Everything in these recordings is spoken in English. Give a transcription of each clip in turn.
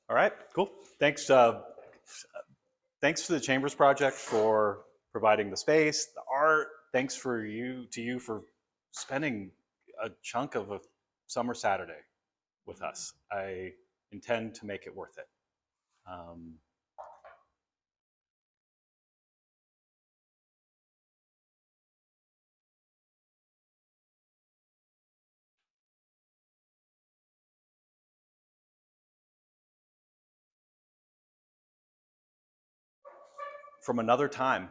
All right, cool. Thanks. Thanks to the Chambers Project for providing the space, the art. Thanks to you for spending a chunk of a summer Saturday with us. I intend to make it worth it. Um, from another time,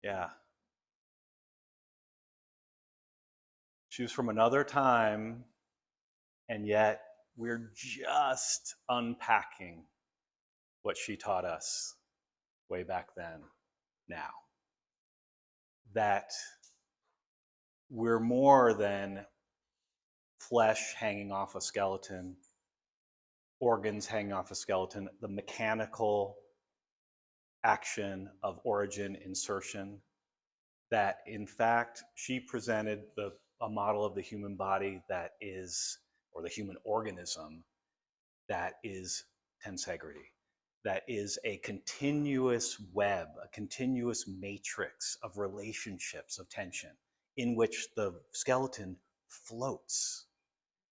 yeah. She was from another time, and yet we're just unpacking what she taught us way back then now. That we're more than flesh hanging off a skeleton, organs hanging off a skeleton, the mechanical action of origin insertion, that in fact she presented a model of the human body that is, or the human organism that is tensegrity, that is a continuous web, a continuous matrix of relationships of tension in which the skeleton floats.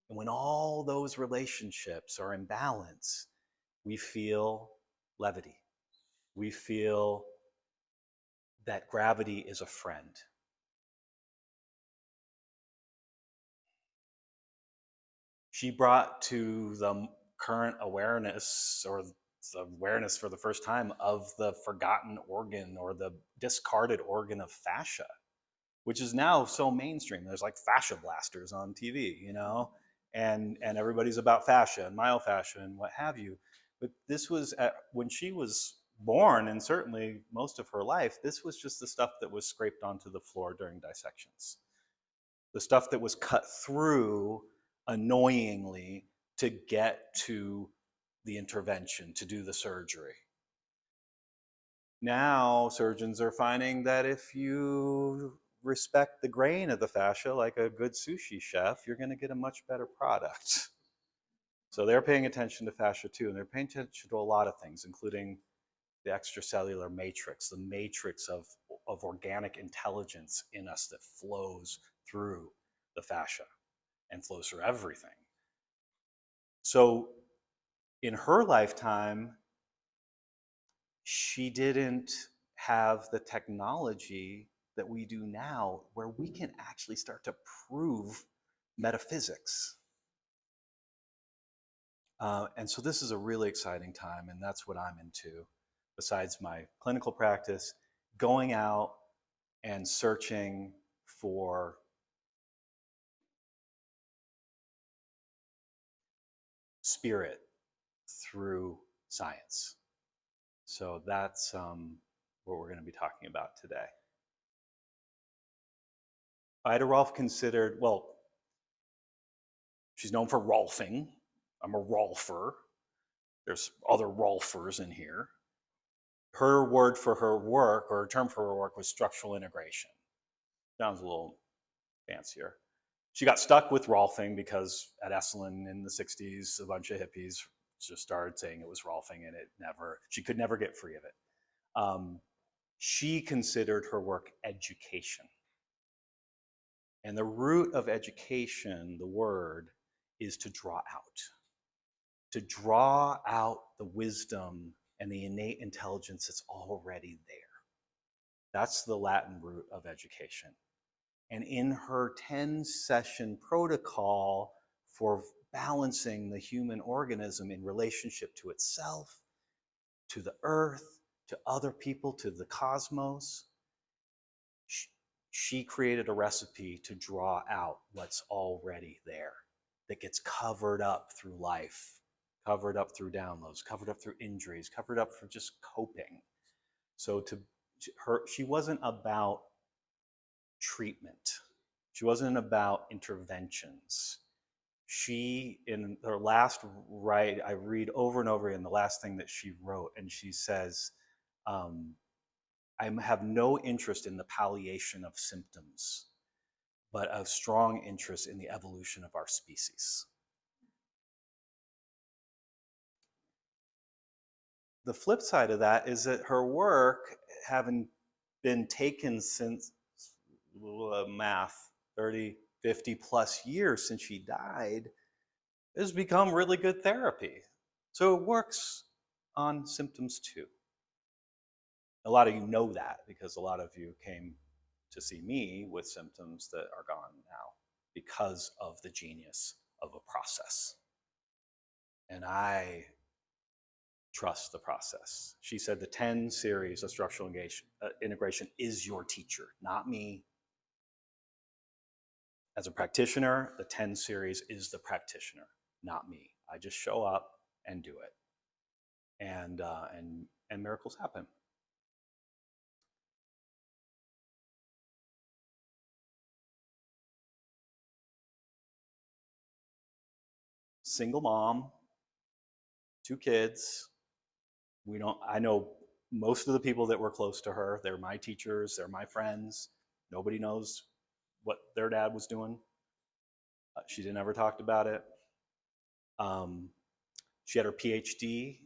And when all those relationships are in balance, we feel levity. We feel that gravity is a friend. She brought to the current awareness, or the awareness for the first time, of the forgotten organ or the discarded organ of fascia, which is now so mainstream. There's like fascia blasters on TV, and everybody's about fascia and myofascia and what have you. But this was when she was born, and certainly most of her life, this was just the stuff that was scraped onto the floor during dissections, the stuff that was cut through annoyingly to get to the intervention, to do the surgery. Now surgeons are finding that if you respect the grain of the fascia like a good sushi chef, you're going to get a much better product. So they're paying attention to fascia too, and they're paying attention to a lot of things, including the extracellular matrix, the matrix of organic intelligence in us that flows through the fascia and flows through everything. So in her lifetime, she didn't have the technology that we do now, where we can actually start to prove metaphysics. And so this is a really exciting time, and that's what I'm into, besides my clinical practice, going out and searching for spirit through science. So that's what we're going to be talking about today. Ida Rolf considered, well, she's known for Rolfing. I'm a Rolfer. There's other Rolfers in here. Her word for her work, or her term for her work, was structural integration. Sounds a little fancier. She got stuck with Rolfing because at Esalen in the 60s, a bunch of hippies just started saying it was Rolfing, and she could never get free of it. She considered her work education. And the root of education, the word, is to draw out the wisdom and the innate intelligence that's already there. That's the Latin root of education. And in her 10-session protocol for balancing the human organism in relationship to itself, to the earth, to other people, to the cosmos, she created a recipe to draw out what's already there, that gets covered up through life, covered up through downloads, covered up through injuries, covered up for just coping. So she wasn't about treatment. She wasn't about interventions. She, in her last write, I read over and over again the last thing that she wrote, and she says, I have no interest in the palliation of symptoms, but a strong interest in the evolution of our species. the flip side of that is that her work, having been taken since math 30, 50 plus years since she died, has become really good therapy. So it works on symptoms too. A lot of you know that because a lot of you came to see me with symptoms that are gone now because of the genius of a process. And I trust the process. She said the 10 series of structural integration is your teacher, not me. As a practitioner, the 10 series is the practitioner, not me. I just show up and do it. And miracles happen. Single mom, 2 kids. I know most of the people that were close to her. They're my teachers, they're my friends. Nobody knows what their dad was doing. She didn't ever talk about it. She had her PhD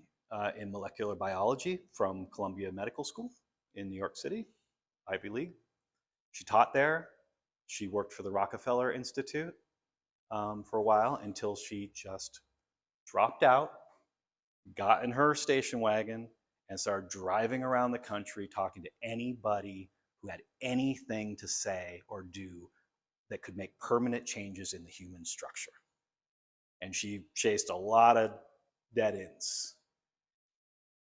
in molecular biology from Columbia Medical School in New York City, Ivy League. She taught there. She worked for the Rockefeller Institute for a while until she just dropped out, got in her station wagon, and started driving around the country talking to anybody who had anything to say or do that could make permanent changes in the human structure. And she chased a lot of dead ends.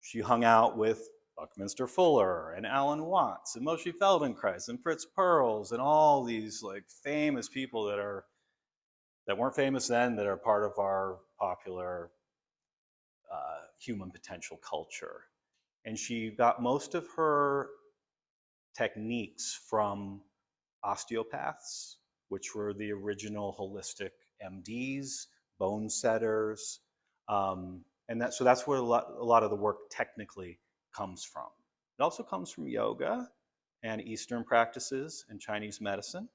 She hung out with Buckminster Fuller and Alan Watts and Moshe Feldenkrais and Fritz Perls and all these like famous people that weren't famous then, that are part of our popular human potential culture. And she got most of her techniques from osteopaths, which were the original holistic MDs, bone setters, so that's where a lot of the work technically comes from. It also comes from yoga and Eastern practices and Chinese medicine.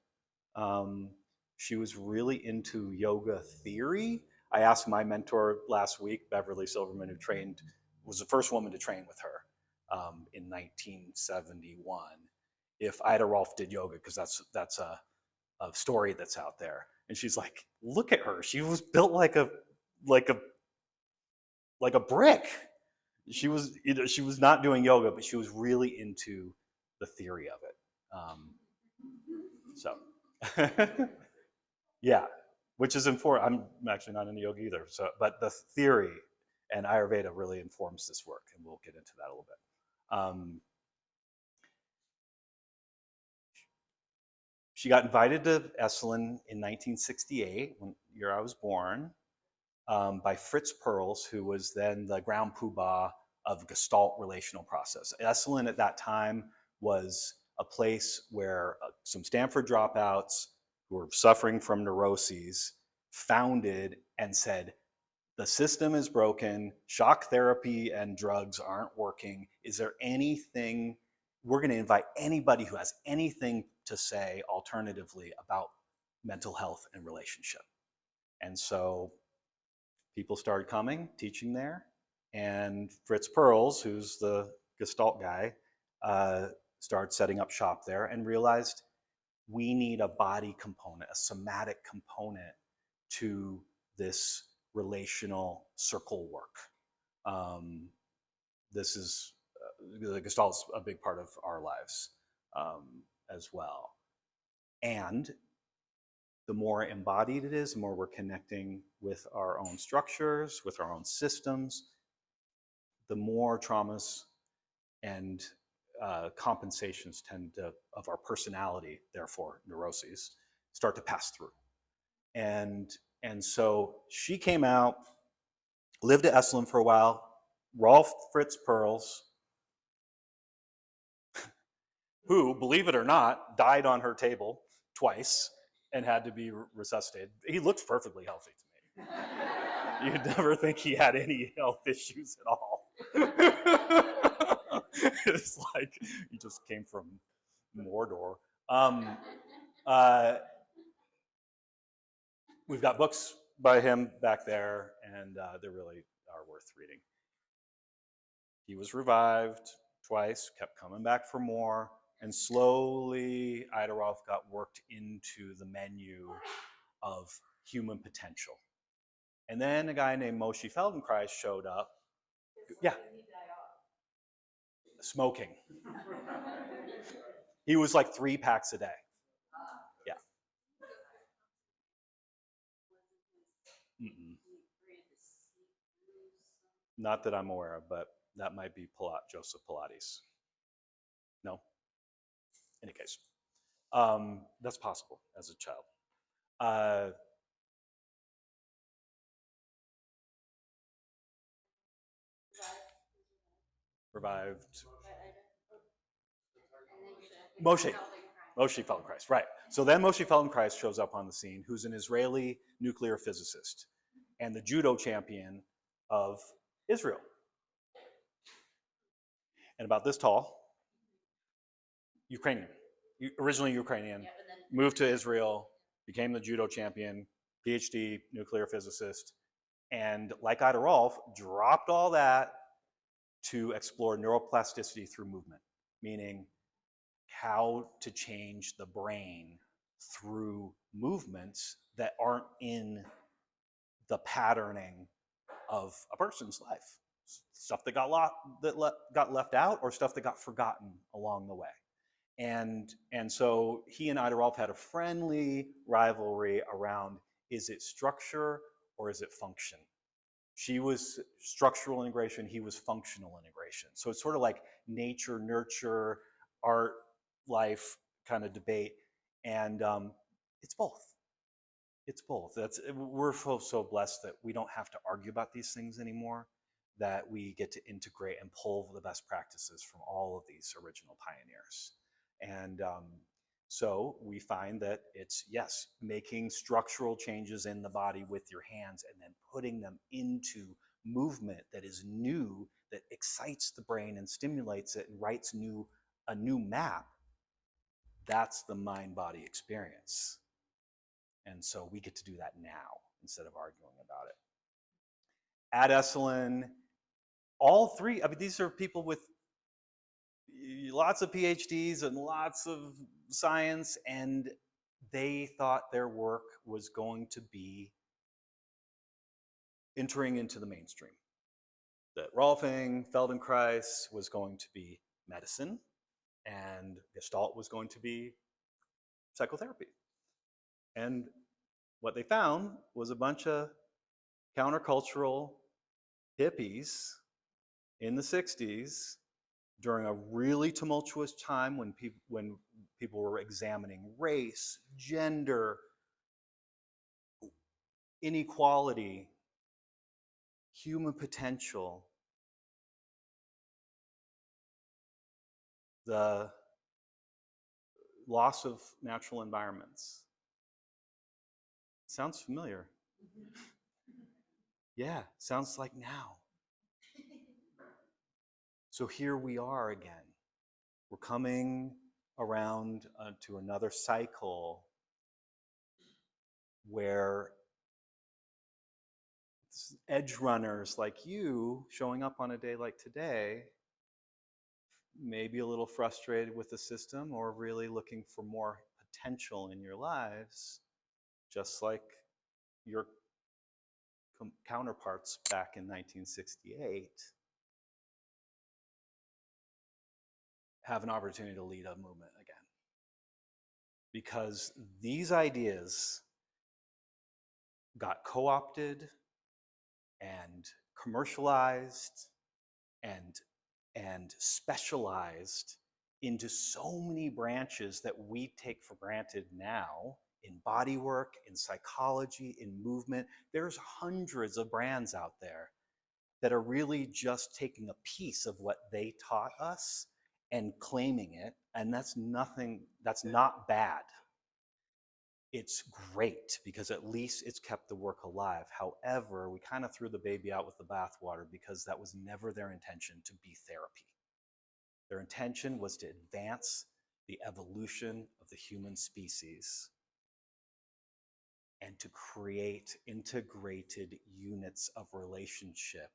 She was really into yoga theory. I asked my mentor last week, Beverly Silverman, who was the first woman to train with her in 1971, if Ida Rolf did yoga, because that's a story that's out there. And she's like, look at her. She was built like a brick. She was not doing yoga, but she was really into the theory of it. So, yeah, which is important. I'm actually not into yoga either. So, but the theory and Ayurveda really informs this work, and we'll get into that a little bit. She got invited to Esalen in 1968, when year I was born, by Fritz Perls, who was then the ground poobah of Gestalt relational process. Esalen at that time was a place where some Stanford dropouts who were suffering from neuroses founded and said, the system is broken, shock therapy and drugs aren't working. Is there anything, we're going to invite anybody who has anything to say alternatively about mental health and relationship. And so people started coming, teaching there, and Fritz Perls, who's the Gestalt guy, started setting up shop there and realized we need a body component, a somatic component to this relational circle work. This is, the Gestalt's a big part of our lives as well. And the more embodied it is, the more we're connecting with our own structures, with our own systems, the more traumas and compensations of our personality, therefore neuroses, start to pass through. And so she came out, lived at Esalen for a while. Rolf Fritz Perls, who, believe it or not, died on her table twice and had to be resuscitated. He looks perfectly healthy to me. You'd never think he had any health issues at all. It's like he just came from Mordor. We've got books by him back there, and they really are worth reading. He was revived twice, kept coming back for more, and slowly Ida Rolf got worked into the menu of human potential. And then a guy named Moshe Feldenkrais showed up. Yeah, smoking. He was like 3 packs a day. Yeah. Mm-mm. Not that I'm aware of, but that might be Joseph Pilates. No? In any case, that's possible as a child. Revived. Moshe. Moshe Feldenkrais, right. So then Moshe Feldenkrais shows up on the scene, who's an Israeli nuclear physicist and the judo champion of Israel. And about this tall, Ukrainian, originally Ukrainian, moved to Israel, became the judo champion, PhD, nuclear physicist, and like Ida Rolf, dropped all that to explore neuroplasticity through movement, meaning how to change the brain through movements that aren't in the patterning of a person's life. Stuff that got left out or stuff that got forgotten along the way. And so he and Ida Rolf had a friendly rivalry around, is it structure or is it function? She was structural integration, he was functional integration. So it's sort of like nature, nurture, art, life kind of debate. And it's both. It's both. We're so blessed that we don't have to argue about these things anymore, that we get to integrate and pull the best practices from all of these original pioneers. And so we find that it's, yes, making structural changes in the body with your hands and then putting them into movement that is new, that excites the brain and stimulates it and writes a new map. That's the mind-body experience. And so we get to do that now instead of arguing about it. Ad Esalen, all three, I mean, these are people with lots of PhDs and lots of science, and they thought their work was going to be entering into the mainstream. That Rolfing, Feldenkrais was going to be medicine, and Gestalt was going to be psychotherapy. And what they found was a bunch of countercultural hippies in the 60s during a really tumultuous time when people were examining race, gender, inequality, human potential, the loss of natural environments. Sounds familiar. Yeah, sounds like now. So here we are again. We're coming around to another cycle where edge runners like you showing up on a day like today may be a little frustrated with the system or really looking for more potential in your lives, just like your counterparts back in 1968 have an opportunity to lead a movement again. Because these ideas got co-opted and commercialized and specialized into so many branches that we take for granted now in body work, in psychology, in movement. There's hundreds of brands out there that are really just taking a piece of what they taught us and claiming it, and that's not bad. It's great because at least it's kept the work alive. However, we kind of threw the baby out with the bathwater because that was never their intention to be therapy. Their intention was to advance the evolution of the human species and to create integrated units of relationship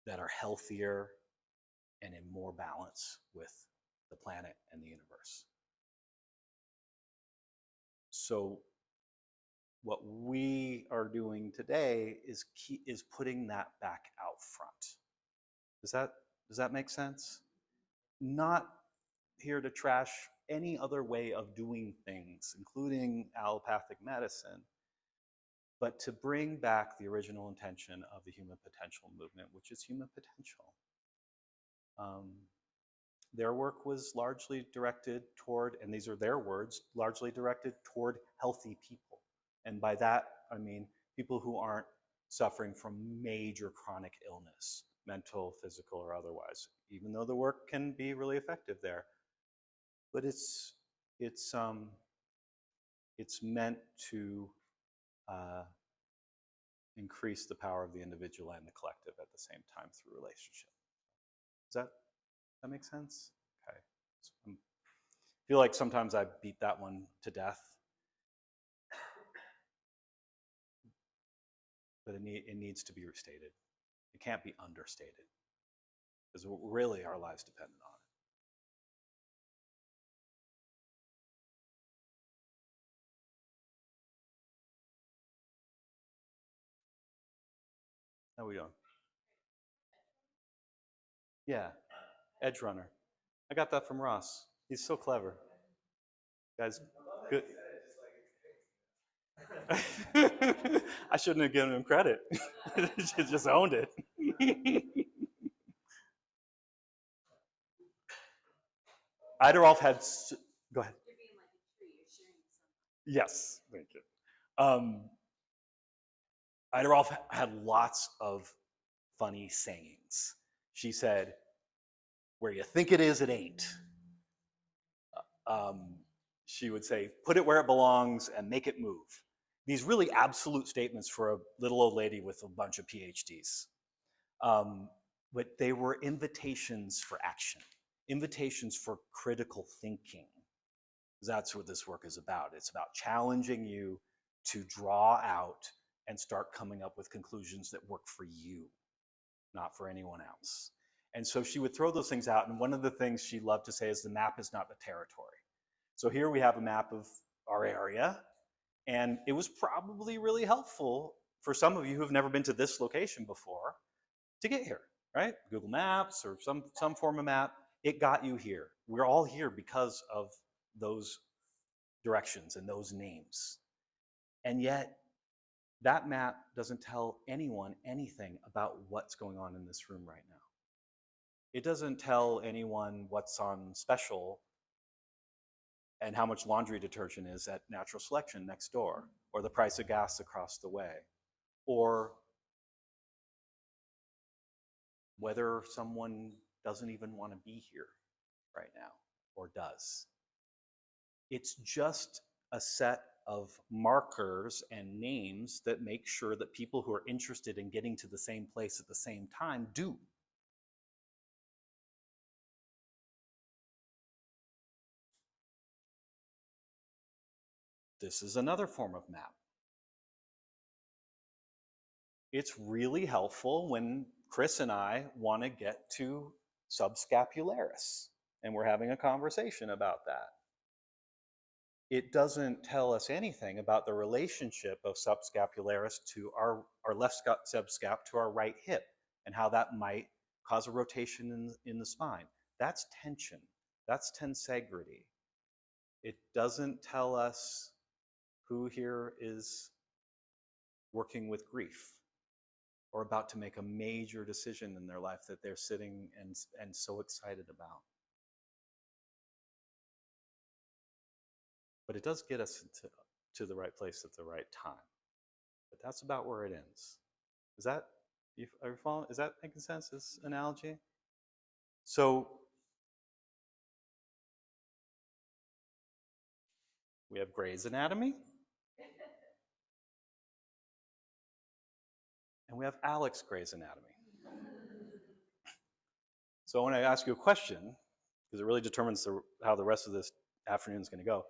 that are healthier, and in more balance with the planet and the universe. So what we are doing today is putting that back out front. Does that make sense? Not here to trash any other way of doing things, including allopathic medicine, but to bring back the original intention of the human potential movement, which is human potential. Their work was largely directed toward, and these are their words, largely directed toward healthy people. And by that, I mean people who aren't suffering from major chronic illness, mental, physical, or otherwise, even though the work can be really effective there. But it's meant to increase the power of the individual and the collective at the same time through relationship. Does that make sense? Okay. So I feel like sometimes I beat that one to death, but it needs to be restated. It can't be understated, because really our lives depend on it. How are we doing? Yeah, Edge Runner. I got that from Ross. He's so clever. Guys, good. I shouldn't have given him credit. He just owned it. Ida Rolf had. Go ahead. You're being like a tree. You're sharing something. Yes, thank you. Ida Rolf had lots of funny sayings. She said, "Where you think it is, it ain't." She would say, "Put it where it belongs and make it move." These really absolute statements for a little old lady with a bunch of PhDs. But they were invitations for action, invitations for critical thinking. That's what this work is about. It's about challenging you to draw out and start coming up with conclusions that work for you, not for anyone else. And so she would throw those things out. And one of the things she loved to say is the map is not the territory. So here we have a map of our area. And it was probably really helpful for some of you who have never been to this location before to get here, right? Google Maps or some form of map. It got you here. We're all here because of those directions and those names. And yet, that map doesn't tell anyone anything about what's going on in this room right now. It doesn't tell anyone what's on special and how much laundry detergent is at Natural Selection next door, or the price of gas across the way, or whether someone doesn't even want to be here right now, or does. It's just a set of markers and names that make sure that people who are interested in getting to the same place at the same time do. This is another form of map. It's really helpful when Chris and I want to get to subscapularis, and we're having a conversation about that. It doesn't tell us anything about the relationship of subscapularis to our left subscap to our right hip, and how that might cause a rotation in the spine. That's tension. That's tensegrity. It doesn't tell us who here is working with grief or about to make a major decision in their life that they're sitting and so excited about. But it does get us to the right place at the right time. But that's about where it ends. Is that, are you following? Is that making sense, this analogy? So we have Gray's Anatomy. And we have Alex Gray's Anatomy. So I want to ask you a question, because it really determines how the rest of this afternoon is going to go.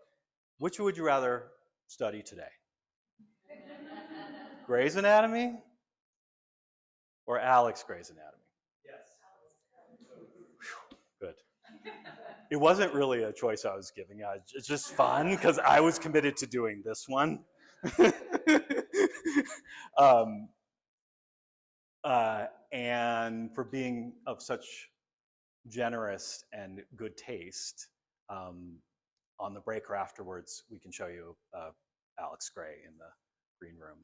Which would you rather study today? Gray's Anatomy or Alex Gray's Anatomy? Yes. It wasn't really a choice I was giving. It's just fun because I was committed to doing this one. um, and for being of such generous and good taste. On the break or afterwards, we can show you Alex Gray in the green room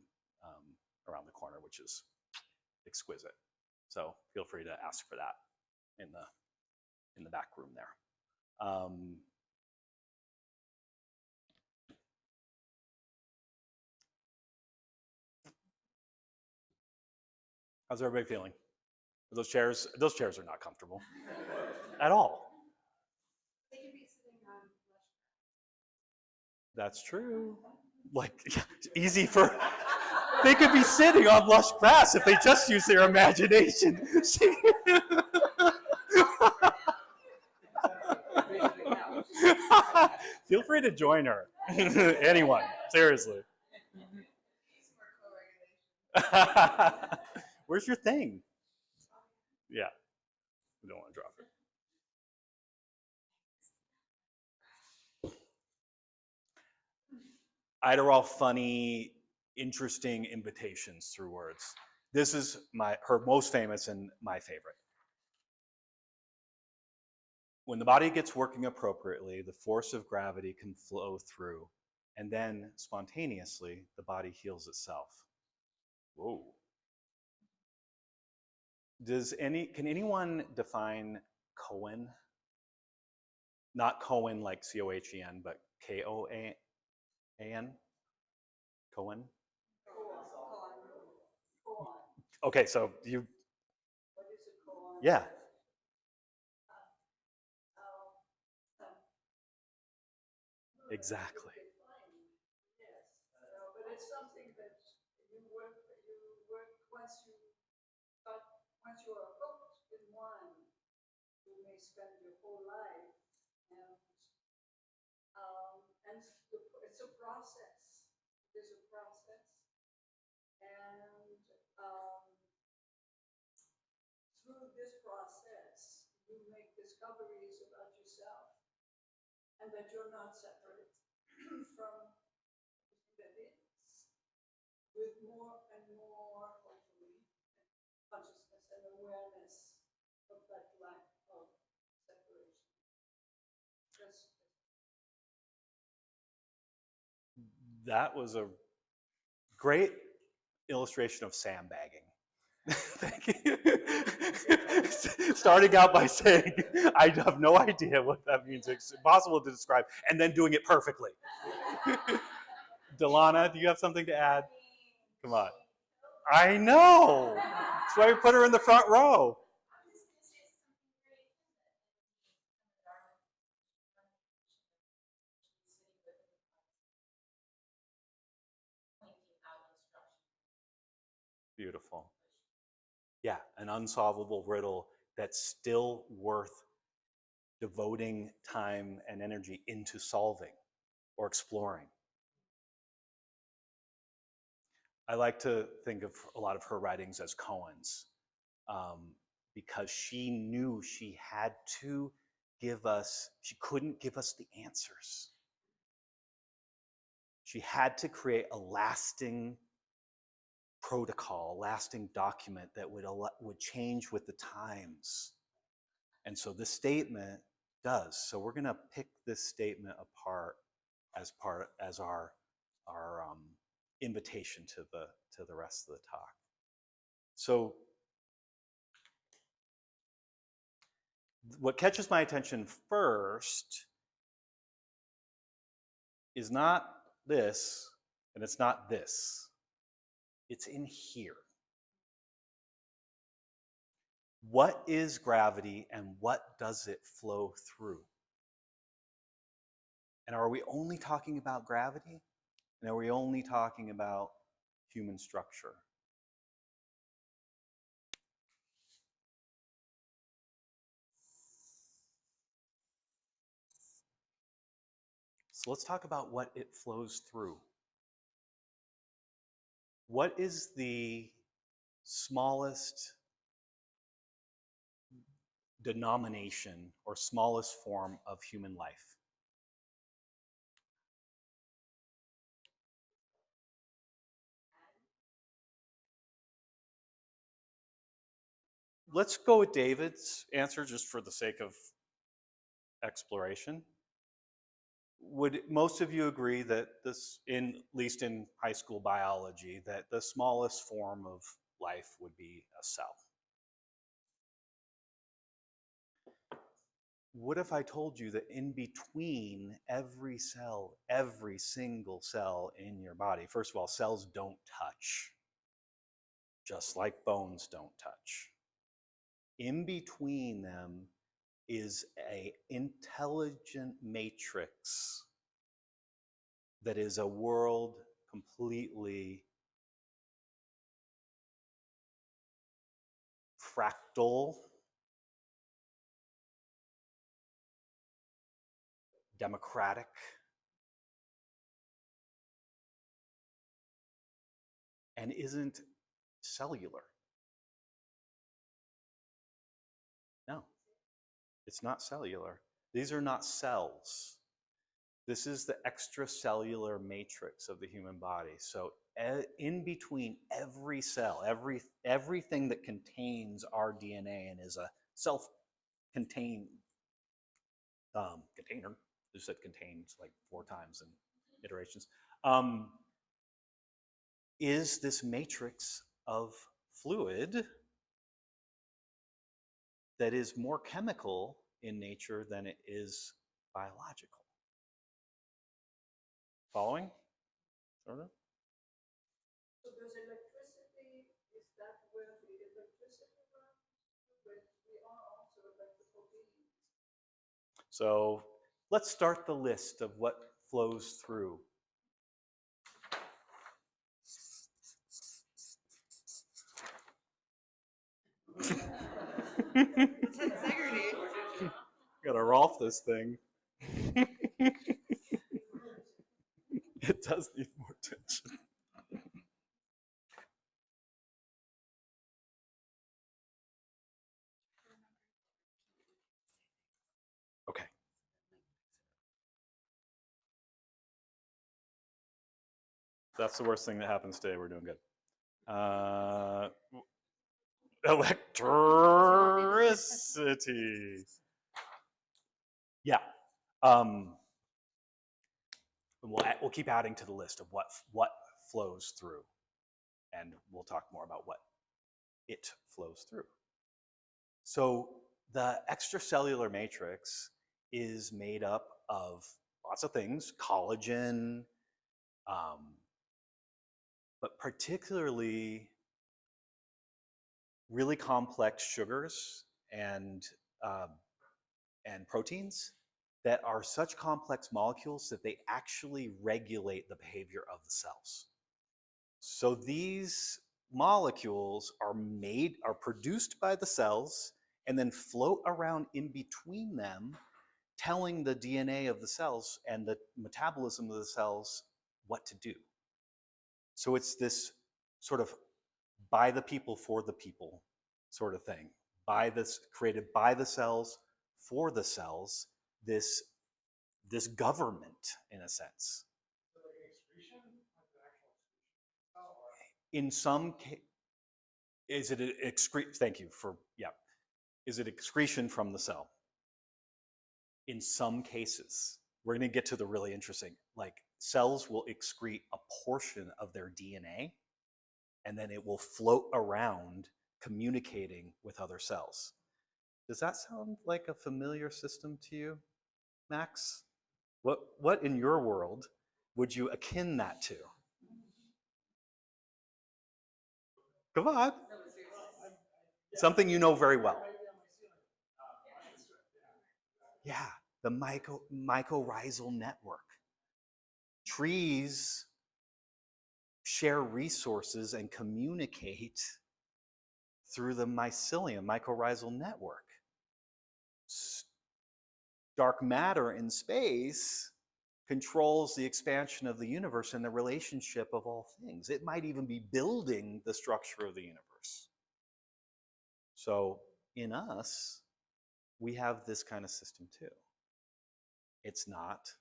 around the corner, which is exquisite. So feel free to ask for that in the back room there. How's everybody feeling? Those chairs are not comfortable at all. They can be sitting on lush. That's true. Like, easy for, they could be sitting on lush grass if they just use their imagination. Feel free to join her. Anyone, seriously. Where's your thing? Yeah, we don't want to drop it. I had all funny, interesting invitations through words. This is her most famous and my favorite. When the body gets working appropriately, the force of gravity can flow through, and then spontaneously, the body heals itself. Whoa. Can anyone define Cohen? Not Cohen like C-O-H-E-N, but K-O-A-N? Cohen? Okay, so you. What is a koan? Yeah. Exactly. Yes, but it's something that you work once you are hooked in one, you may spend your whole life, and it's a process. It is a process, and through this process, you make discoveries about yourself, and that you're not separate from that is, with more and more, hopefully, consciousness and awareness of that lack of separation. That was a great illustration of sandbagging. Thank you. Starting out by saying, I have no idea what that means. It's impossible to describe, and then doing it perfectly. Delana, do you have something to add? Come on. I know. That's why we put her in the front row. Beautiful. Yeah, an unsolvable riddle that's still worth devoting time and energy into solving or exploring. I like to think of a lot of her writings as koans, because she knew she had to she couldn't give us the answers. She had to create a lasting protocol, a lasting document that would change with the times. And so this statement does. So we're going to pick this statement apart as our invitation to the rest of the talk. So what catches my attention first is not this, and it's not this. It's in here. What is gravity and what does it flow through? And are we only talking about gravity? And are we only talking about human structure? So let's talk about what it flows through. What is the smallest denomination or smallest form of human life? Let's go with David's answer just for the sake of exploration. Would most of you agree that this, at least in high school biology, that the smallest form of life would be a cell? What if I told you that in between every cell, every single cell in your body, first of all, cells don't touch, just like bones don't touch. In between them is an intelligent matrix that is a world completely fractal, democratic, and isn't cellular. No, it's not cellular. These are not cells. This is the extracellular matrix of the human body. So in between every cell, everything that contains our DNA and is a self-contained container, just said contains like 4 times in iterations, is this matrix of fluid that is more chemical in nature than it is biological. Following? Sort of? So there's electricity, is that where the electricity runs? But we are also electrical beings. So let's start the list of what flows through. It's integrity. Gotta Rolf this thing. It does need more attention. Okay. That's the worst thing that happens today. We're doing good. Electricity. Yeah. We'll keep adding to the list of what flows through, and we'll talk more about what it flows through. So the extracellular matrix is made up of lots of things, collagen, but particularly really complex sugars and proteins that are such complex molecules that they actually regulate the behavior of the cells. So these molecules are produced by the cells and then float around in between them, telling the DNA of the cells and the metabolism of the cells what to do. So it's this sort of by the people for the people sort of thing. Created by the cells for the cells, this government in a sense. In some case, is it thank you for, yeah. Is it excretion from the cell? In some cases, we're going to get to the really interesting, like cells will excrete a portion of their DNA and then it will float around communicating with other cells. Does that sound like a familiar system to you, Max? What in your world would you akin that to? Come on. Something you know very well. Yeah, the mycorrhizal network. Trees share resources and communicate through the mycorrhizal network. Dark matter in space controls the expansion of the universe and the relationship of all things. It might even be building the structure of the universe. So in us, we have this kind of system too. It's not,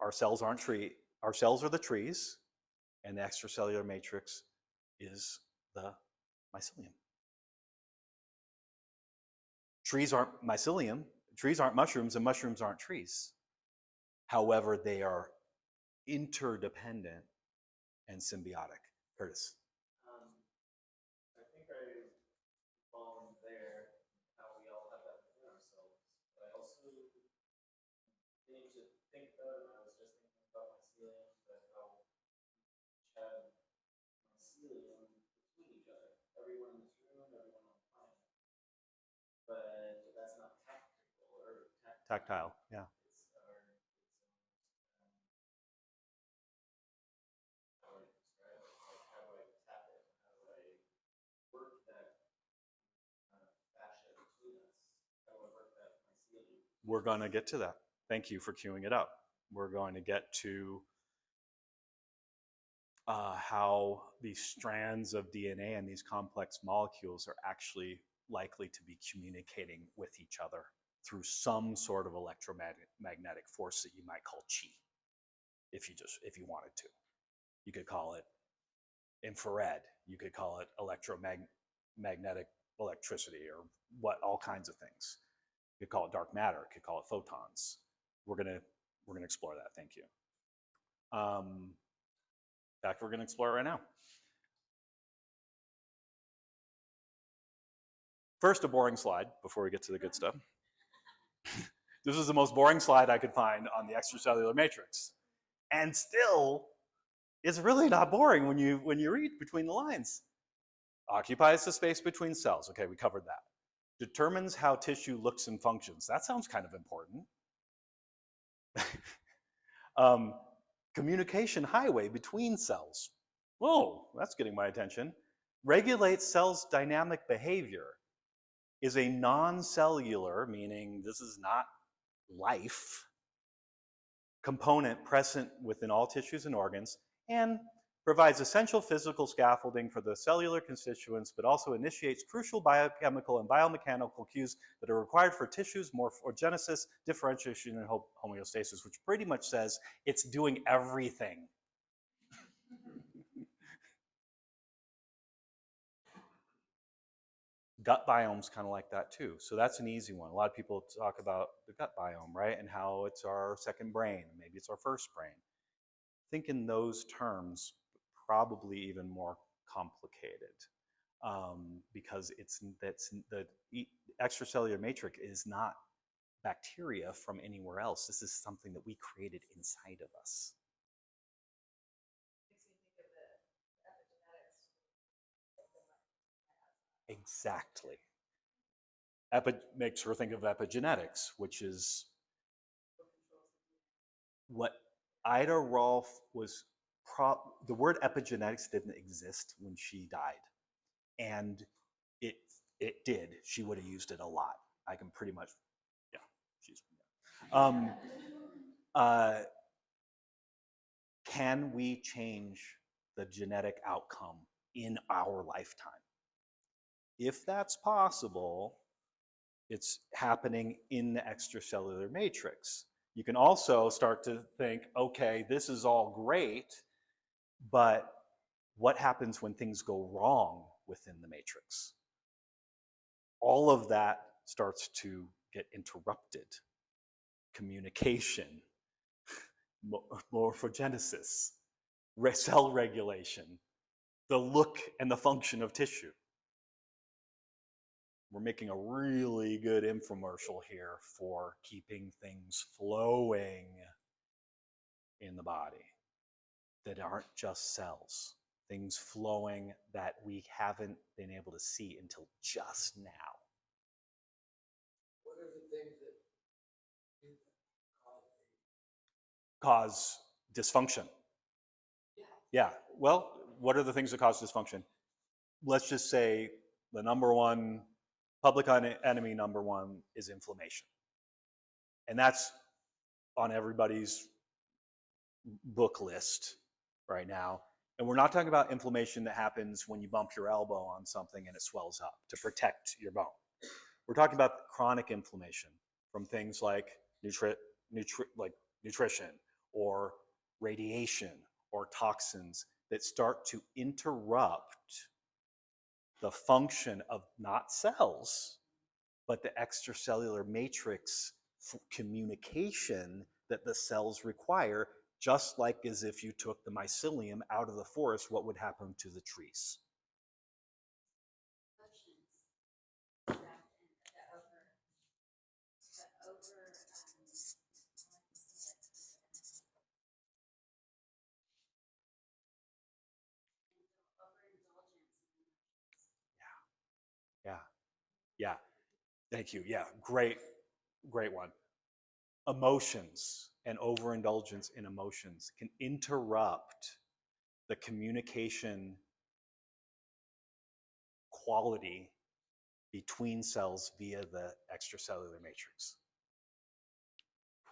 our cells aren't our cells are the trees, and the extracellular matrix is the mycelium. Trees aren't mycelium, trees aren't mushrooms, and mushrooms aren't trees. However, they are interdependent and symbiotic. Curtis. I think I've fallen there, how we all have that within ourselves. But I also need to think about, and I was just thinking about mycelium, but how each have mycelium between each other. Everyone in this room, everyone on the planet. But that's not tactical or Tactile, yeah. How do I describe it? Like, how do I tap it? How do I work that fascia between us? How do I work that mycelium? We're going to get to that. Thank you for queuing it up. We're going to get to how these strands of DNA and these complex molecules are actually likely to be communicating with each other through some sort of electromagnetic force that you might call chi, if you wanted to. You could call it infrared. You could call it electromagnetic electricity, or all kinds of things. You could call it dark matter. You could call it photons. We're gonna explore that. Thank you. In fact, we're going to explore it right now. First, a boring slide before we get to the good stuff. This is the most boring slide I could find on the extracellular matrix. And still, it's really not boring when you read between the lines. Occupies the space between cells. Okay, we covered that. Determines how tissue looks and functions. That sounds kind of important. Communication highway between cells. Whoa, that's getting my attention. Regulates cells' dynamic behavior. Is a non-cellular, meaning this is not life, component present within all tissues and organs, and provides essential physical scaffolding for the cellular constituents, but also initiates crucial biochemical and biomechanical cues that are required for tissues morphogenesis, differentiation, and homeostasis, which pretty much says it's doing everything. Gut biome's kind of like that too. So that's an easy one. A lot of people talk about the gut biome, right? And how it's our second brain, maybe it's our first brain. Think in those terms, probably even more complicated, because the extracellular matrix is not bacteria from anywhere else. This is something that we created inside of us. Exactly. Makes her think of epigenetics, which is what Ida Rolf was. The word epigenetics didn't exist when she died, and it did. She would have used it a lot. I can pretty much, yeah. She's. Can we change the genetic outcome in our lifetime? If that's possible, it's happening in the extracellular matrix. You can also start to think, okay, this is all great, but what happens when things go wrong within the matrix? All of that starts to get interrupted. Communication, morphogenesis, cell regulation, the look and the function of tissue. We're making a really good infomercial here for keeping things flowing in the body that aren't just cells. Things flowing that we haven't been able to see until just now. What are the things that cause dysfunction? Yeah. Well, what are the things that cause dysfunction? Let's just say the number one, public enemy number one is inflammation. And that's on everybody's book list right now. And we're not talking about inflammation that happens when you bump your elbow on something and it swells up to protect your bone. We're talking about chronic inflammation from things like nutrition or radiation or toxins that start to interrupt the function of not cells, but the extracellular matrix communication that the cells require, just like as if you took the mycelium out of the forest, what would happen to the trees? Yeah, yeah. Thank you. Yeah, great one. Emotions and overindulgence in emotions can interrupt the communication quality between cells via the extracellular matrix.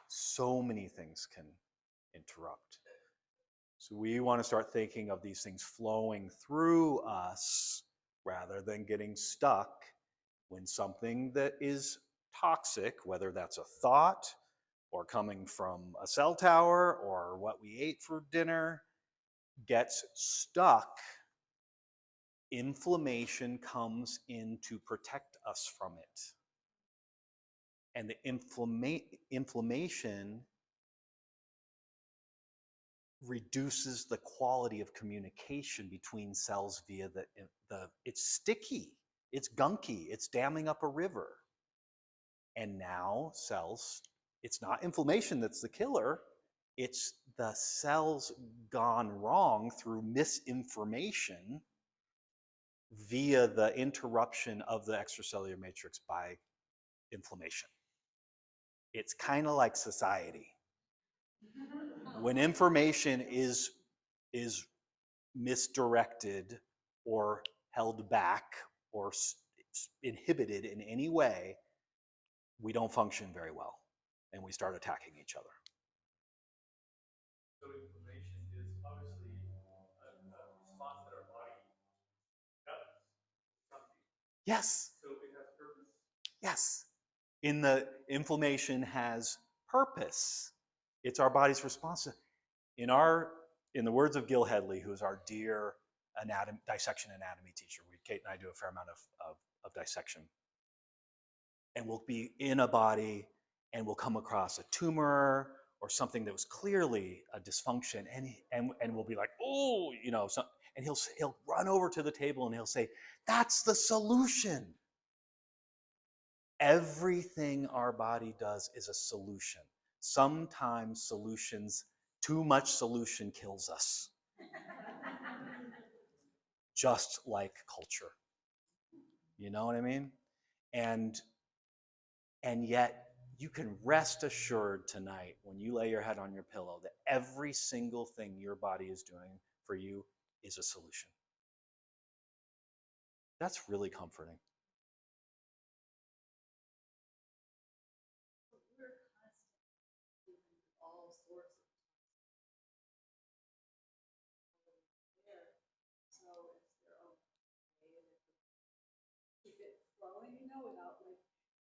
So many things can interrupt. So we want to start thinking of these things flowing through us rather than getting stuck when something that is toxic, whether that's a thought or coming from a cell tower or what we ate for dinner, gets stuck. Inflammation comes in to protect us from it. And the inflammation reduces the quality of communication between cells via it's sticky, it's gunky, it's damming up a river. And now cells, it's not inflammation that's the killer, it's the cells gone wrong through misinformation via the interruption of the extracellular matrix by inflammation. It's kind of like society. When information is misdirected or held back or inhibited in any way, we don't function very well and we start attacking each other. So inflammation is obviously a response that our body does something. Yes. So it has purpose. Yes. Inflammation has purpose. It's our body's response. In the words of Gil Headley, who's our dear dissection anatomy teacher, Kate and I do a fair amount of dissection. And we'll be in a body and we'll come across a tumor or something that was clearly a dysfunction, and we'll be like, oh, and he'll run over to the table and he'll say, that's the solution. Everything our body does is a solution. Sometimes too much solution kills us. Just like culture. You know what I mean? And yet you can rest assured tonight when you lay your head on your pillow that every single thing your body is doing for you is a solution. That's really comforting. Flowing, without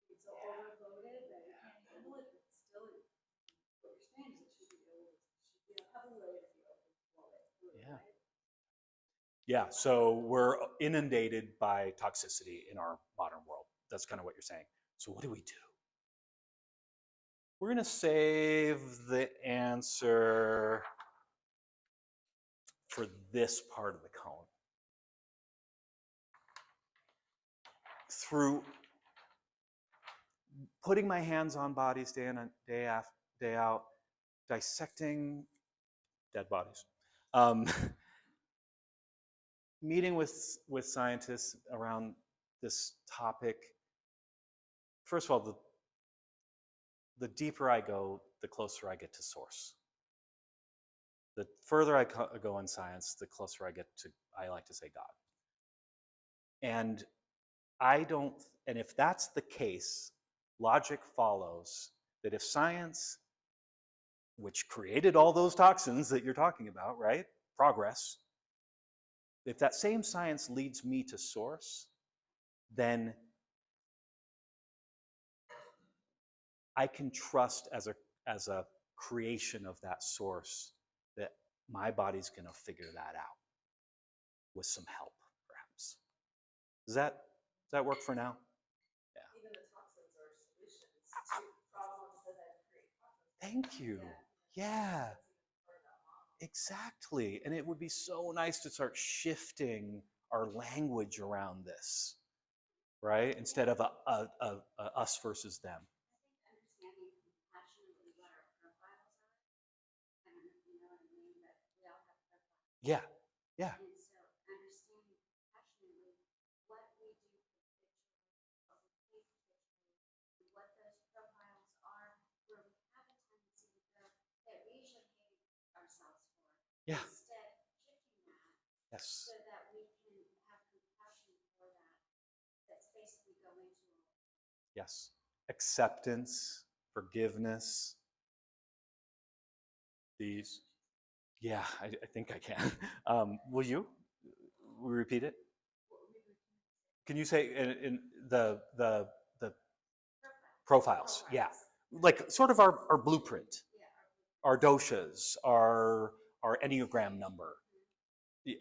it's so overloaded that you can't handle it, but still, what you're saying is it should have a way to be able to flow it through, Yeah. right? Yeah, so we're inundated by toxicity in our modern world. That's kind of what you're saying. So what do we do? We're going to save the answer for this part of the cone. Through putting my hands on bodies day in, day out, dissecting dead bodies, meeting with scientists around this topic. First of all, the deeper I go, the closer I get to source. The further I go in science, the closer I get to, I like to say, God. And if that's the case, logic follows that if science, which created all those toxins that you're talking about, right? Progress. If that same science leads me to source, then I can trust as a creation of that source that my body's going to figure that out with some help, perhaps. Does that work for now? Yeah. Even the toxins are solutions to problems that then create toxins. Thank you. Yeah. Exactly. And it would be so nice to start shifting our language around this, right? Instead of a us versus them. Understanding compassionately what our profiles are. I don't know if you know what I mean, but we all have profiles. Yeah. Yeah. And so understanding compassionately what we do habitually, what we think habitually, what those profiles are, where we have a tendency to go that we usually hate ourselves for. Yeah. Instead, shifting that Yes. so that we can have compassion for that space we go into. Yes. Acceptance, forgiveness. These. Yeah, I think I can. Will you repeat it? Can you say in the profiles? Yeah, like sort of our blueprint, our doshas, our Enneagram number,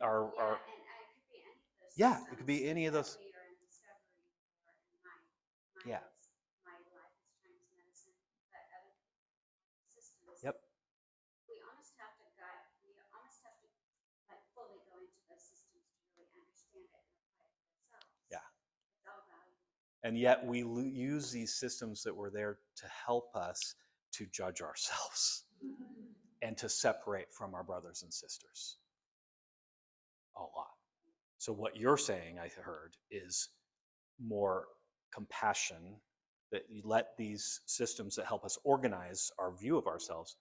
our Yeah, it could be any of those. yeah, it could be any of those. We are in discovery for in my Yeah. my life is Chinese medicine, but other systems. Yep. We almost have to like fully go into those systems to really understand it and apply it to ourselves. Yeah. It's all valuable. And yet we use these systems that were there to help us to judge ourselves and to separate from our brothers and sisters a lot. So what you're saying, I heard, is more compassion, that you let these systems that help us organize our view of ourselves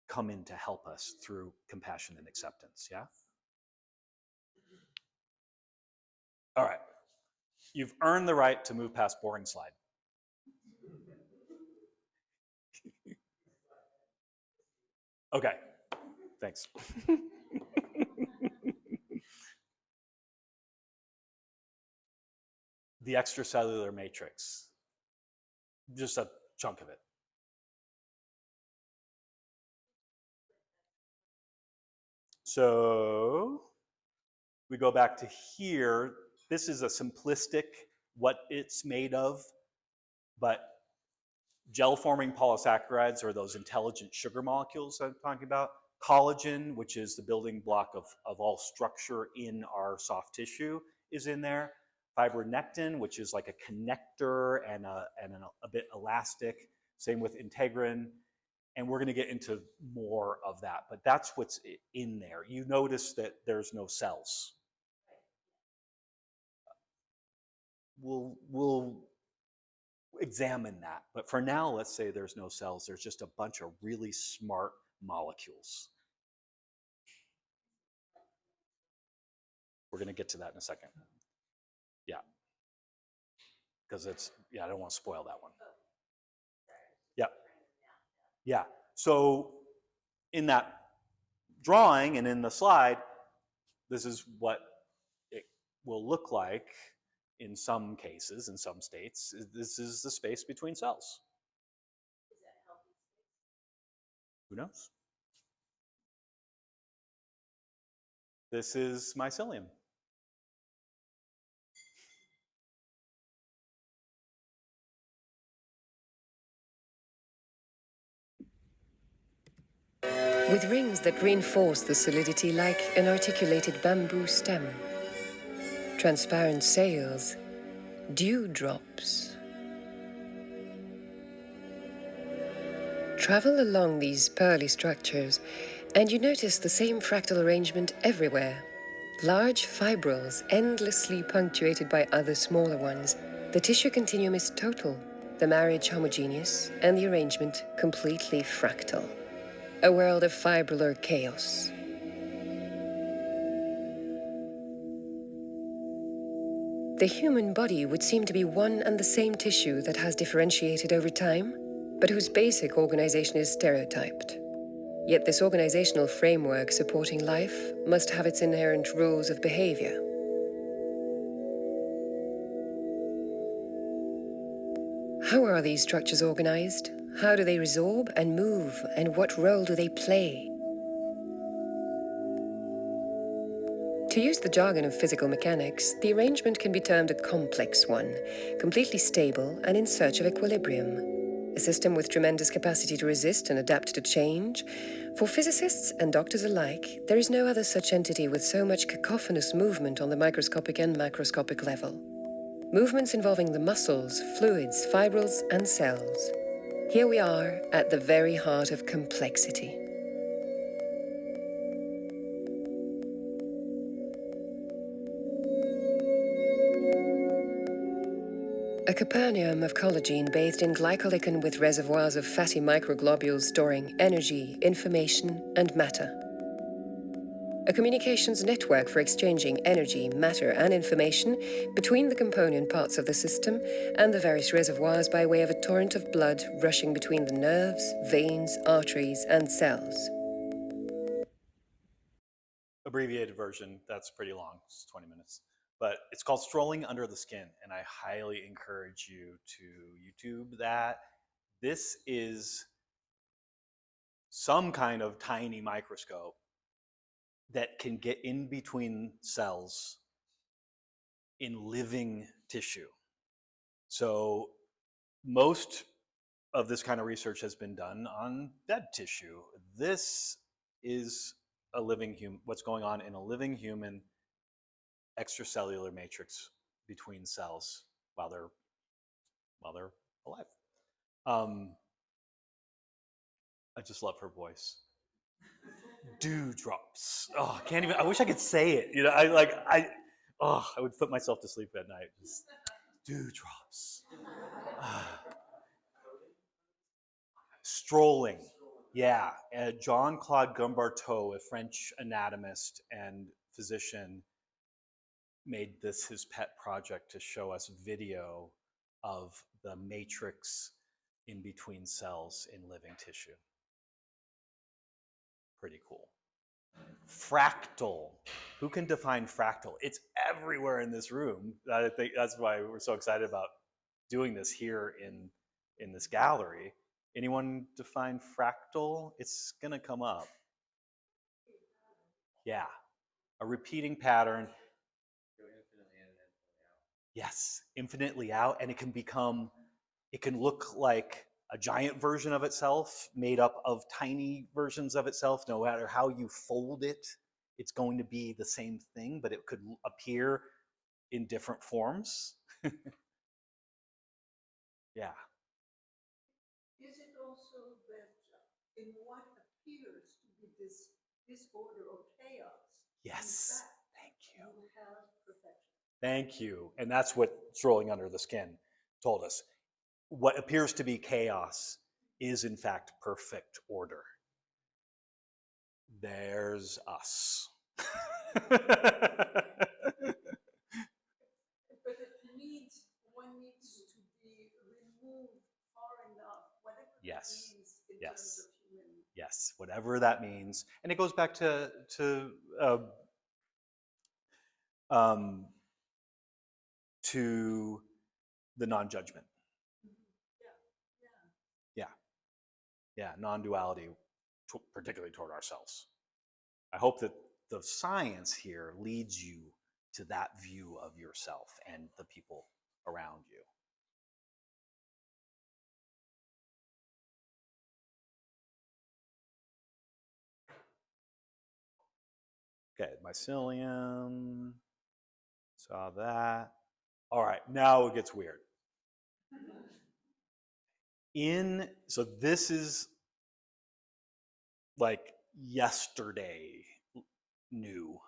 come in to help us through compassion and acceptance. Yeah? All right. You've earned the right to move past boring slide. Okay. Thanks. The extracellular matrix. Just a chunk of it. So we go back to here. This is a simplistic what it's made of, but gel-forming polysaccharides are those intelligent sugar molecules I'm talking about. Collagen, which is the building block of all structure in our soft tissue, is in there. Fibronectin, which is like a connector and a bit elastic. Same with integrin. And we're going to get into more of that, but that's what's in there. You notice that there's no cells. We'll examine that, but for now, let's say there's no cells. There's just a bunch of really smart molecules. We're going to get to that in a second. Yeah. Because I don't want to spoil that one. Yeah. Yeah. So in that drawing and in the slide, this is what it will look like in some cases, in some states. This is the space between cells. Is that healthy space? Who knows? This is mycelium. With rings that reinforce the solidity like an articulated bamboo stem. Transparent sails, dewdrops. Travel along these pearly structures, and you notice the same fractal arrangement everywhere. Large fibrils endlessly punctuated by other smaller ones. The tissue continuum is total, the marriage homogeneous, and the arrangement completely fractal. A world of fibrillar chaos. The human body would seem to be one and the same tissue that has differentiated over time, but whose basic organization is stereotyped. Yet this organizational framework supporting life must have its inherent rules of behavior. How are these structures organized? How do they resorb and move, and what role do they play? To use the jargon of physical mechanics, the arrangement can be termed a complex one, completely stable and in search of equilibrium. A system with tremendous capacity to resist and adapt to change. For physicists and doctors alike, there is no other such entity with so much cacophonous movement on the microscopic and macroscopic level. Movements involving the muscles, fluids, fibrils, and cells. Here we are at the very heart of complexity. A Capernaum of collagen bathed in glycolicin with reservoirs of fatty microglobules storing energy, information, and matter. A communications network for exchanging energy, matter, and information between the component parts of the system and the various reservoirs by way of a torrent of blood rushing between the nerves, veins, arteries, and cells. Abbreviated version, that's pretty long, it's 20 minutes. But it's called Strolling Under the Skin, and I highly encourage you to YouTube that. This is some kind of tiny microscope that can get in between cells in living tissue. So most of this kind of research has been done on dead tissue. This is a living human, what's going on in a living human extracellular matrix between cells while they're alive. I just love her voice. Dewdrops. Oh, I can't even. I wish I could say it. You know, I would put myself to sleep at night. Just dewdrops. Strolling. Yeah. Jean-Claude Gumbarteau, a French anatomist and physician, made this his pet project to show us video of the matrix in between cells in living tissue. Pretty cool. Fractal. Who can define fractal? It's everywhere in this room. I think that's why we're so excited about doing this here in this gallery. Anyone define fractal? It's gonna come up. Yeah, a repeating pattern. Yes, infinitely out, and it can look like a giant version of itself made up of tiny versions of itself. No matter how you fold it, it's going to be the same thing, but it could appear in different forms. Yeah. Is it also that in what appears to be this disorder or chaos, Yes. in fact, Thank you. you have perfection? Thank you. And that's what Strolling Under the Skin told us. What appears to be chaos is in fact perfect order. There's us. But one needs to be removed far enough, whatever Yes. that means in Yes. terms of human. Yes, whatever that means. And it goes back to the non-judgment. Yeah, non-duality, particularly toward ourselves. I hope that the science here leads you to that view of yourself and the people around you. Okay, mycelium, saw that. All right, now it gets weird. So this is like yesterday new.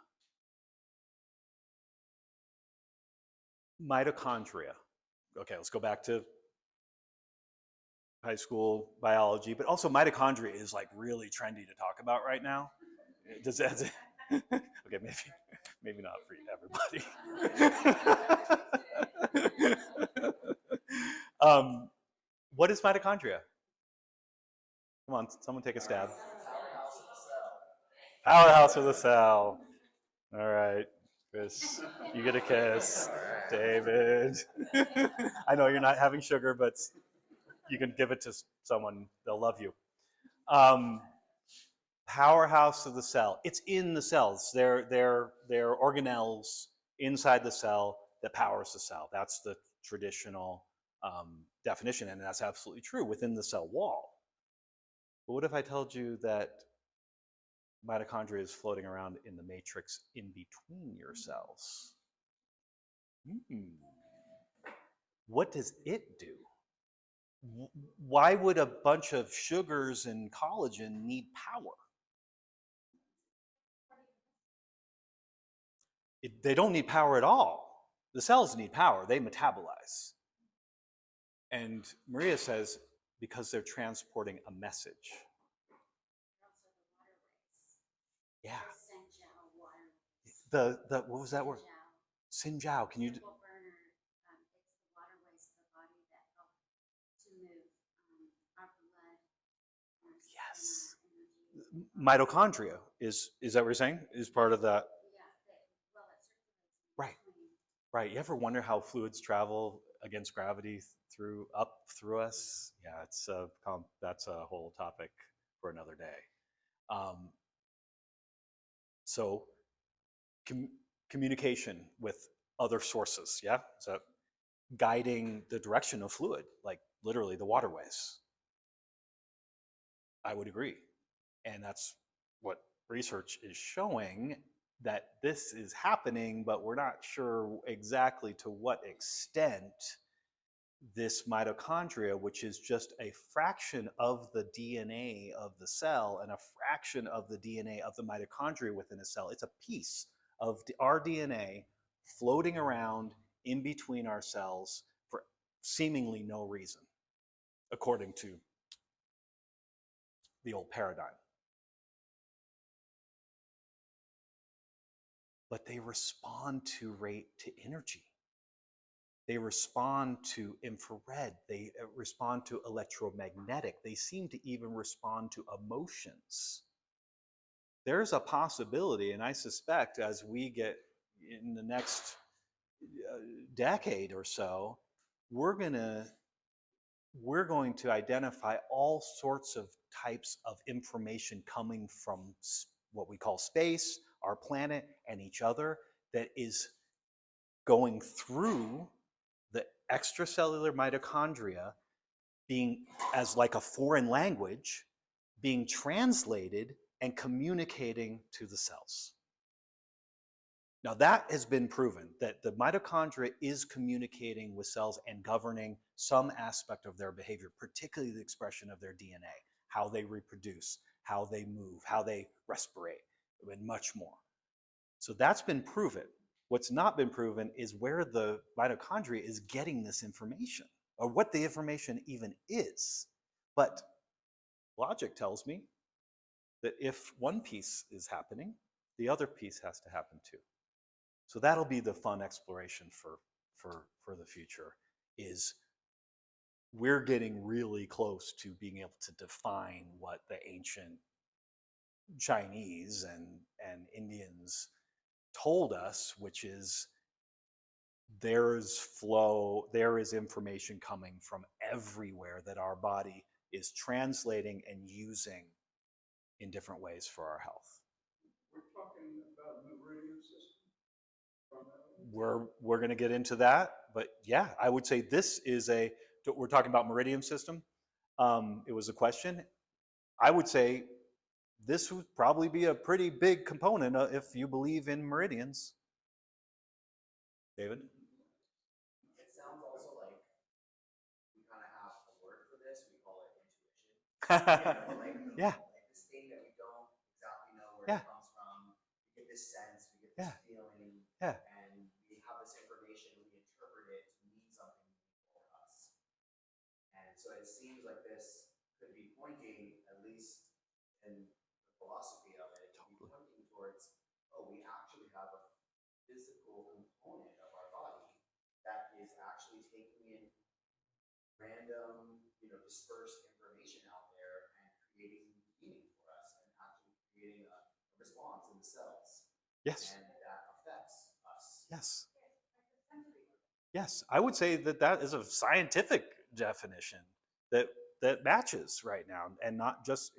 Mitochondria. Okay, let's go back to high school biology, but also mitochondria is like really trendy to talk about right now. Does that? Okay, maybe not for everybody. What is mitochondria? Come on, someone take a stab. Powerhouse of the cell. All right, Chris, you get a kiss. David. I know you're not having sugar, but You can give it to someone; they'll love you. Powerhouse of the cell. It's in the cells. They're organelles inside the cell that powers the cell. That's the traditional definition, and that's absolutely true within the cell wall. But what if I told you that mitochondria is floating around in the matrix in between your cells? What does it do? Why would a bunch of sugars and collagen need power? They don't need power at all. The cells need power. They metabolize. And Maria says, because they're transporting a message. Also the waterways. Yeah. The waterways. The what was that word? Sinjiao. Can you? Simple burner. It's the waterways of the body that help to move our blood. Yes. Energy. Mitochondria is that what you're saying? Is part of that? Yeah. Well, it circulates. Right. Right. You ever wonder how fluids travel against gravity through us? Yeah, that's a whole topic for another day. So communication with other sources, yeah? So guiding the direction of fluid, like literally the waterways. I would agree. And that's what research is showing, that this is happening, but we're not sure exactly to what extent this mitochondria, which is just a fraction of the DNA of the cell and a fraction of the DNA of the mitochondria within a cell. It's a piece of our DNA floating around in between our cells for seemingly no reason, according to the old paradigm. But they respond to energy. They respond to infrared. They respond to electromagnetic. They seem to even respond to emotions. There's a possibility, and I suspect as we get in the next decade or so, we're going to identify all sorts of types of information coming from what we call space, our planet, and each other that is going through the extracellular mitochondria, being as like a foreign language, being translated and communicating to the cells. Now that has been proven, that the mitochondria is communicating with cells and governing some aspect of their behavior, particularly the expression of their DNA, how they reproduce, how they move, how they respirate, and much more. So that's been proven. What's not been proven is where the mitochondria is getting this information, or what the information even is. But logic tells me that if one piece is happening, the other piece has to happen too. So that'll be the fun exploration for the future, is we're getting really close to being able to define what the ancient Chinese and Indians told us, which is there is information coming from everywhere that our body is translating and using in different ways for our health. We're talking about meridian system. We're going to get into that, but yeah, I would say this is we're talking about meridian system. It was a question. I would say this would probably be a pretty big component if you believe in meridians. David? It sounds also like we kind of have a word for this. We call it intuition. Yeah. Like this thing that we don't exactly know where Yeah. it comes from. We get this sense, we get this feeling, Yeah. and we have this information, we interpret it to mean something for us. And so it seems like this could be pointing, at least in the philosophy of it, to be pointing towards, oh, we actually have a physical component of our body that is actually taking in random, dispersed information out there and creating meaning for us, and actually creating a response in the cells. Yes. And that affects us. Yes. Yes. I would say that is a scientific definition, that matches right now, and not just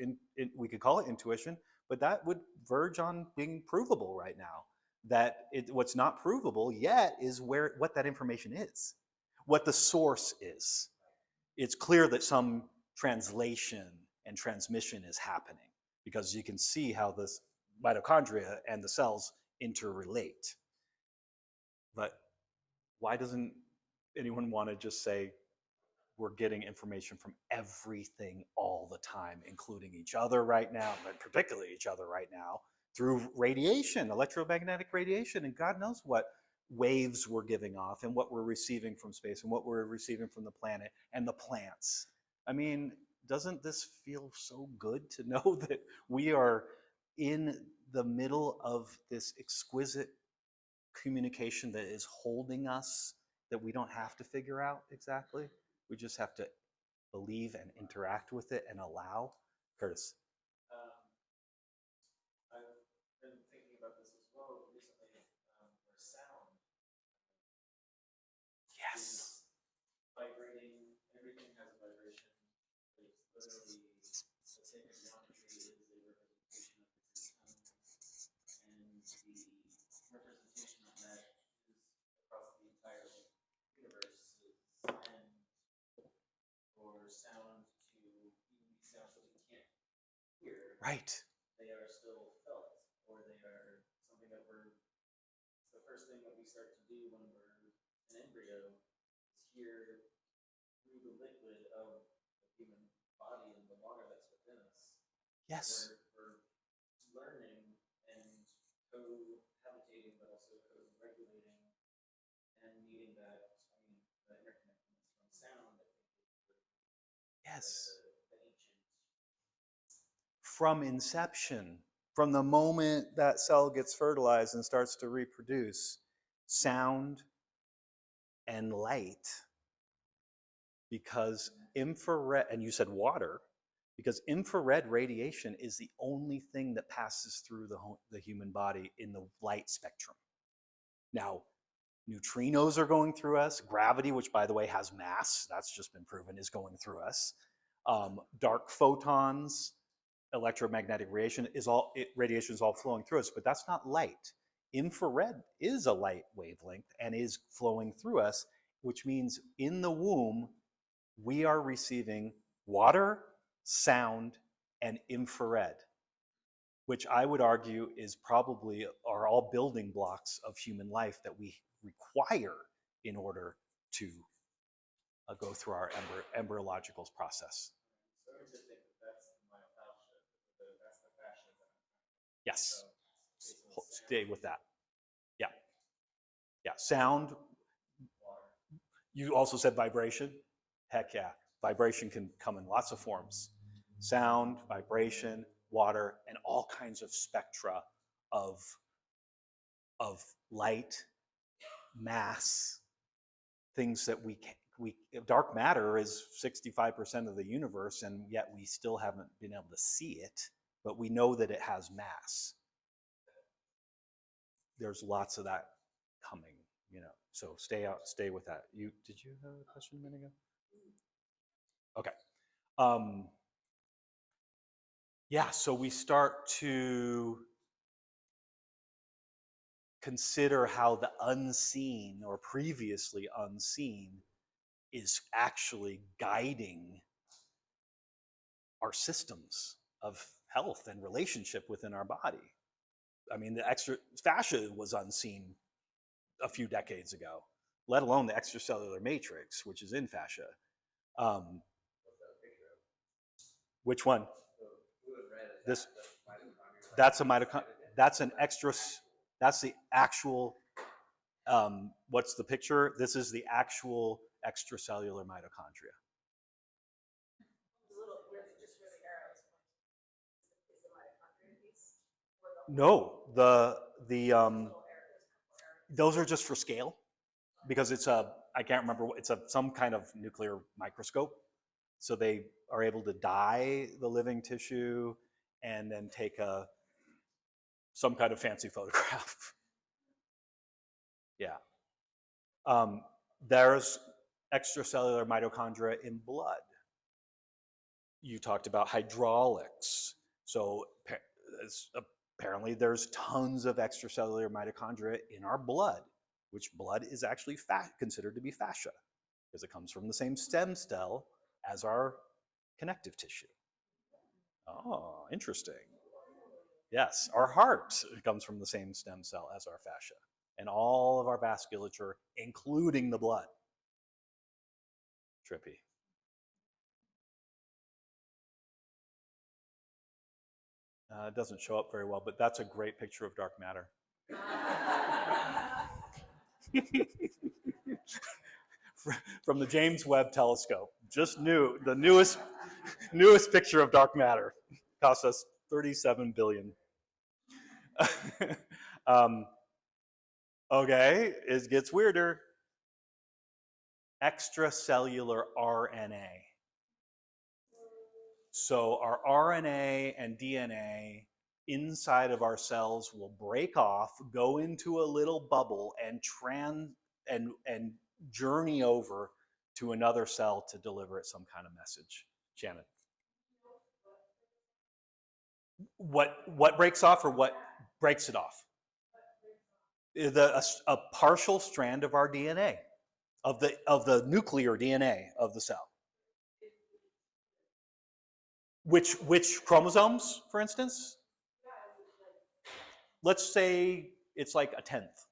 we could call it intuition, but that would verge on being provable right now. That what's not provable yet is what that information is, what the source is. It's clear that some translation and transmission is happening because you can see how this mitochondria and the cells interrelate. But why doesn't anyone want to just say we're getting information from everything all the time, including each other right now, but particularly each other right now, through radiation, electromagnetic radiation, and God knows what waves we're giving off and what we're receiving from space and what we're receiving from the planet and the plants. I mean, doesn't this feel so good to know that we are in the middle of this exquisite communication that is holding us, that we don't have to figure out exactly? We just have to believe and interact with it and allow. Curtis. I've been thinking about this as well recently, where sound Yes. is vibrating. Everything has a vibration. It's literally the same geometry is a representation of existence, and the representation of that is across the entire universe. And for sound to even be sounds that we can't hear, Right. they are still felt, or they are something that it's the first thing that we start to do when we're an embryo, is hear through the liquid of the human body and the water that's within us. Yes. We're learning and cohabitating, but also co-regulating and needing that, the interconnectedness from sound, I think, Yes. the ancient. From inception, from the moment that cell gets fertilized and starts to reproduce, sound and light, because infrared, and you said water, because infrared radiation is the only thing that passes through the human body in the light spectrum. Now, neutrinos are going through us. Gravity, which by the way has mass, that's just been proven, is going through us. Dark photons, electromagnetic radiation radiation is all flowing through us, but that's not light. Infrared is a light wavelength and is flowing through us, which means in the womb, we are receiving water, sound, and infrared, which I would argue are all building blocks of human life that we require in order to go through our embryological process. So I just think that's my fascia. That's the fascia that I'm talking about. Yes. So Stay with that. Yeah. Yeah. Sound. water. You also said vibration. Heck yeah. Vibration can come in lots of forms. Sound, vibration, water, and all kinds of spectra of light, mass, things that dark matter is 65% of the universe, and yet we still haven't been able to see it, but we know that it has mass. There's lots of that coming, so stay with that. Did you have a question a minute ago? Okay. Yeah, so we start to consider how the unseen or previously unseen is actually guiding our systems of health and relationship within our body. I mean, the fascia was unseen a few decades ago, let alone the extracellular matrix, which is in fascia. Which one? This. That's a mitochondria. That's an extra. That's the actual. What's the picture? This is the actual extracellular mitochondria. The little, just where the arrow is pointing, is the mitochondria piece? No, those are just for scale, because I can't remember, it's some kind of nuclear microscope. So they are able to dye the living tissue and then take some kind of fancy photograph. Yeah. There's extracellular mitochondria in blood. You talked about hydraulics. So apparently there's tons of extracellular mitochondria in our blood, which blood is actually considered to be fascia because it comes from the same stem cell as our connective tissue. Oh, interesting. Yes, our heart comes from the same stem cell as our fascia, and all of our vasculature, including the blood. Trippy. It doesn't show up very well, but that's a great picture of dark matter. From the James Webb Telescope. Just new, the newest picture of dark matter. Cost us $37 billion. Okay, it gets weirder. Extracellular RNA. So our RNA and DNA inside of our cells will break off, go into a little bubble, and journey over to another cell to deliver it some kind of message. Shannon. What breaks off, or what breaks it off? A partial strand of our DNA, of the nuclear DNA of the cell. Which chromosomes, for instance? Let's say it's like a tenth.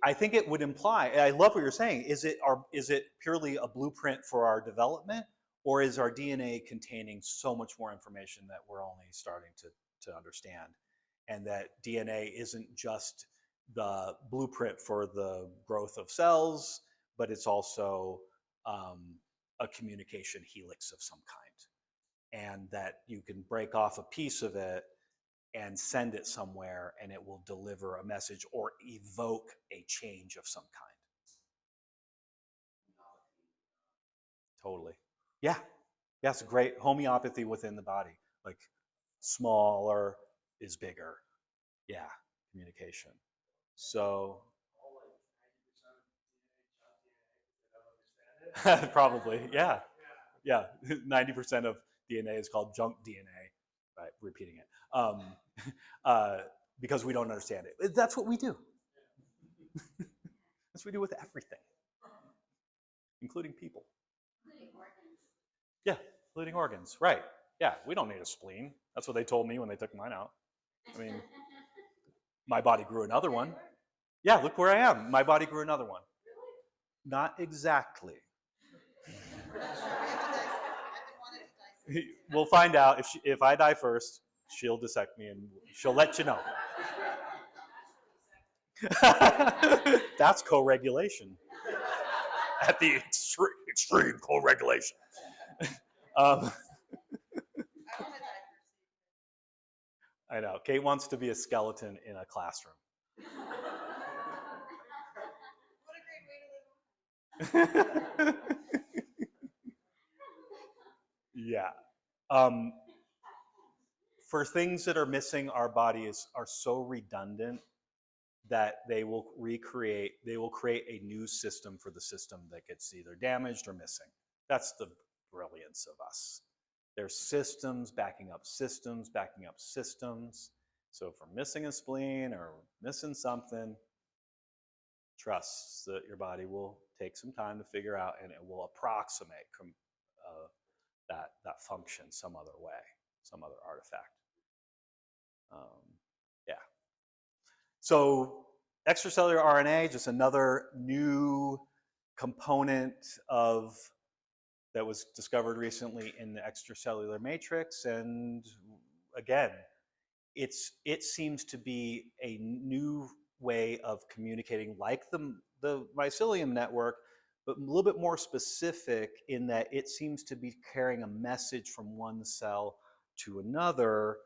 I think it would imply, and I love what you're saying, is it purely a blueprint for our development, or is our DNA containing so much more information that we're only starting to understand, and that DNA isn't just the blueprint for the growth of cells, but it's also a communication helix of some kind, and that you can break off a piece of it and send it somewhere, and it will deliver a message or evoke a change of some kind. Totally. Yeah. That's great. Homeopathy within the body. Like smaller is bigger. Yeah. Communication. So. Probably. Yeah. Yeah. 90% of DNA is called junk DNA. Right. Repeating it. Because we don't understand it. That's what we do. That's what we do with everything, including people. Including organs. Yeah, including organs. Right. Yeah, we don't need a spleen. That's what they told me when they took mine out. I mean, my body grew another one. Yeah, look where I am. My body grew another one. Not exactly. We'll find out. If I die first, she'll dissect me and she'll let you know. That's co-regulation. At the extreme co-regulation. I know. Kate wants to be a skeleton in a classroom. What a great way to live. Yeah. For things that are missing, our bodies are so redundant that they will create a new system for the system that gets either damaged or missing. That's the brilliance of us. There's systems backing up systems, backing up systems. So if we're missing a spleen or missing something, trust that your body will take some time to figure out, and it will approximate that function some other way, some other artifact. Yeah. So extracellular RNA, just another new component that was discovered recently in the extracellular matrix, and again, it seems to be a new way of communicating, like the mycelium network, but a little bit more specific in that it seems to be carrying a message from one cell to another,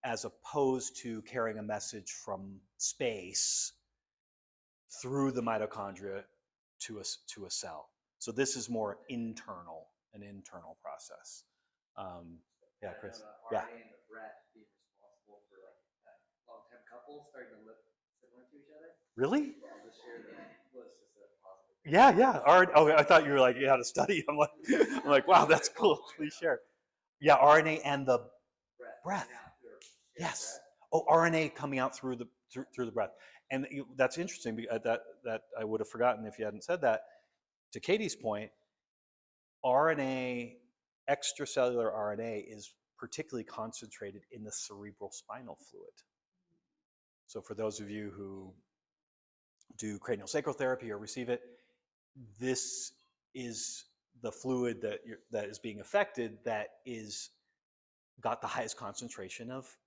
as opposed to carrying a message from space through the mitochondria to a cell. So this is more an internal process. Yeah, Chris. Yeah. RNA and the breath being responsible for like long-time couples starting to look similar to each other. Really? I'll just share that was just a positive Yeah. Oh, I thought you were like, you had a study. I'm like, wow, that's cool. Please share. Yeah, RNA and the breath. Yes. Oh, RNA coming out through the breath, and that's interesting. That I would have forgotten if you hadn't said that. To Katie's point, RNA, extracellular RNA, is particularly concentrated in the cerebral spinal fluid. So for those of you who do craniosacral therapy or receive it, this is the fluid that is being affected that is got the highest concentration of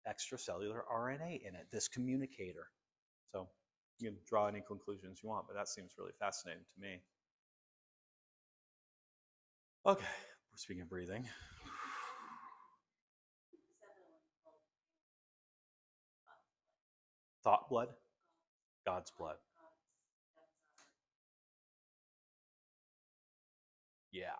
extracellular RNA in it, this communicator. So you can draw any conclusions you want, but that seems really fascinating to me. Okay, we're speaking of breathing. Thought blood? God's blood. Yeah.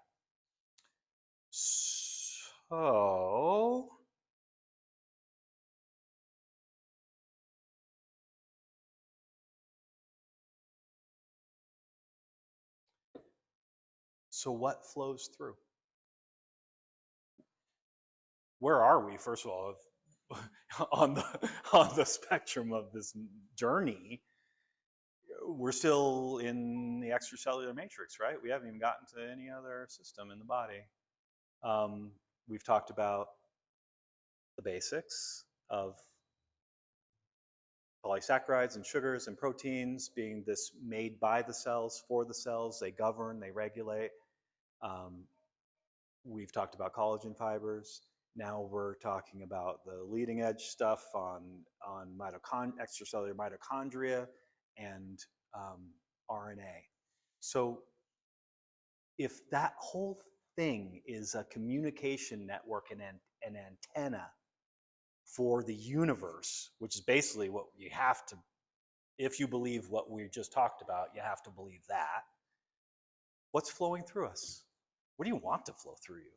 So what flows through? Where are we, first of all, on the spectrum of this journey? We're still in the extracellular matrix, right? We haven't even gotten to any other system in the body. We've talked about the basics of polysaccharides and sugars and proteins being this made by the cells, for the cells. They govern, they regulate. We've talked about collagen fibers. Now we're talking about the leading edge stuff on extracellular mitochondria and RNA. So if that whole thing is a communication network and an antenna for the universe, which is basically what you have to, if you believe what we just talked about, you have to believe that. What's flowing through us? What do you want to flow through you?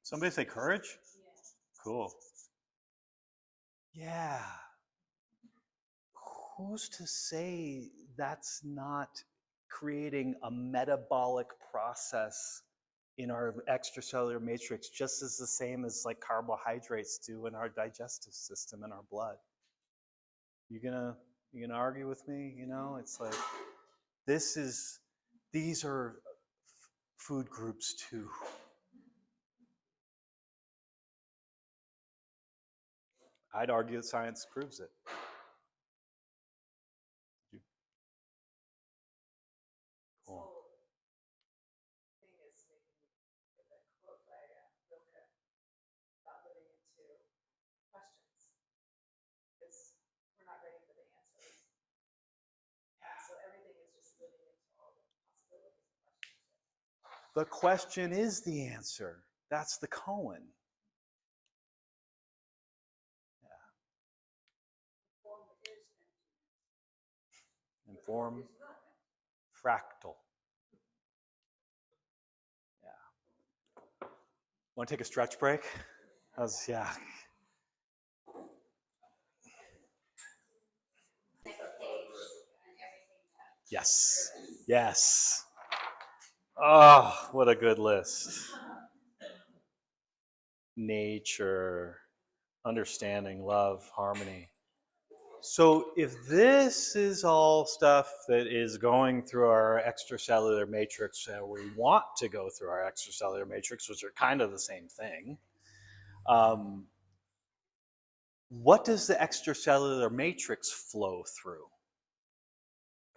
Somebody say courage? Cool. Yeah. Who's to say that's not creating a metabolic process in our extracellular matrix just as the same as like carbohydrates do in our digestive system in our blood? You gonna argue with me? You know, it's like these are food groups too. I'd argue that science proves it. Cool. So, thing is making me think of that quote by Rilke about living into questions, because we're not ready for the answers. So everything is just living into all the possibilities and questions. The question is the answer. That's the koan. And form fractal. Yeah. Want to take a stretch break? Yeah. Yes. Yes. Oh, what a good list. Nature, understanding, love, harmony. So if this is all stuff that is going through our extracellular matrix, and we want to go through our extracellular matrix, which are kind of the same thing, what does the extracellular matrix flow through?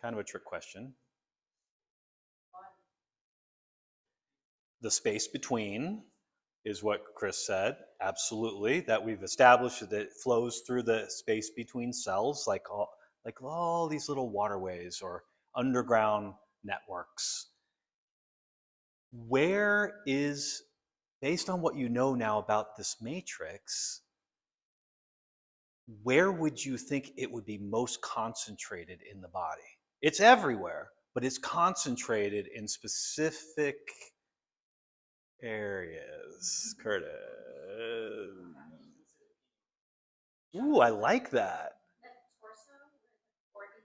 Kind of a trick question. The space between is what Chris said. Absolutely, that we've established that it flows through the space between cells, like all these little waterways or underground networks. Where is, based on what you know now about this matrix, where would you think it would be most concentrated in the body? It's everywhere, but it's concentrated in specific areas. Curtis. Ooh, I like that. The torso, the organ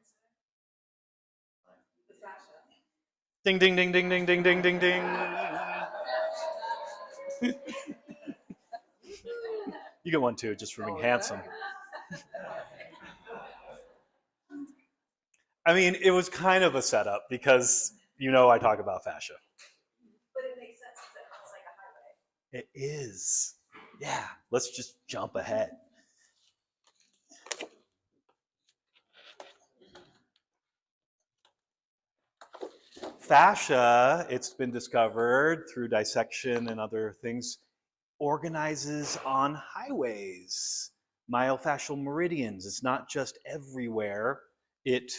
center. The fascia. Ding, ding, ding, ding, ding, ding, ding, ding, ding. You get one too, just for being handsome. I mean, it was kind of a setup because you know I talk about fascia. But it makes sense because it looks like a highway. It is. Yeah, let's just jump ahead. Fascia, it's been discovered through dissection and other things, organizes on highways, myofascial meridians. It's not just everywhere. It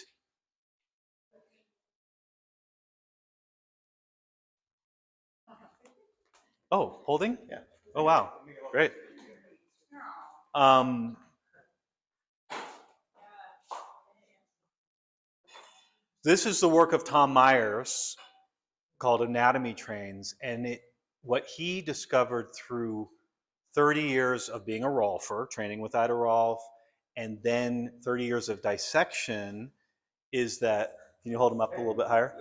Oh, holding? Yeah. Oh, wow. Great. This is the work of Tom Myers called Anatomy Trains, and what he discovered through 30 years of being a Rolfer, training with Ida Rolf, and then 30 years of dissection is that, can you hold them up a little bit higher?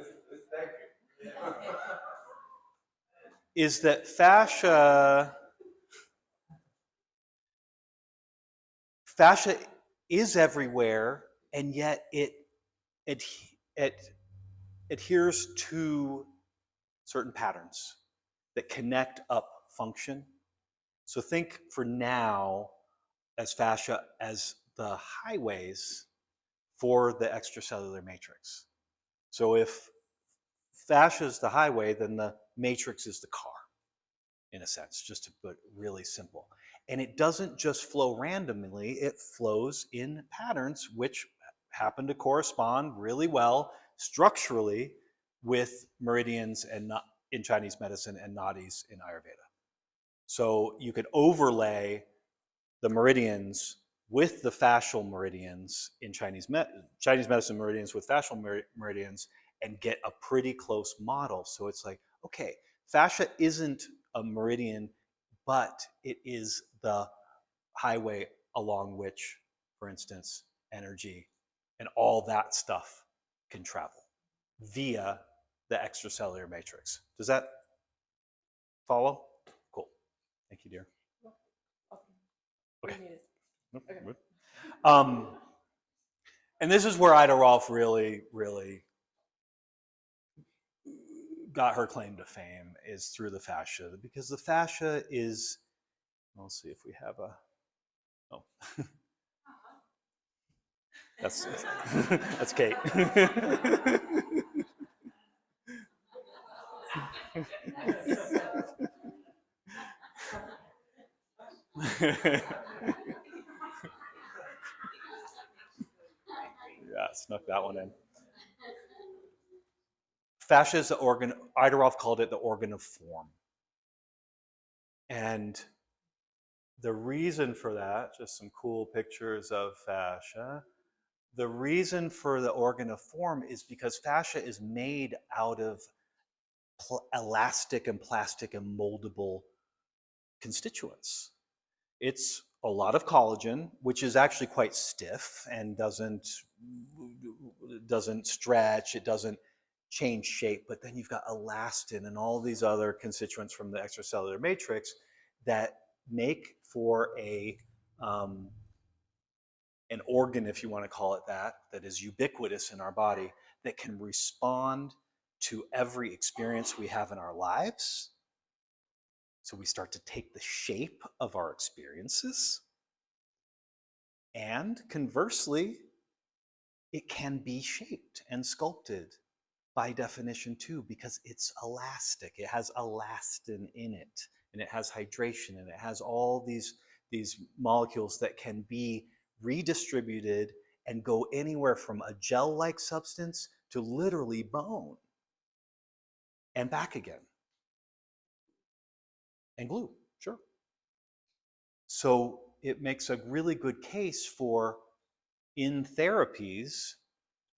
Is that fascia is everywhere, and yet it adheres to certain patterns that connect up function. So think for now as fascia as the highways for the extracellular matrix. So if fascia is the highway, then the matrix is the car, in a sense, just to put it really simple. And it doesn't just flow randomly, it flows in patterns which happen to correspond really well structurally with meridians and in Chinese medicine and nadis in Ayurveda. So you could overlay the meridians with the fascial meridians in Chinese medicine meridians with fascial meridians and get a pretty close model. So it's like, okay, fascia isn't a meridian, but it is the highway along which, for instance, energy and all that stuff can travel via the extracellular matrix. Does that follow? Cool. Thank you, dear. Okay. Nope, good. And this is where Ida Rolf really, really got her claim to fame, is through the fascia, because the fascia is, let's see if we have a, oh. That's Kate. Yeah, snuck that one in. Fascia is the organ, Ida Rolf called it the organ of form. And the reason for that, just some cool pictures of fascia. The reason for the organ of form is because fascia is made out of elastic and plastic and moldable constituents. It's a lot of collagen, which is actually quite stiff and doesn't stretch, it doesn't change shape, but then you've got elastin and all these other constituents from the extracellular matrix that make for a an organ, if you want to call it that, that is ubiquitous in our body, that can respond to every experience we have in our lives. So we start to take the shape of our experiences. And conversely, it can be shaped and sculpted by definition too, because it's elastic. It has elastin in it, and it has hydration, and it has all these molecules that can be redistributed and go anywhere from a gel-like substance to literally bone and back again. And glue, sure. So it makes a really good case for, in therapies,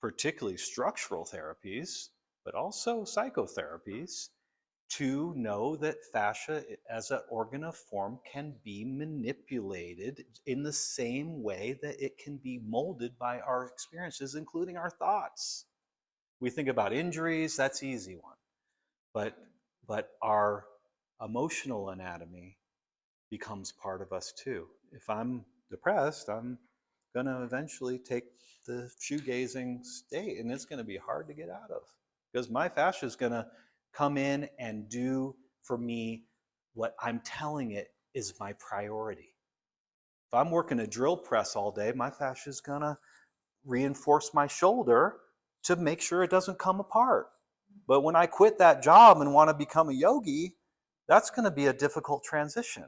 particularly structural therapies, but also psychotherapies, to know that fascia as an organ of form can be manipulated in the same way that it can be molded by our experiences, including our thoughts. We think about injuries, that's an easy one. But our emotional anatomy becomes part of us too. If I'm depressed, I'm going to eventually take the shoegazing state, and it's going to be hard to get out of, because my fascia is going to come in and do for me what I'm telling it is my priority. If I'm working a drill press all day, my fascia is going to reinforce my shoulder to make sure it doesn't come apart. But when I quit that job and want to become a yogi, that's going to be a difficult transition.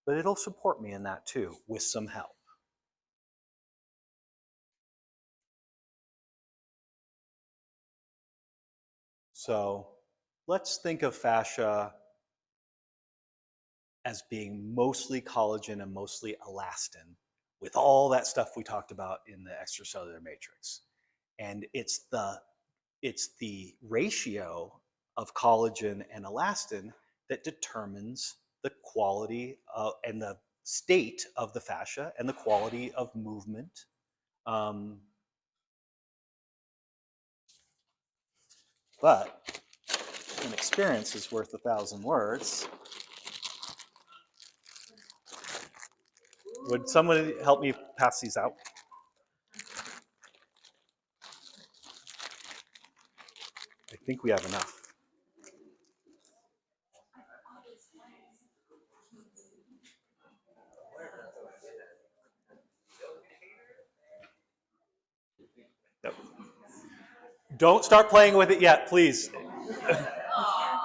But it'll support me in that too, with some help. So let's think of fascia as being mostly collagen and mostly elastin, with all that stuff we talked about in the extracellular matrix. And it's the ratio of collagen and elastin that determines the quality and the state of the fascia and the quality of movement. But an experience is worth 1,000 words. Would somebody help me pass these out? I think we have enough. Yep. Don't start playing with it yet, please.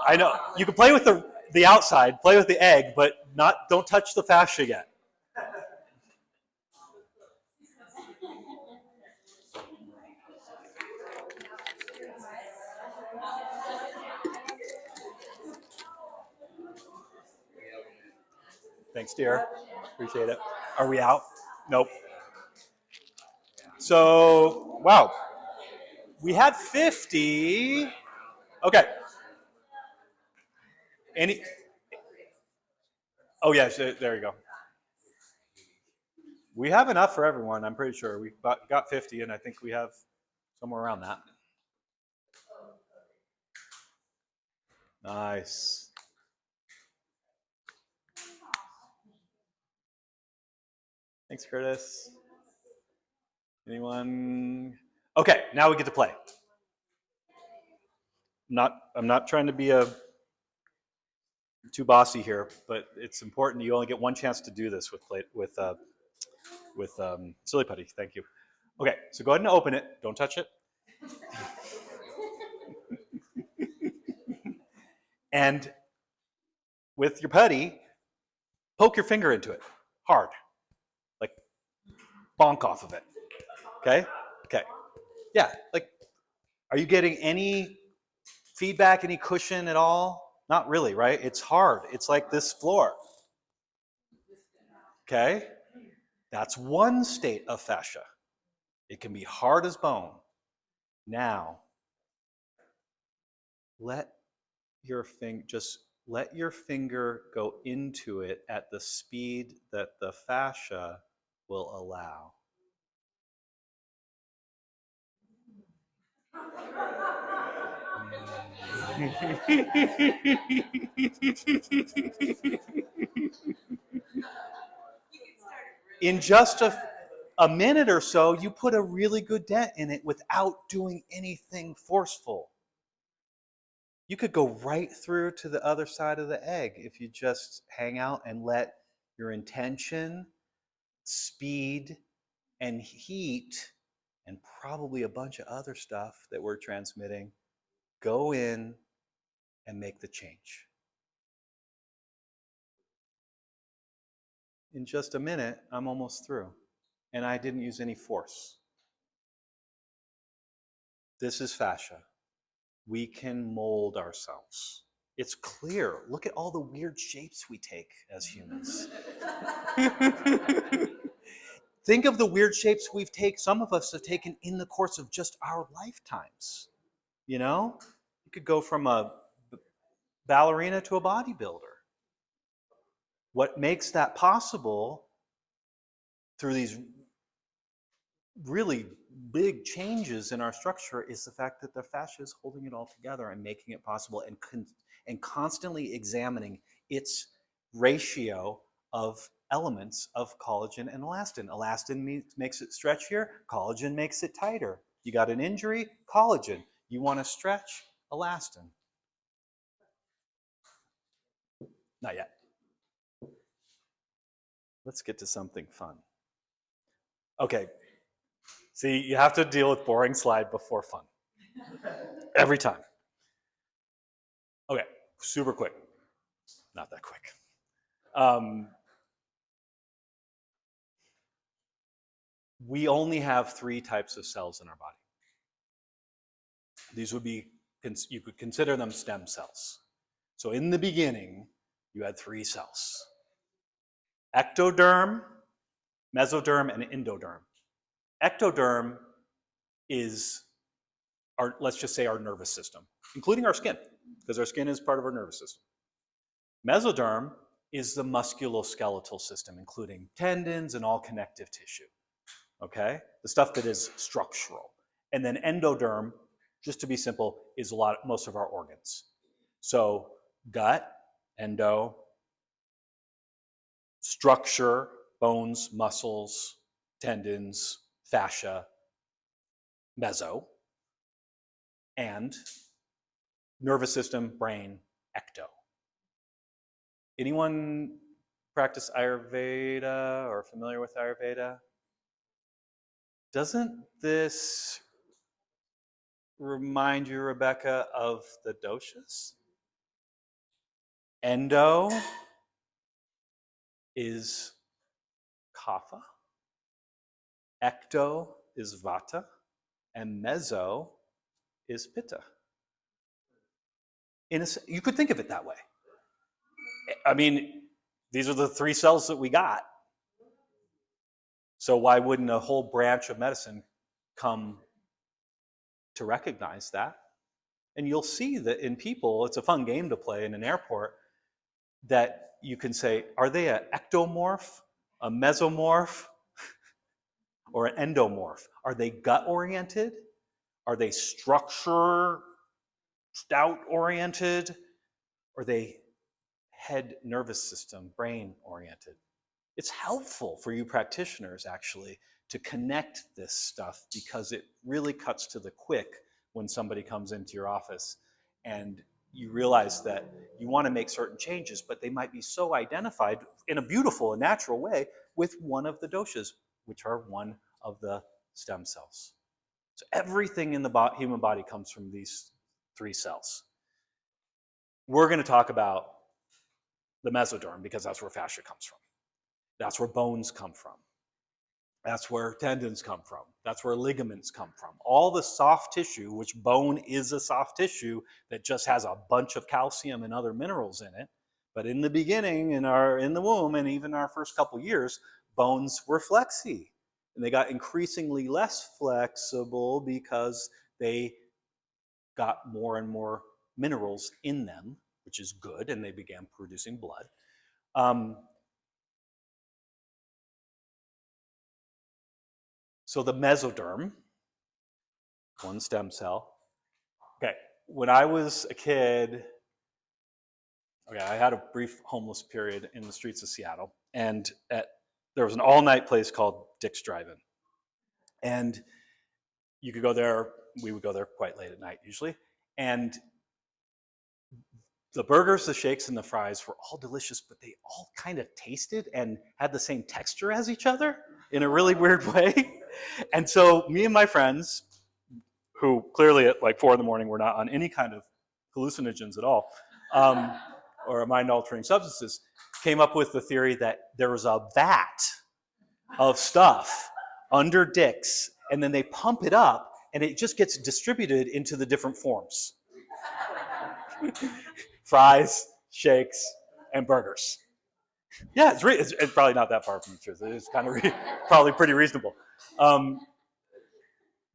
I know you can play with the outside, play with the egg, but don't touch the fascia yet. Thanks, dear. Appreciate it. Are we out? Nope. So, wow. We had 50. Okay. Oh, yeah, there you go. We have enough for everyone, I'm pretty sure. We got 50, and I think we have somewhere around that. Nice. Thanks, Curtis. Anyone? Okay, now we get to play. I'm not trying to be too bossy here, but it's important. You only get one chance to do this with Silly Putty. Thank you. Okay, so go ahead and open it. Don't touch it. And with your putty, poke your finger into it hard, like bonk off of it. Okay? Okay. Yeah, like, are you getting any feedback, any cushion at all? Not really, right? It's hard. It's like this floor. Okay? That's one state of fascia. It can be hard as bone. Now, let your finger go into it at the speed that the fascia will allow. In just a minute or so, you put a really good dent in it without doing anything forceful. You could go right through to the other side of the egg if you just hang out and let your intention, speed, and heat, and probably a bunch of other stuff that we're transmitting, go in and make the change. In just a minute, I'm almost through. And I didn't use any force. This is fascia. We can mold ourselves. It's clear. Look at all the weird shapes we take as humans. Think of the weird shapes we've taken, some of us have taken in the course of just our lifetimes. You know? You could go from a ballerina to a bodybuilder. What makes that possible through these really big changes in our structure is the fact that the fascia is holding it all together and making it possible, and constantly examining its ratio of elements of collagen and elastin. Elastin makes it stretchier, collagen makes it tighter. You got an injury, collagen. You want to stretch, elastin. Not yet. Let's get to something fun. Okay. See, you have to deal with boring slide before fun. Every time. Okay, super quick. Not that quick. We only have 3 types of cells in our body. These would be, you could consider them stem cells. So in the beginning, you had 3 cells. Ectoderm, mesoderm, and endoderm. Ectoderm is our, let's just say, our nervous system, including our skin, because our skin is part of our nervous system. Mesoderm is the musculoskeletal system, including tendons and all connective tissue. Okay? The stuff that is structural. And then endoderm, just to be simple, is most of our organs. So gut, endo, structure, bones, muscles, tendons, fascia, meso, and nervous system, brain, ecto. Anyone practice Ayurveda or familiar with Ayurveda? Doesn't this remind you, Rebecca, of the doshas? Endo is kapha, ecto is vata, and meso is pitta. You could think of it that way. I mean, these are the 3 cells that we got. So why wouldn't a whole branch of medicine come to recognize that? And you'll see that in people, it's a fun game to play in an airport, that you can say, are they an ectomorph, a mesomorph, or an endomorph? Are they gut-oriented? Are they structure, stout-oriented? Or are they head nervous system, brain-oriented? It's helpful for you practitioners, actually, to connect this stuff, because it really cuts to the quick when somebody comes into your office and you realize that you want to make certain changes, but they might be so identified in a beautiful and natural way with one of the doshas, which are one of the stem cells. So everything in the human body comes from these 3 cells. We're going to talk about the mesoderm because that's where fascia comes from. That's where bones come from. That's where tendons come from. That's where ligaments come from. All the soft tissue, which bone is a soft tissue that just has a bunch of calcium and other minerals in it. But in the beginning, in the womb, and even our first couple years, bones were flexy. And they got increasingly less flexible because they got more and more minerals in them, which is good, and they began producing blood. So the mesoderm, one stem cell. Okay, when I was a kid, I had a brief homeless period in the streets of Seattle, and there was an all-night place called Dick's Drive-In. And you could go there, we would go there quite late at night usually. And the burgers, the shakes, and the fries were all delicious, but they all kind of tasted and had the same texture as each other in a really weird way. And so me and my friends, who clearly at like 4 in the morning were not on any kind of hallucinogens at all, or mind-altering substances, came up with the theory that there was a vat of stuff under Dick's, and then they pump it up, and it just gets distributed into the different forms. Fries, shakes, and burgers. Yeah, it's probably not that far from the truth. It's kind of probably pretty reasonable.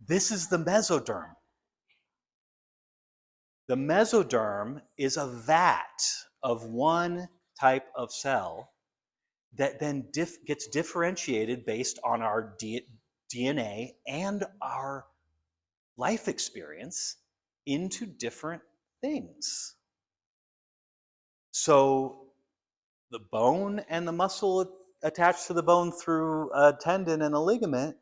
This is the mesoderm. The mesoderm is a vat of one type of cell that then gets differentiated based on our DNA and our life experience into different things. So the bone and the muscle attached to the bone through a tendon and a ligament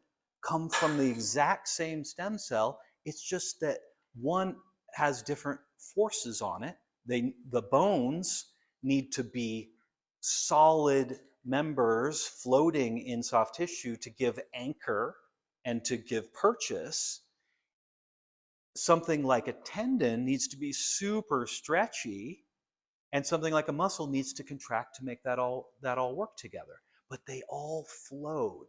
come from the exact same stem cell. It's just that one has different forces on it. The bones need to be solid members floating in soft tissue to give anchor and to give purchase. Something like a tendon needs to be super stretchy, and something like a muscle needs to contract to make that all work together. But they all flowed.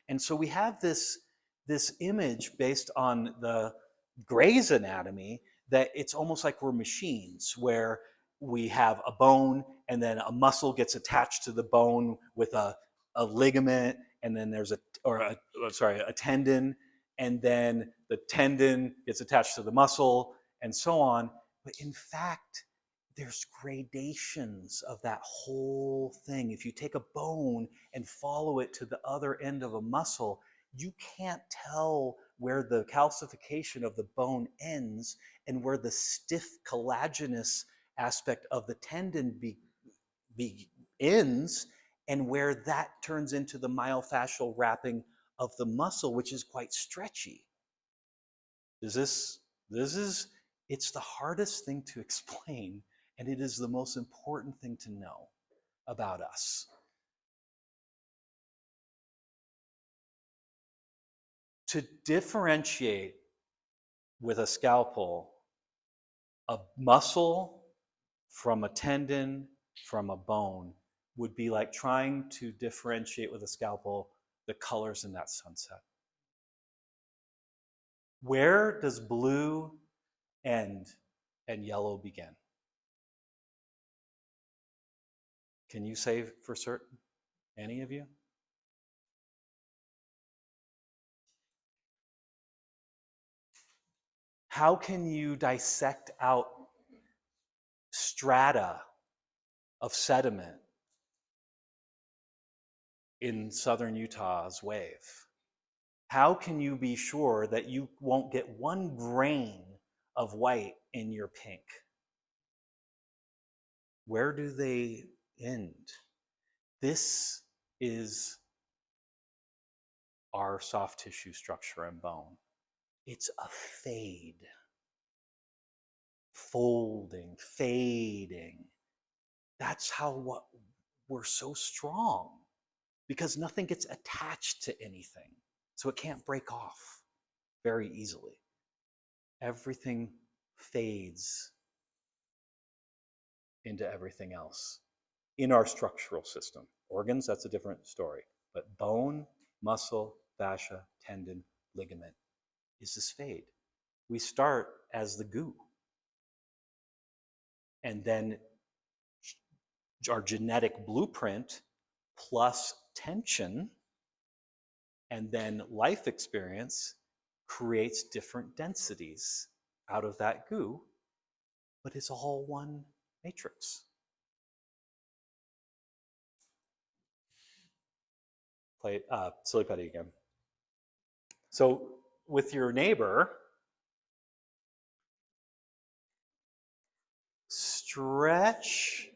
And so we have this image based on the Gray's anatomy that it's almost like we're machines, where we have a bone and then a muscle gets attached to the bone with a ligament, and then there's a tendon, and then the tendon gets attached to the muscle, and so on. But in fact, there's gradations of that whole thing. If you take a bone and follow it to the other end of a muscle, you can't tell where the calcification of the bone ends and where the stiff collagenous aspect of the tendon ends, and where that turns into the myofascial wrapping of the muscle, which is quite stretchy. It's the hardest thing to explain, and it is the most important thing to know about us. To differentiate with a scalpel a muscle from a tendon from a bone would be like trying to differentiate with a scalpel the colors in that sunset. Where does blue end and yellow begin? Can you say for certain? Any of you? How can you dissect out strata of sediment in southern Utah's wave? How can you be sure that you won't get one grain of white in your pink? Where do they end? This is our soft tissue structure and bone. It's a fade. Folding, fading. That's how we're so strong, because nothing gets attached to anything. So it can't break off very easily. Everything fades into everything else in our structural system. Organs, that's a different story. But bone, muscle, fascia, tendon, ligament is this fade. We start as the goo. And then our genetic blueprint plus tension and then life experience creates different densities out of that goo, but it's all one matrix. Play silly putty again. So with your neighbor, stretch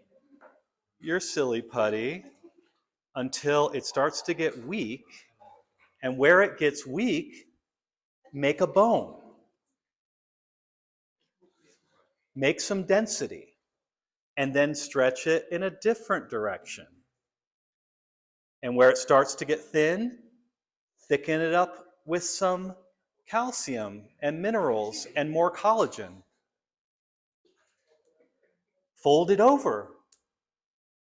your silly putty until it starts to get weak, and where it gets weak, make a bone, make some density, and then stretch it in a different direction. And where it starts to get thin, thicken it up with some calcium and minerals and more collagen. Fold it over.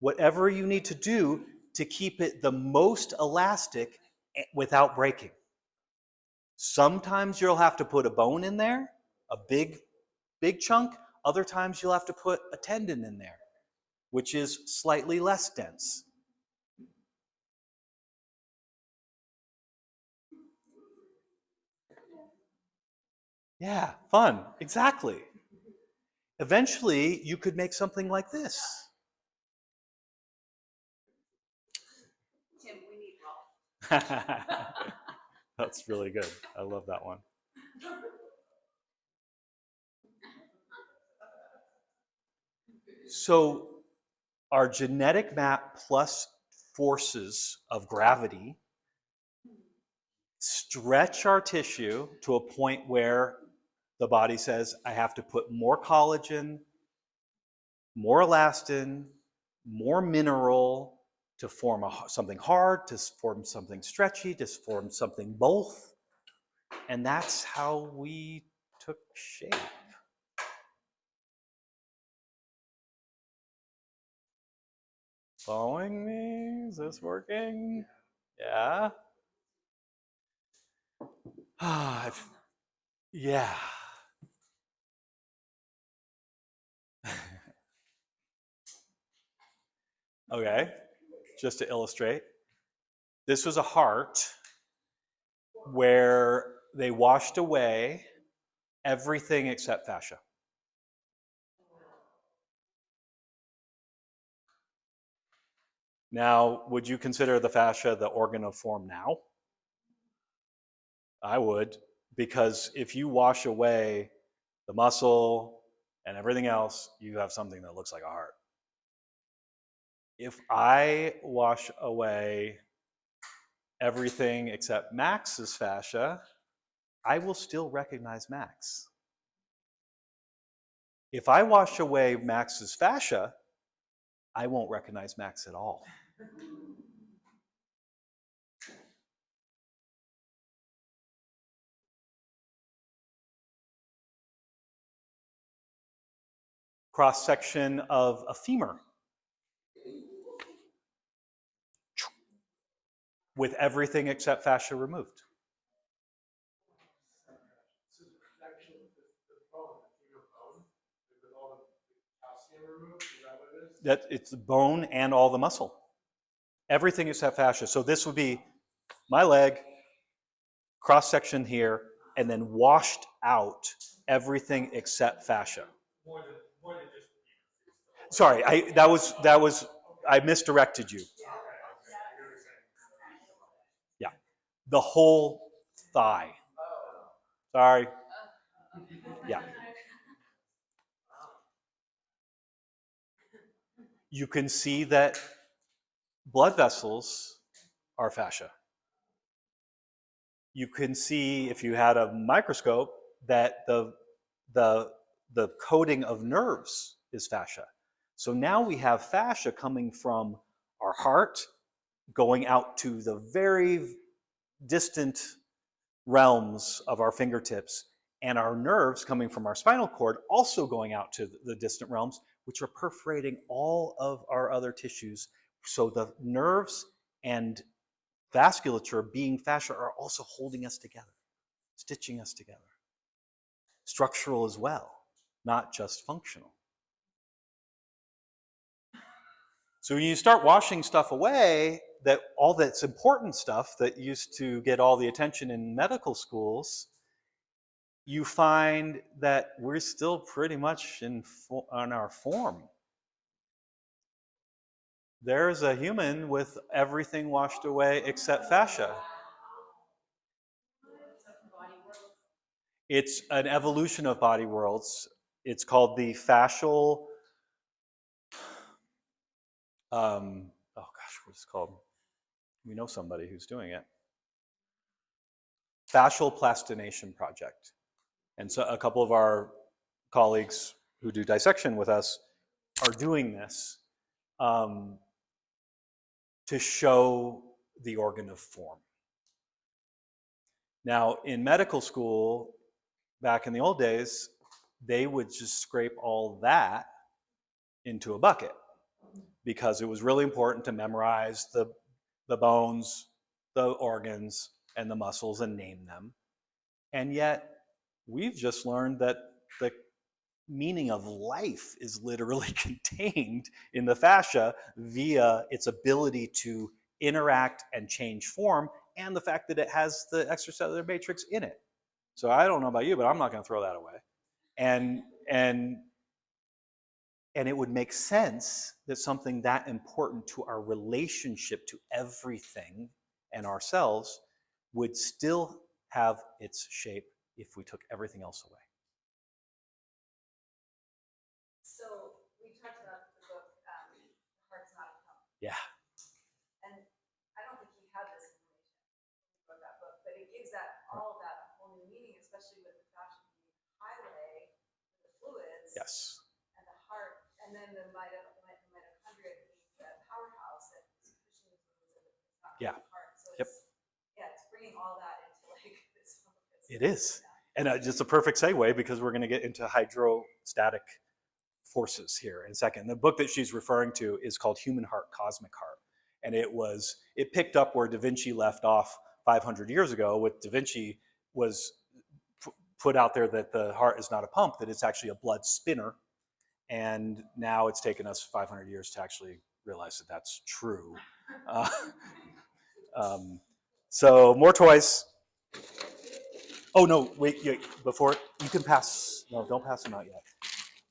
Whatever you need to do to keep it the most elastic without breaking. Sometimes you'll have to put a bone in there, a big chunk. Other times you'll have to put a tendon in there, which is slightly less dense. Yeah, fun, exactly. Eventually, you could make something like this. Tim, we need Rolf. That's really good. I love that one. So our genetic map plus forces of gravity stretch our tissue to a point where the body says, I have to put more collagen, more elastin, more mineral to form something hard, to form something stretchy, to form something both. And that's how we took shape. Following me? Is this working? Yeah. Yeah. Okay. Just to illustrate, this was a heart where they washed away everything except fascia. Now, would you consider the fascia the organ of form now? I would, because if you wash away the muscle and everything else, you have something that looks like a heart. If I wash away everything except Max's fascia, I will still recognize Max. If I wash away Max's fascia, I won't recognize Max at all. Cross-section of a femur with everything except fascia removed. That it's the bone and all the muscle. Everything except fascia. So this would be my leg, cross-section here, and then washed out everything except fascia. More than just. Sorry, I misdirected you. Yeah, the whole thigh. Sorry. Yeah. You can see that blood vessels are fascia. You can see, if you had a microscope, that the coating of nerves is fascia. So now we have fascia coming from our heart, going out to the very distant realms of our fingertips, and our nerves coming from our spinal cord also going out to the distant realms, which are perforating all of our other tissues. So the nerves and vasculature, being fascia, are also holding us together, stitching us together. Structural as well, not just functional. So when you start washing stuff away, that all that's important stuff that used to get all the attention in medical schools, you find that we're still pretty much on our form. There's a human with everything washed away except fascia. It's an evolution of body worlds. It's called the fascial, oh gosh, what's it called? We know somebody who's doing it. fascial plastination project. And so a couple of our colleagues who do dissection with us are doing this to show the organ of form. Now, in medical school, back in the old days, they would just scrape all that into a bucket because it was really important to memorize the bones, the organs, and the muscles and name them. And yet, we've just learned that the meaning of life is literally contained in the fascia via its ability to interact and change form, and the fact that it has the extracellular matrix in it. So I don't know about you, but I'm not going to throw that away. And it would make sense that something that important to our relationship to everything and ourselves would still have its shape if we took everything else away. So we talked about the book, Heart's Not a Pump. Yeah. And I don't think he had this information when he wrote that book, but it gives that all of that a whole new meaning, especially with the fascia being the highway for the fluids. Yes. And the heart, and then the mitochondria being the powerhouse that is pushing the fluids and it's not Yeah. the heart. So Yep. it's bringing all that into like this focus. It is. And just a perfect segue because we're going to get into hydrostatic forces here in a second. The book that she's referring to is called Human Heart, Cosmic Heart. And it picked up where Da Vinci left off 500 years ago. With Da Vinci was put out there that the heart is not a pump, that it's actually a blood spinner. And now it's taken us 500 years to actually realize that that's true. So more toys. Oh no, wait, before, you can pass, no, don't pass them out yet.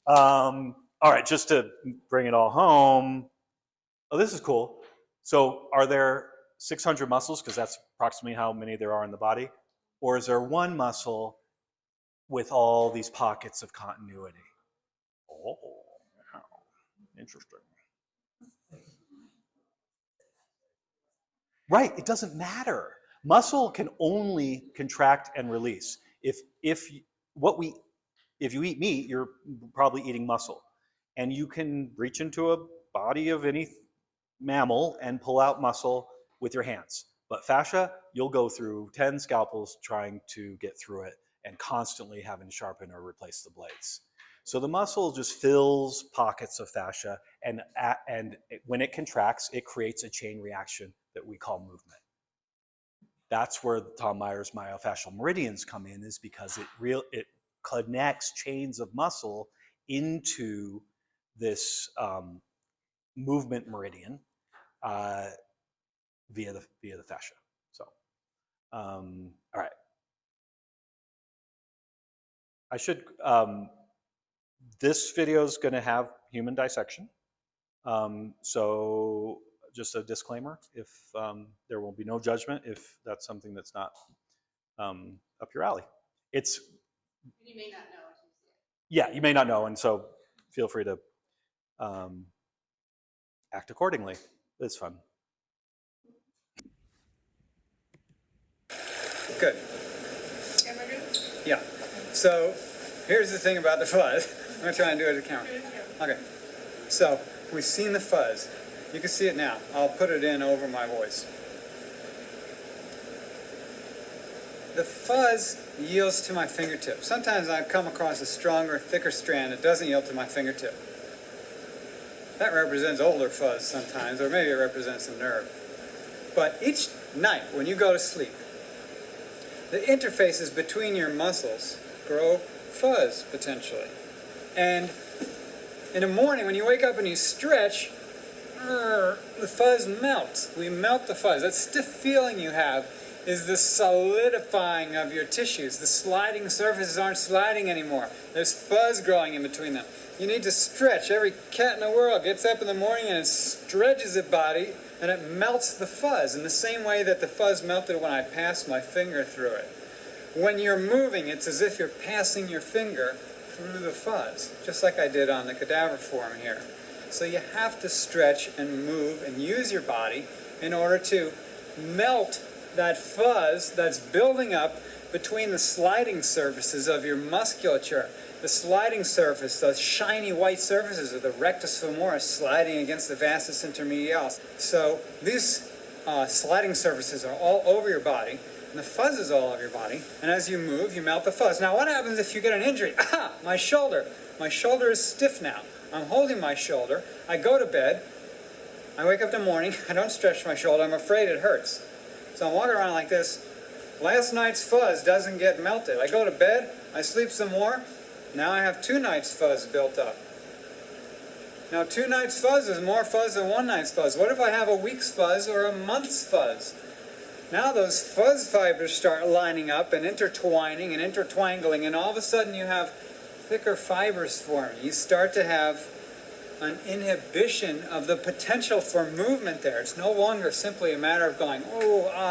All right, just to bring it all home. Oh, this is cool. So are there 600 muscles, because that's approximately how many there are in the body? Or is there one muscle with all these pockets of continuity? Oh, wow. Interesting. Right, it doesn't matter. Muscle can only contract and release. If you eat meat, you're probably eating muscle. And you can reach into a body of any mammal and pull out muscle with your hands. But fascia, you'll go through 10 scalpels trying to get through it and constantly having to sharpen or replace the blades. So the muscle just fills pockets of fascia, and when it contracts, it creates a chain reaction that we call movement. That's where Tom Meyer's myofascial meridians come in, is because it connects chains of muscle into this movement meridian via the fascia. So, all right. I should. This video is going to have human dissection. So just a disclaimer: if there will be no judgment if that's something that's not up your alley. It's. You may not know until you see it. Yeah, you may not know, and so feel free to act accordingly. It's fun. Good. Yeah. So here's the thing about the fuzz. I'm going to try and do it at the camera. Okay. So we've seen the fuzz. You can see it now. I'll put it in over my voice. The fuzz yields to my fingertip. Sometimes I come across a stronger, thicker strand that doesn't yield to my fingertip. That represents older fuzz sometimes, or maybe it represents a nerve. But each night when you go to sleep, the interfaces between your muscles grow fuzz, potentially. And in the morning, when you wake up and you stretch, the fuzz melts. We melt the fuzz. That stiff feeling you have is the solidifying of your tissues. The sliding surfaces aren't sliding anymore. There's fuzz growing in between them. You need to stretch. Every cat in the world gets up in the morning and it stretches its body and it melts the fuzz in the same way that the fuzz melted when I passed my finger through it. When you're moving, it's as if you're passing your finger through the fuzz, just like I did on the cadaver form here. So you have to stretch and move and use your body in order to melt that fuzz that's building up between the sliding surfaces of your musculature. The sliding surface, those shiny white surfaces of the rectus femoris sliding against the vastus intermedialis. So these sliding surfaces are all over your body, and the fuzz is all over your body. And as you move, you melt the fuzz. Now, what happens if you get an injury? Ah, my shoulder. My shoulder is stiff now. I'm holding my shoulder. I go to bed. I wake up in the morning. I don't stretch my shoulder. I'm afraid it hurts. So I'm walking around like this. Last night's fuzz doesn't get melted. I go to bed. I sleep some more. Now I have 2 nights fuzz built up. Now 2 nights fuzz is more fuzz than 1 night's fuzz. What if I have a week's fuzz or a month's fuzz? Now those fuzz fibers start lining up and intertwining and intertwangling, and all of a sudden you have thicker fibers forming. You start to have an inhibition of the potential for movement there. It's no longer simply a matter of going,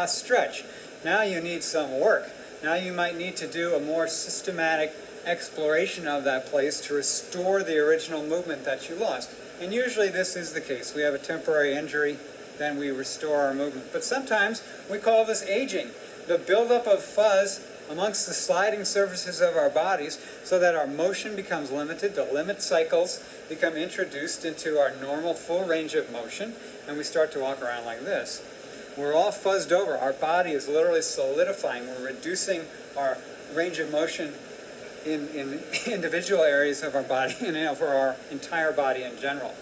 stretch. Now you need some work. Now you might need to do a more systematic exploration of that place to restore the original movement that you lost. And usually this is the case. We have a temporary injury, then we restore our movement. But sometimes we call this aging, the buildup of fuzz amongst the sliding surfaces of our bodies so that our motion becomes limited, the limit cycles become introduced into our normal full range of motion, and we start to walk around like this. We're all fuzzed over. Our body is literally solidifying. We're reducing our range of motion in individual areas of our body and for our entire body in general.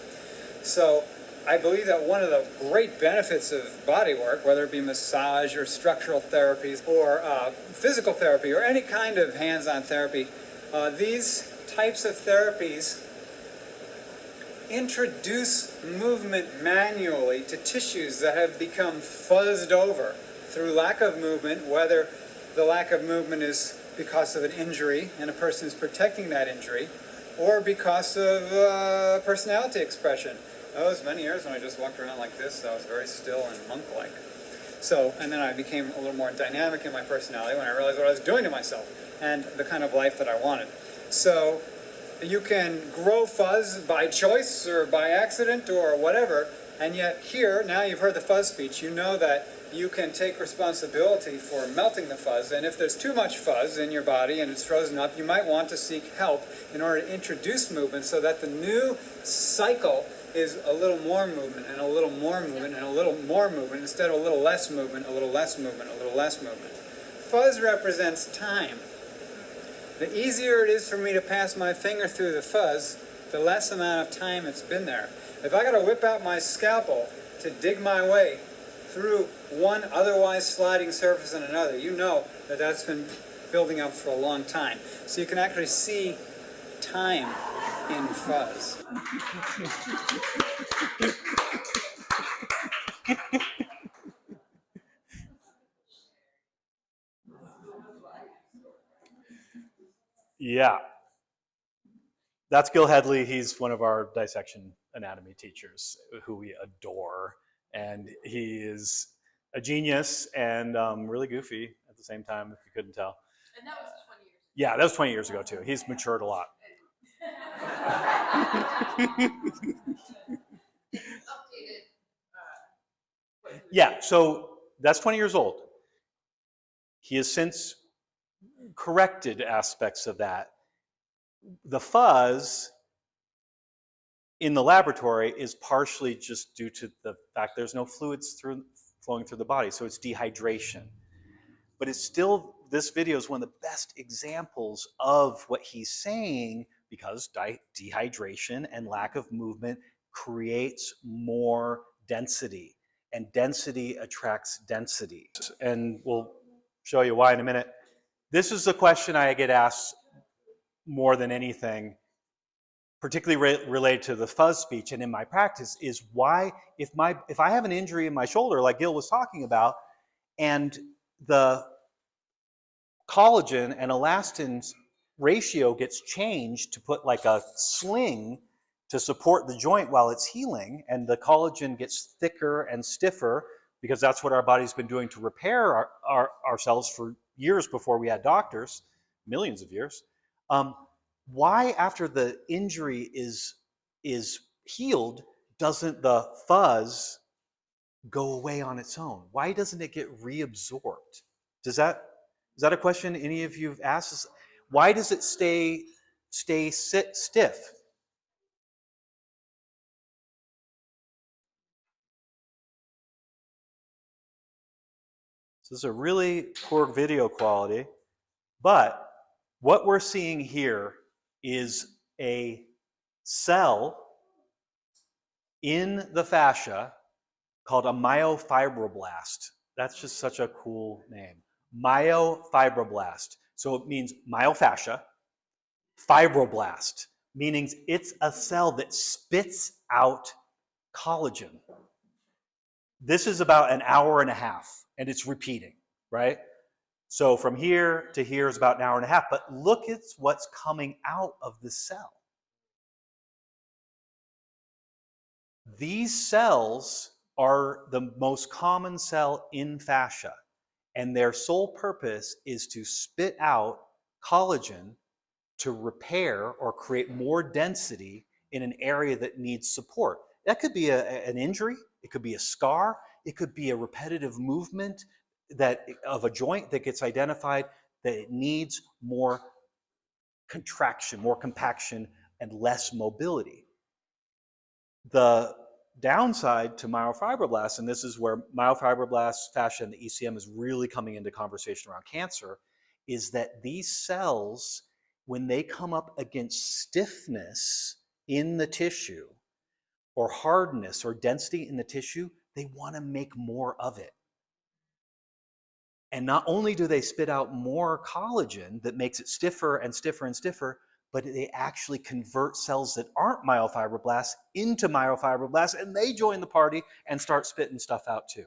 So I believe that one of the great benefits of body work, whether it be massage or structural therapies or physical therapy or any kind of hands-on therapy, these types of therapies introduce movement manually to tissues that have become fuzzed over through lack of movement, whether the lack of movement is because of an injury and a person is protecting that injury, or because of personality expression. That was many years when I just walked around like this. I was very still and monk-like. So, and then I became a little more dynamic in my personality when I realized what I was doing to myself and the kind of life that I wanted. So you can grow fuzz by choice or by accident or whatever, and yet here, now you've heard the fuzz speech, you know that you can take responsibility for melting the fuzz, and if there's too much fuzz in your body and it's frozen up, you might want to seek help in order to introduce movement so that the new cycle is a little more movement and a little more movement and a little more movement instead of a little less movement, a little less movement, a little less movement. Fuzz represents time. The easier it is for me to pass my finger through the fuzz, the less amount of time it's been there. If I got to whip out my scalpel to dig my way through one otherwise sliding surface and another, you know that that's been building up for a long time. So you can actually see time in fuzz. Yeah. That's Gil Headley. He's one of our dissection anatomy teachers who we adore. And he is a genius and really goofy at the same time, if you couldn't tell. And that was 20 years ago. Yeah, that was 20 years ago, too. He's matured a lot. Updated. Yeah, so that's 20 years old. He has since corrected aspects of that. The fuzz in the laboratory is partially just due to the fact there's no fluids flowing through the body, so it's dehydration. But it's still, this video is one of the best examples of what he's saying, because dehydration and lack of movement creates more density, and density attracts density. And we'll show you why in a minute. This is the question I get asked more than anything, particularly related to the fuzz speech and in my practice, is why, if I have an injury in my shoulder, like Gil was talking about, and the collagen and elastin's ratio gets changed to put like a sling to support the joint while it's healing, and the collagen gets thicker and stiffer, because that's what our body's been doing to repair ourselves for years before we had doctors, millions of years. Why, after the injury is healed, doesn't the fuzz go away on its own? Why doesn't it get reabsorbed? Is that a question any of you have asked? Why does it stay stiff? So this is a really poor video quality, but what we're seeing here is a cell in the fascia called a myofibroblast. That's just such a cool name. Myofibroblast. So it means myofascia, fibroblast, meaning it's a cell that spits out collagen. This is about an hour and a half, and it's repeating, right? So from here to here is about an hour and a half, but look at what's coming out of the cell. These cells are the most common cell in fascia, and their sole purpose is to spit out collagen to repair or create more density in an area that needs support. That could be an injury, it could be a scar, it could be a repetitive movement of a joint that gets identified that it needs more contraction, more compaction, and less mobility. The downside to myofibroblasts, and this is where myofibroblasts, fascia, and the ECM is really coming into conversation around cancer, is that these cells, when they come up against stiffness in the tissue, or hardness or density in the tissue, they want to make more of it. And not only do they spit out more collagen that makes it stiffer and stiffer and stiffer, but they actually convert cells that aren't myofibroblasts into myofibroblasts, and they join the party and start spitting stuff out too.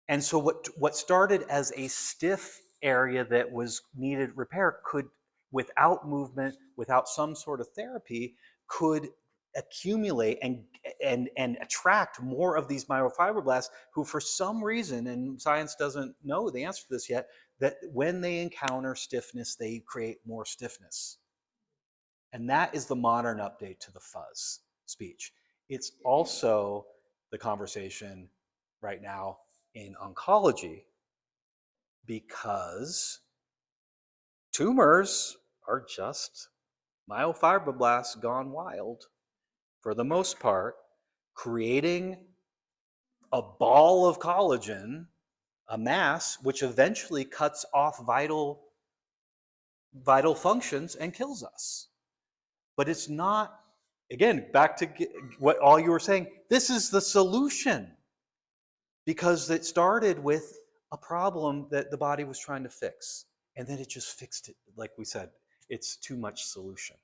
And so what started as a stiff area that was needed repair could, without movement, without some sort of therapy, could accumulate and attract more of these myofibroblasts who, for some reason, and science doesn't know the answer to this yet, that when they encounter stiffness, they create more stiffness. And that is the modern update to the fuzz speech. It's also the conversation right now in oncology, because tumors are just myofibroblasts gone wild, for the most part, creating a ball of collagen, a mass, which eventually cuts off vital functions and kills us. But it's not, again, back to what all you were saying, this is the solution, because it started with a problem that the body was trying to fix, and then it just fixed it. Like we said, it's too much solution.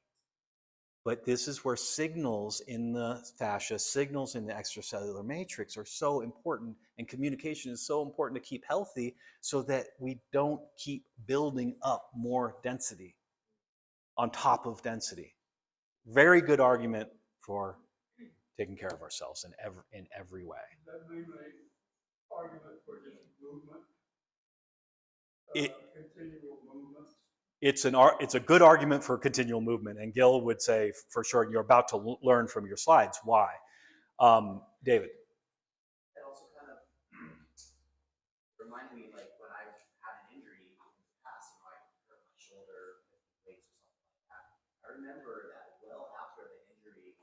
But this is where signals in the fascia, signals in the extracellular matrix are so important, and communication is so important to keep healthy so that we don't keep building up more density on top of density. Very good argument for taking care of ourselves in every way. That mainly argument for just movement, continual movement. It's a good argument for continual movement, and Gil would say for sure. You're about to learn from your slides why. David. It also kind of reminded me, like when I've had an injury in the past, I hurt my shoulder, weights or something like that. I remember that well after the injury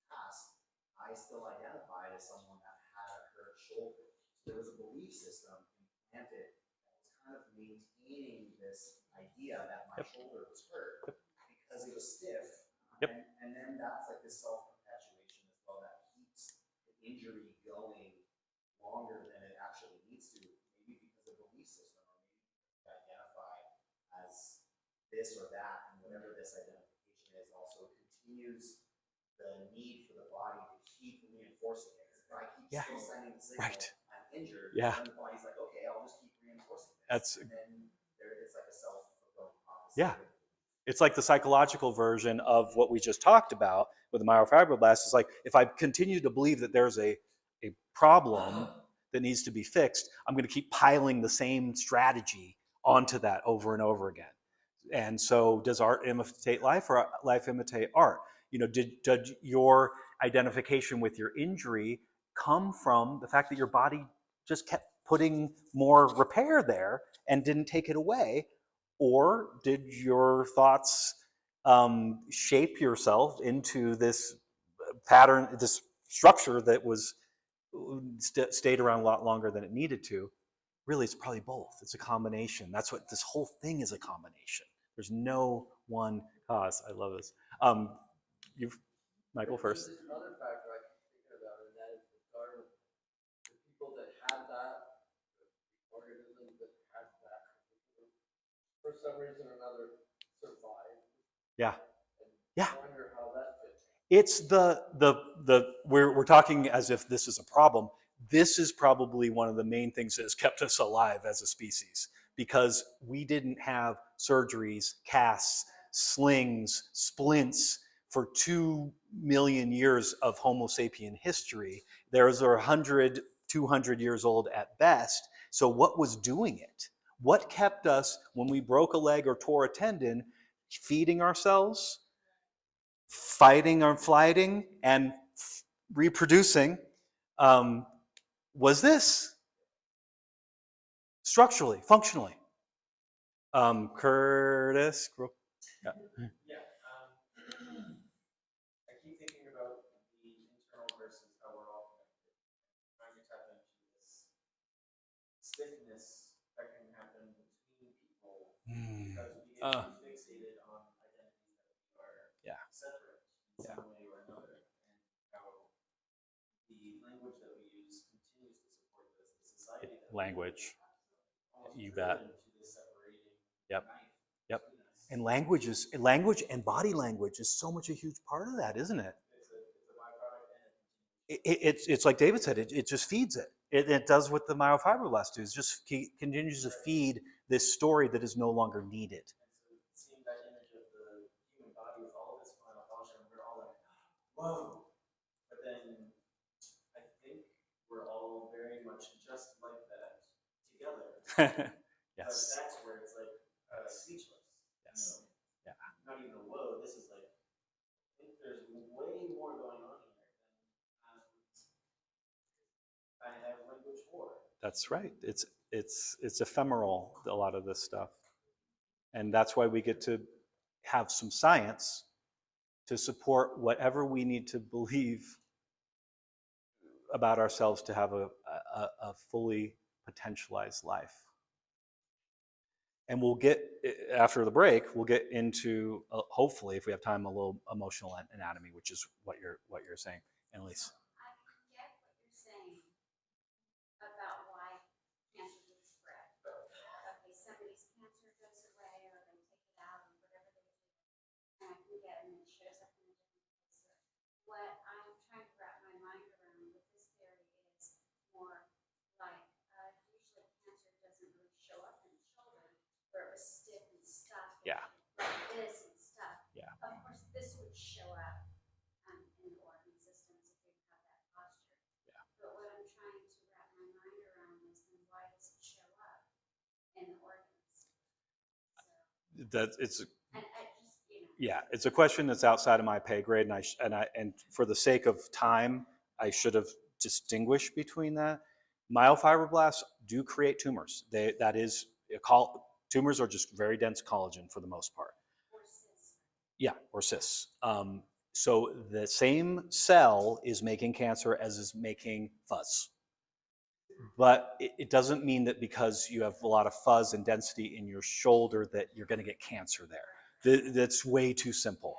passed, I still identified as someone that had a hurt shoulder. So there was a belief system implanted that was kind of maintaining this idea that my shoulder was hurt because it was stiff. And then that's like this self-perpetuation as well that keeps the injury going longer than it actually needs to, maybe because of the belief system, or maybe identified as this or that, and whatever this identification is also continues the need for the body to keep reinforcing it. Because if I keep still sending the signal, I'm injured, then the body's like, okay, I'll just keep reinforcing this. And then it's like a self-fulfilling prophecy. Yeah. It's like the psychological version of what we just talked about with the myofibroblast. It's like, if I continue to believe that there's a problem that needs to be fixed, I'm going to keep piling the same strategy onto that over and over again. And so does art imitate life, or life imitate art? Did your identification with your injury come from the fact that your body just kept putting more repair there and didn't take it away? Or did your thoughts shape yourself into this pattern, this structure that was stayed around a lot longer than it needed to? Really, it's probably both. It's a combination. That's what this whole thing is, a combination. There's no one cause. I love this. You've Michael first. There's another factor I keep thinking about, and that is the garden. The people that had that, the organisms that had that, for some reason or another, survived. Yeah. And Yeah. I wonder how that fits. It's we're talking as if this is a problem. This is probably one of the main things that has kept us alive as a species, because we didn't have surgeries, casts, slings, splints for 2 million years of Homo sapien history. There's 100, 200 years old at best. So what was doing it? What kept us, when we broke a leg or tore a tendon, feeding ourselves, fighting or flighting, and reproducing, was this structurally, functionally. Curtis? Yeah. Yeah. I keep thinking about the internal versus how we're all connected. Trying to tap into this stiffness that can happen between people because we get too fixated on identities that we are Yeah. separate in Yeah. some way or another, and how the language that we use continues to support this. The society that Language. almost You bet. driven to this separating Yep. knife Yep. between us. And language and body language is so much a huge part of that, isn't it? It's a byproduct and it It's like David said, it just feeds it. It does what the myofibroblasts do. It just continues to feed this story that is no longer needed. And so seeing that image of the human body with all of its final function, we're all like, whoa. But then I think we're all very much just like that together. Yes. But that's where it's like speechless. Yes. You know? Yeah. Not even a whoa. This is like, I think there's way more going on here than I have language for. That's right. It's ephemeral, a lot of this stuff. And that's why we get to have some science to support whatever we need to believe about ourselves to have a fully potentialized life. And we'll get, after the break, we'll get into, hopefully, if we have time, a little emotional anatomy, which is what you're saying, Annalise. I get what you're saying about why cancer would spread. Okay, somebody's cancer goes away, or they take it out, or whatever they do, and I can get, and it shows up in a different place. What I'm trying to wrap my mind around with this theory is more like, usually cancer doesn't really show up in the shoulder, where it was stiff and stuff. Yeah. Like this and stuff. Yeah. Of course, this would show up in the organ systems if you have that posture. Yeah. But what I'm trying to wrap my mind around is, then why does it show up in the organs? So, That it's. and I just, Yeah, it's a question that's outside of my pay grade, and for the sake of time, I should have distinguished between that. Myofibroblasts do create tumors. Tumors are just very dense collagen for the most part. or cysts. Yeah, or cysts. So the same cell is making cancer as is making fuzz. But it doesn't mean that because you have a lot of fuzz and density in your shoulder that you're going to get cancer there. That's way too simple.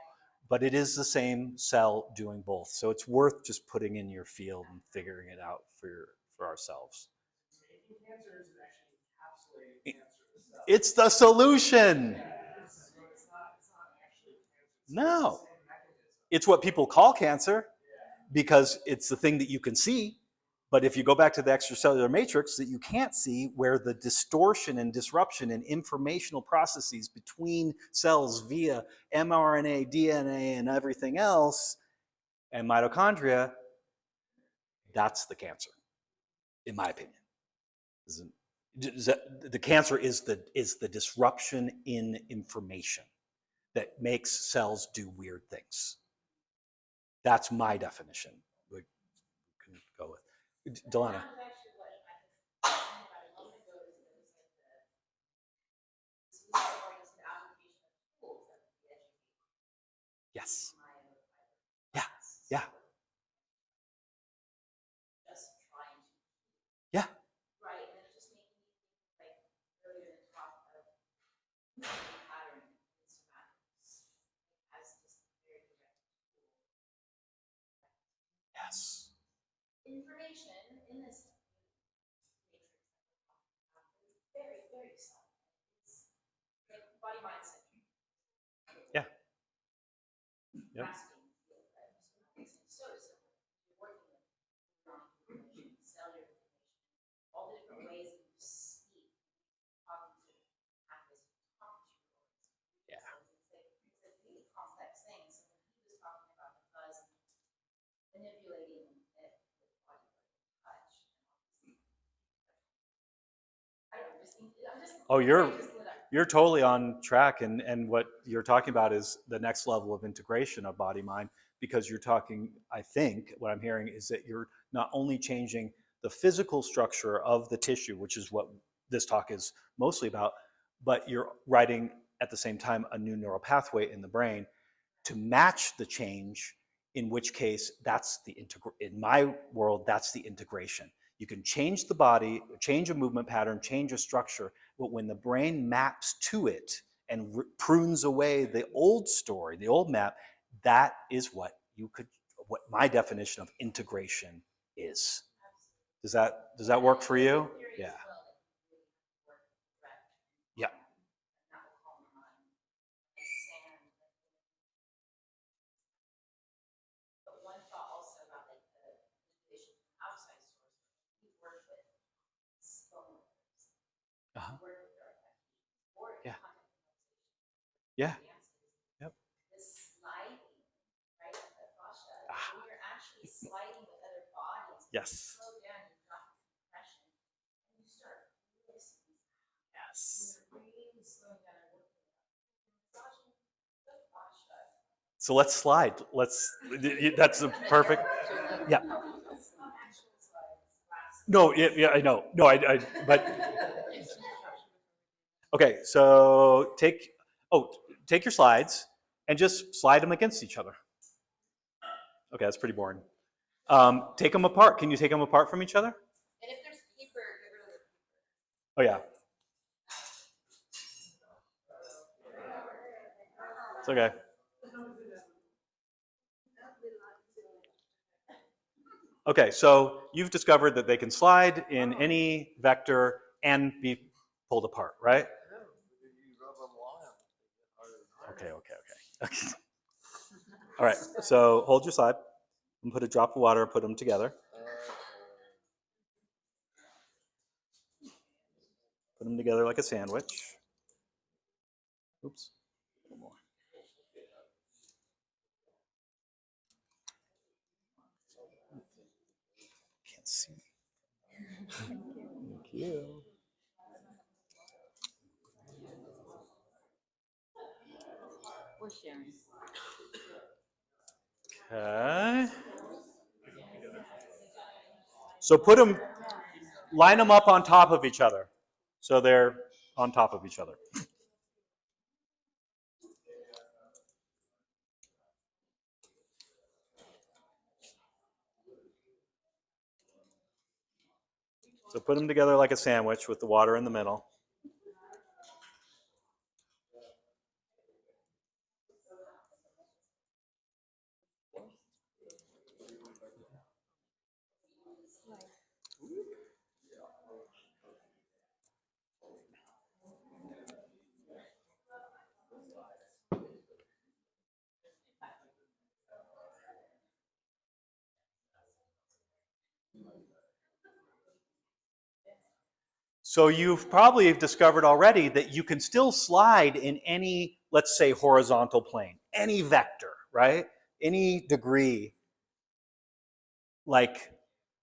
But it is the same cell doing both. So it's worth just putting in your field and figuring it out for ourselves. Making cancer is actually encapsulating cancer itself. It's the solution. So it's not actually cancer. No. It's what people call cancer because it's the thing that you can see. But if you go back to the extracellular matrix that you can't see, where the distortion and disruption and informational processes between cells via mRNA, DNA, and everything else, and mitochondria, that's the cancer, in my opinion. The cancer is the disruption in information that makes cells do weird things. That's my definition. We can go with. Delana. That was actually what I was talking about a moment ago, is there was like this application of tools that would be educated. Yes. Yeah. Yeah. Just trying to. Yeah. Right, and it's just making me think, like, earlier in the talk of pattern in somatics as just a very direct tool. Yes. Information in this matrix that we're talking about is very, very subtle. It's like body mindset. Yeah. Yep. Masking field, right? So that makes it so simple. You're working with information, cellular information, all the different ways that you speak, talking to pathways you talk to. Yeah. So it's a really complex thing. So when he was talking about the fuzz and manipulating it with body touch, I don't know, I'm just Oh, my brain just lit up. you're totally on track, and what you're talking about is the next level of integration of body mind, because you're talking, I think what I'm hearing is that you're not only changing the physical structure of the tissue, which is what this talk is mostly about, but you're writing at the same time a new neural pathway in the brain to match the change, in which case that's the in my world, that's the integration. You can change the body, change a movement pattern, change a structure, but when the brain maps to it and prunes away the old story, the old map, that is what my definition of integration is. Does that work for you? Yeah. Yeah. But one thought also about like the manipulation from outside source. We work with phone numbers. Uh-huh. We work with or Yeah. content visualization. Yeah. Dances. Yep. This sliding, right? The fascia. Ah. When you're actually sliding with other bodies, Yes. you slow down, you've got compression, and you start listening. Yes. When you're really slowing down and working massaging the fascia. So let's slide. That's a perfect. Yeah. No, yeah, I know. No, but okay. So take your slides and just slide them against each other. Okay, that's pretty boring. Take them apart. Can you take them apart from each other? And if there's paper, get rid of the paper. Oh yeah. It's okay. Okay, so you've discovered that they can slide in any vector and be pulled apart, right? Okay. All right, so hold your slide and put a drop of water, put them together. Put them together like a sandwich. Oops. One more. Can't see. Thank you. We're sharing. Okay. So line them up on top of each other. So they're on top of each other. So put them together like a sandwich with the water in the middle. So you've probably discovered already that you can still slide in any, let's say, horizontal plane, any vector, right? Any degree, like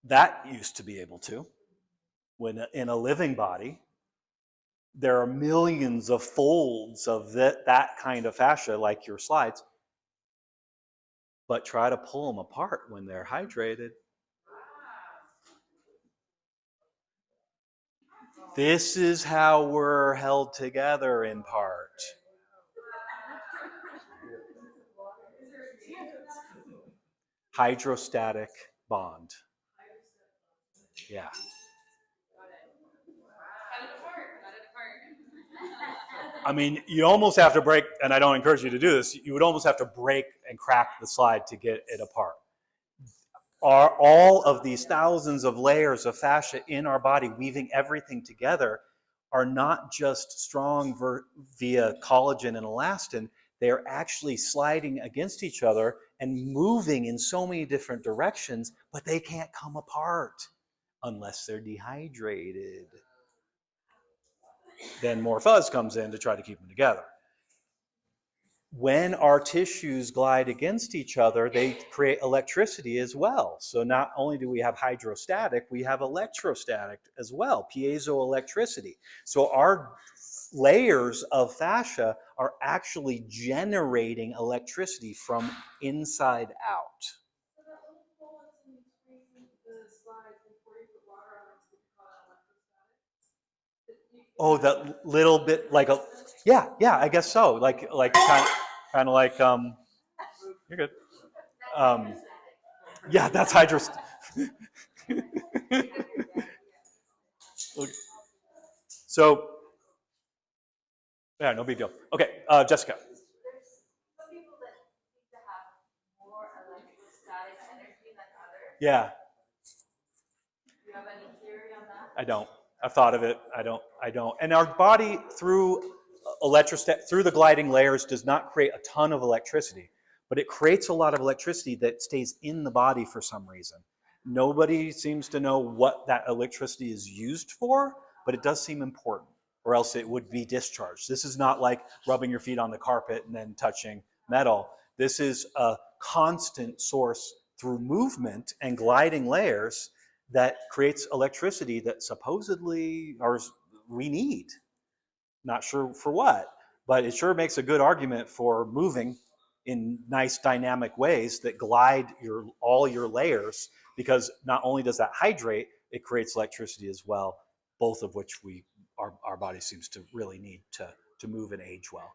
that used to be able to. When in a living body, there are millions of folds of that kind of fascia, like your slides, but try to pull them apart when they're hydrated. This is how we're held together in part. Hydrostatic bond. Yeah. I mean, you almost have to break, and I don't encourage you to do this, you would almost have to break and crack the slide to get it apart. Are all of these thousands of layers of fascia in our body, weaving everything together, are not just strong via collagen and elastin, they are actually sliding against each other and moving in so many different directions, but they can't come apart unless they're dehydrated. Then more fuzz comes in to try to keep them together. When our tissues glide against each other, they create electricity as well. So not only do we have hydrostatic, we have electrostatic as well, piezoelectricity. So our layers of fascia are actually generating electricity from inside out. So that little hole that's in between the slides before you put water on it, would you call that electrostatic? Oh, that little bit like a, yeah, I guess so. Like kind of like you're good. Yeah, that's hydrostatic. So, yeah, no big deal. Okay, Jessica. There's some people that seem to have more electrostatic energy than others. Yeah, Do you have any theory on that? I don't. I've thought of it. I don't. And our body through through the gliding layers does not create a ton of electricity, but it creates a lot of electricity that stays in the body for some reason. Nobody seems to know what that electricity is used for, but it does seem important, or else it would be discharged. This is not like rubbing your feet on the carpet and then touching metal. This is a constant source through movement and gliding layers that creates electricity that supposedly we need. Not sure for what, but it sure makes a good argument for moving in nice dynamic ways that glide all your layers, because not only does that hydrate, it creates electricity as well, both of which our body seems to really need to move and age well.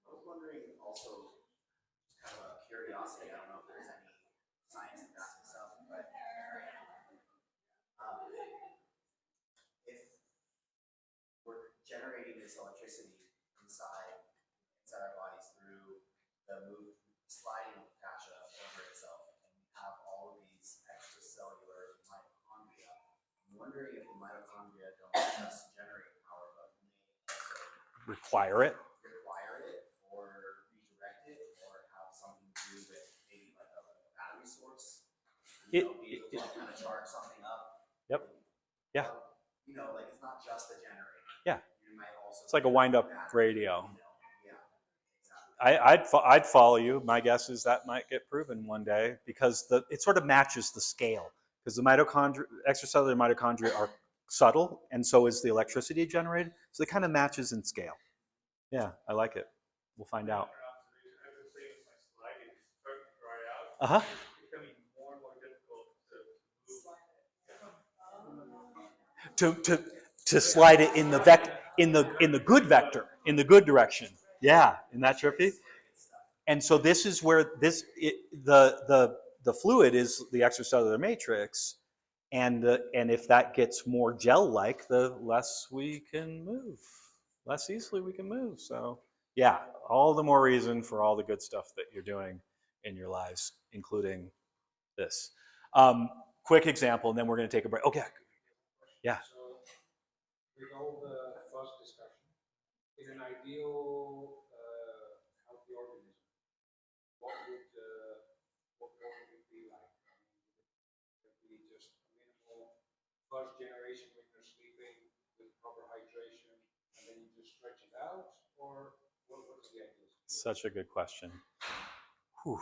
I was wondering also, kind of a curiosity, I don't know if there's any science to back this up, but if we're generating this electricity inside our bodies through the sliding of the fascia over itself, and we have all of these extracellular mitochondria, I'm wondering if the mitochondria don't just generate power, but may also Require it. Or redirect it, or have something to do with maybe like a battery source. Be able to kind of charge something up. Yep. Yeah. Like it's not just the generator. Yeah. You might also. It's like a wind-up radio. Yeah. Exactly. I'd follow you. My guess is that might get proven one day, because it sort of matches the scale. Because the extracellular mitochondria are subtle, and so is the electricity generated. So it kind of matches in scale. Yeah, I like it. We'll find out. Uh-huh. To slide it in the good vector, in the good direction. Yeah, isn't that trippy? And so this is where the fluid is the extracellular matrix, and if that gets more gel-like, the less we can move, less easily we can move. So yeah, all the more reason for all the good stuff that you're doing in your lives, including this. Quick example, and then we're going to take a break. Okay. Yeah. So, with all the fuzz discussion, in an ideal healthy organism, what would it be like? Would it be just minimal fuzz generation when you're sleeping with proper hydration, and then you just stretch it out, or what's the ideal? Such a good question. Whew.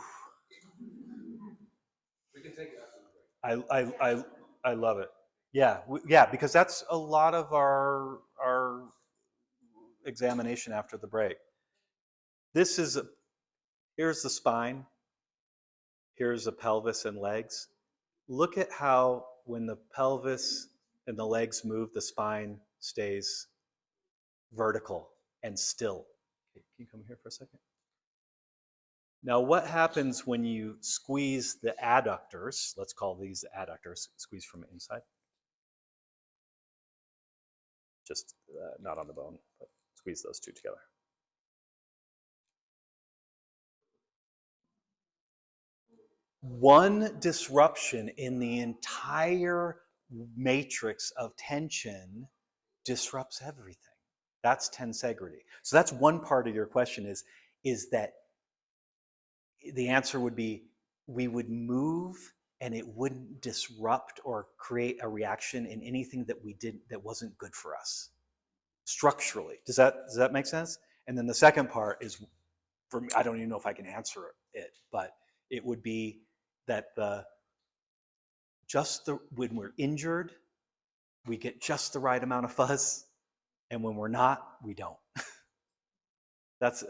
We can take it after the break. I love it. Yeah, because that's a lot of our examination after the break. Here's the spine. Here's the pelvis and legs. Look at how when the pelvis and the legs move, the spine stays vertical and still. Okay, can you come here for a second? Now, what happens when you squeeze the adductors? Let's call these adductors, squeeze from inside. Just not on the bone, but squeeze those two together. One disruption in the entire matrix of tension disrupts everything. That's tensegrity. So that's one part of your question is that the answer would be we would move and it wouldn't disrupt or create a reaction in anything that we did that wasn't good for us structurally. Does that make sense? And then the second part is, for me, I don't even know if I can answer it, but it would be that when we're injured, we get just the right amount of fuzz, and when we're not, we don't.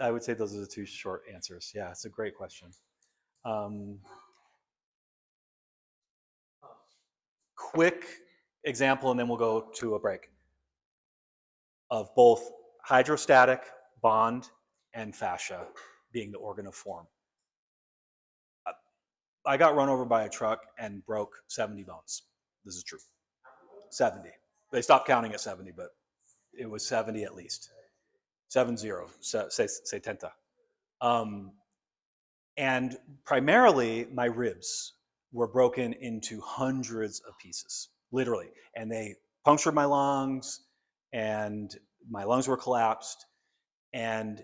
I would say those are the two short answers. Yeah, it's a great question. Quick example, and then we'll go to a break, of both hydrostatic bond and fascia being the organ of form. I got run over by a truck and broke 70 bones. This is true. 70. They stopped counting at 70, but it was 70 at least. 70, say tenta. And primarily my ribs were broken into hundreds of pieces, literally. And they punctured my lungs, and my lungs were collapsed. And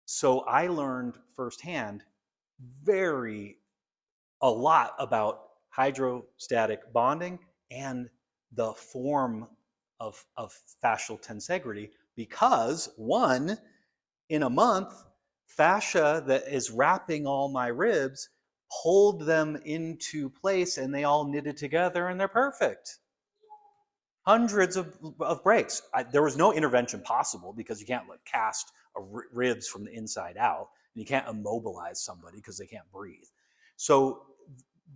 so I learned firsthand a lot about hydrostatic bonding and the form of fascial tensegrity, because one, in a month, fascia that is wrapping all my ribs pulled them into place and they all knitted together and they're perfect. Hundreds of breaks. There was no intervention possible because you can't cast ribs from the inside out, and you can't immobilize somebody because they can't breathe. So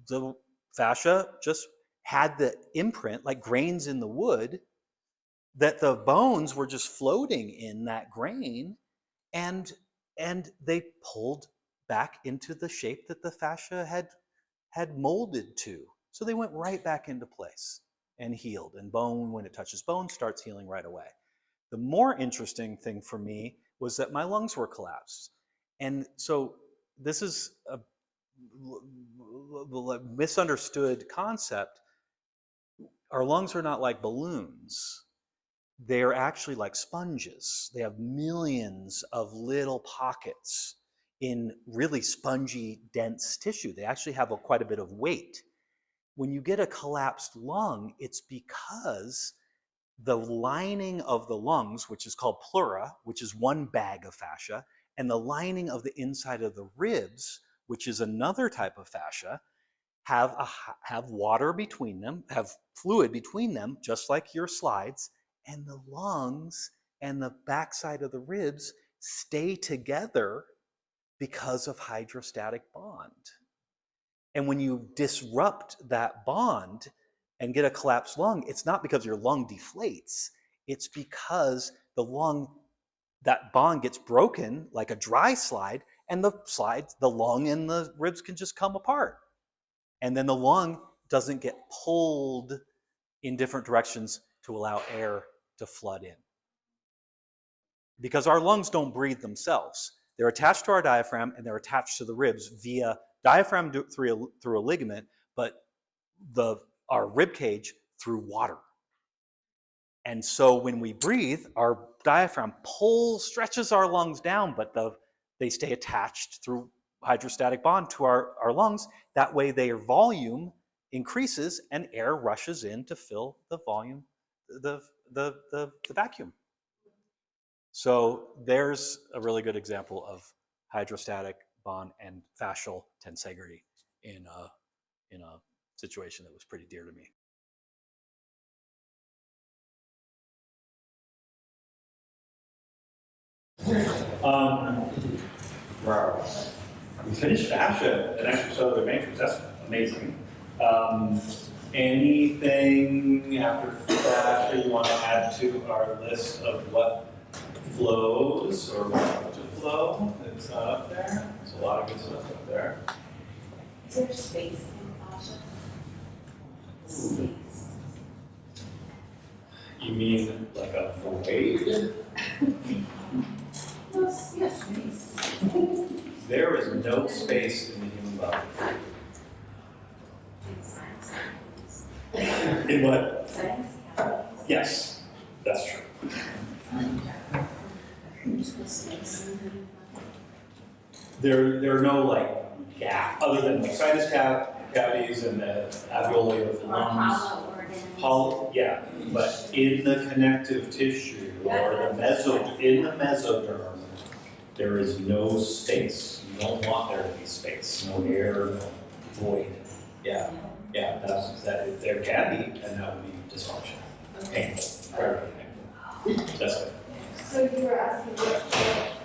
the fascia just had the imprint, like grains in the wood, that the bones were just floating in that grain, and they pulled back into the shape that the fascia had molded to. So they went right back into place and healed. And bone, when it touches bone, starts healing right away. The more interesting thing for me was that my lungs were collapsed. And so this is a misunderstood concept. Our lungs are not like balloons. They're actually like sponges. They have millions of little pockets in really spongy, dense tissue. They actually have quite a bit of weight. When you get a collapsed lung, it's because the lining of the lungs, which is called pleura, which is one bag of fascia, and the lining of the inside of the ribs, which is another type of fascia, have water between them, have fluid between them, just like your slides, and the lungs and the backside of the ribs stay together because of hydrostatic bond. And when you disrupt that bond and get a collapsed lung, it's not because your lung deflates, it's because that bond gets broken like a dry slide, and the lung and the ribs can just come apart. And then the lung doesn't get pulled in different directions to allow air to flood in. Because our lungs don't breathe themselves. They're attached to our diaphragm and they're attached to the ribs via diaphragm through a ligament, but our rib cage through water. And so when we breathe, our diaphragm stretches our lungs down, but they stay attached through hydrostatic bond to our lungs. That way their volume increases and air rushes in to fill the volume, the vacuum. So there's a really good example of hydrostatic bond and fascial tensegrity in a situation that was pretty dear to me. Wow. We finished fascia and extracellular matrix. That's amazing. Anything after fascia you want to add to our list of what flows or what to flow? It's not up there. There's a lot of good stuff up there. Is there space in fascia? Space. You mean like a void? Yes, space. There is no space in the human body. In what? Settings? Yes, that's true. There are no like gap other than like sinus cavities and the alveoli of the lungs. Yeah, but in the connective tissue or the mesoderm, there is no space. You don't want there to be space, no air, no void. Yeah, if there can be, and that would be dysfunction, painful, very painful. That's it. So you were asking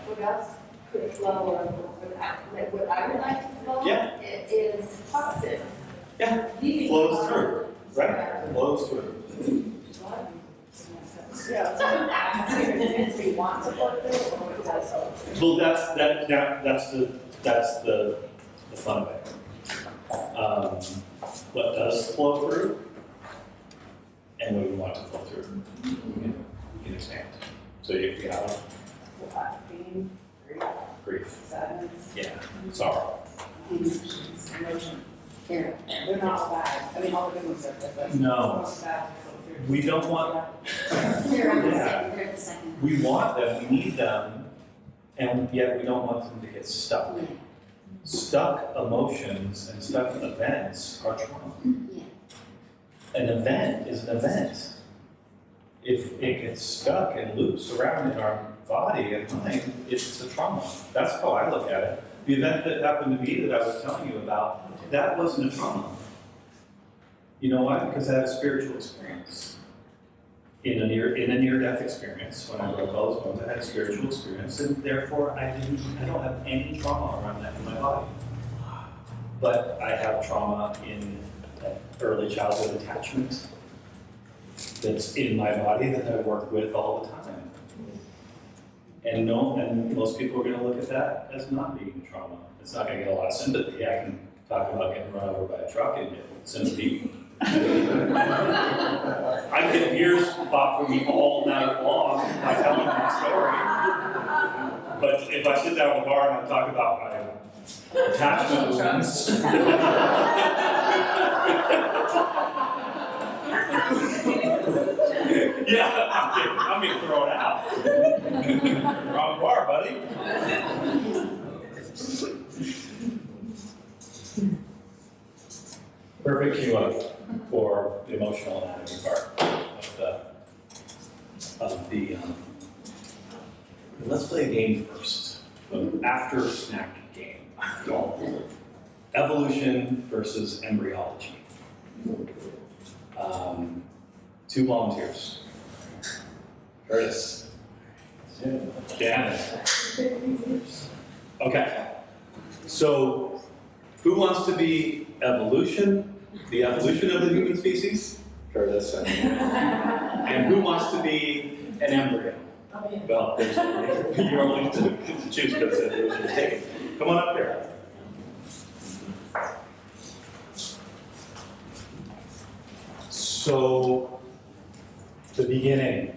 what else could flow or like what I would like to flow? Yeah. It is toxin. Yeah, flows through, right? Flows through. Yeah. We want to flow through or does it? Well, that's the fun of it. What does flow through, and what we want to flow through. We can expand. So you have Pain, grief, sadness, yeah, sorrow. emotions, emotion. They're not bad. I mean, all the good ones are good, but No. most bad. We don't want. They're on the Yeah. second, they're the second. We want them. We need them, and yet we don't want them to get stuck. Stuck emotions and stuck events are trauma. Yeah. An event is an event. If it gets stuck and loops around in our body and mind, it's a trauma. That's how I look at it. The event that happened to me that I was telling you about, that wasn't a trauma. You know why? Because I had a spiritual experience. In a near-death experience, when I broke all those bones, I had a spiritual experience, and therefore I don't have any trauma around that in my body. But I have trauma in early childhood attachment that's in my body that I work with all the time. And most people are going to look at that as not being trauma. It's not going to get a lot of sympathy. I can talk about getting run over by a truck and get sympathy. I get ears popped from me all night long by telling my story. But if I sit down at the bar and I talk about my attachment wounds, yeah, I'm getting thrown out. Wrong bar, buddy. Perfect cue up for the emotional anatomy part of the let's play a game first. An after snack game. Evolution versus embryology. Two volunteers. Curtis. Janet. Okay. So who wants to be evolution? The evolution of the human species? Curtis. And who wants to be an embryo? Well, you're only to choose because evolution is taken. Come on up here. So, the beginning.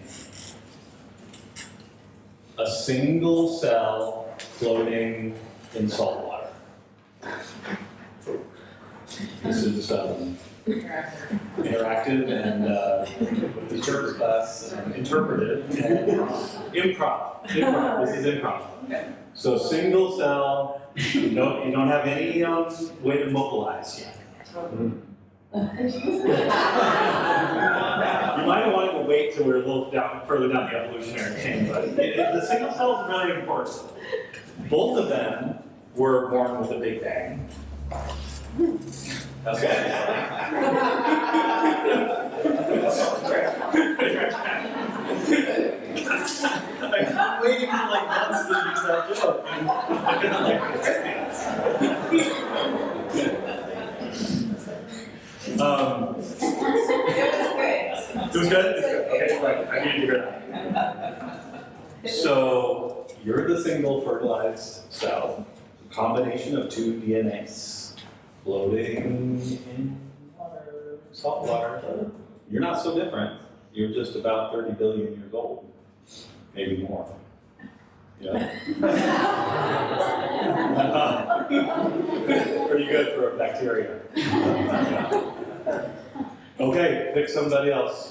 A single cell floating in salt water. This is interactive and with the service class, interpretive and improv. This is improv. So single cell, you don't have any way to mobilize yet. You might have wanted to wait till we're a little further down the evolutionary chain, but the single cell is really important. Both of them were born with a Big Bang. Okay. I'm waiting for like months to use that joke. It was good? Okay, right. I needed to hear that. So, you're the single fertilized cell, combination of two DNAs, floating in water, salt water. You're not so different. You're just about 30 billion years old, maybe more. Yeah. Pretty good for a bacteria. Okay, pick somebody else.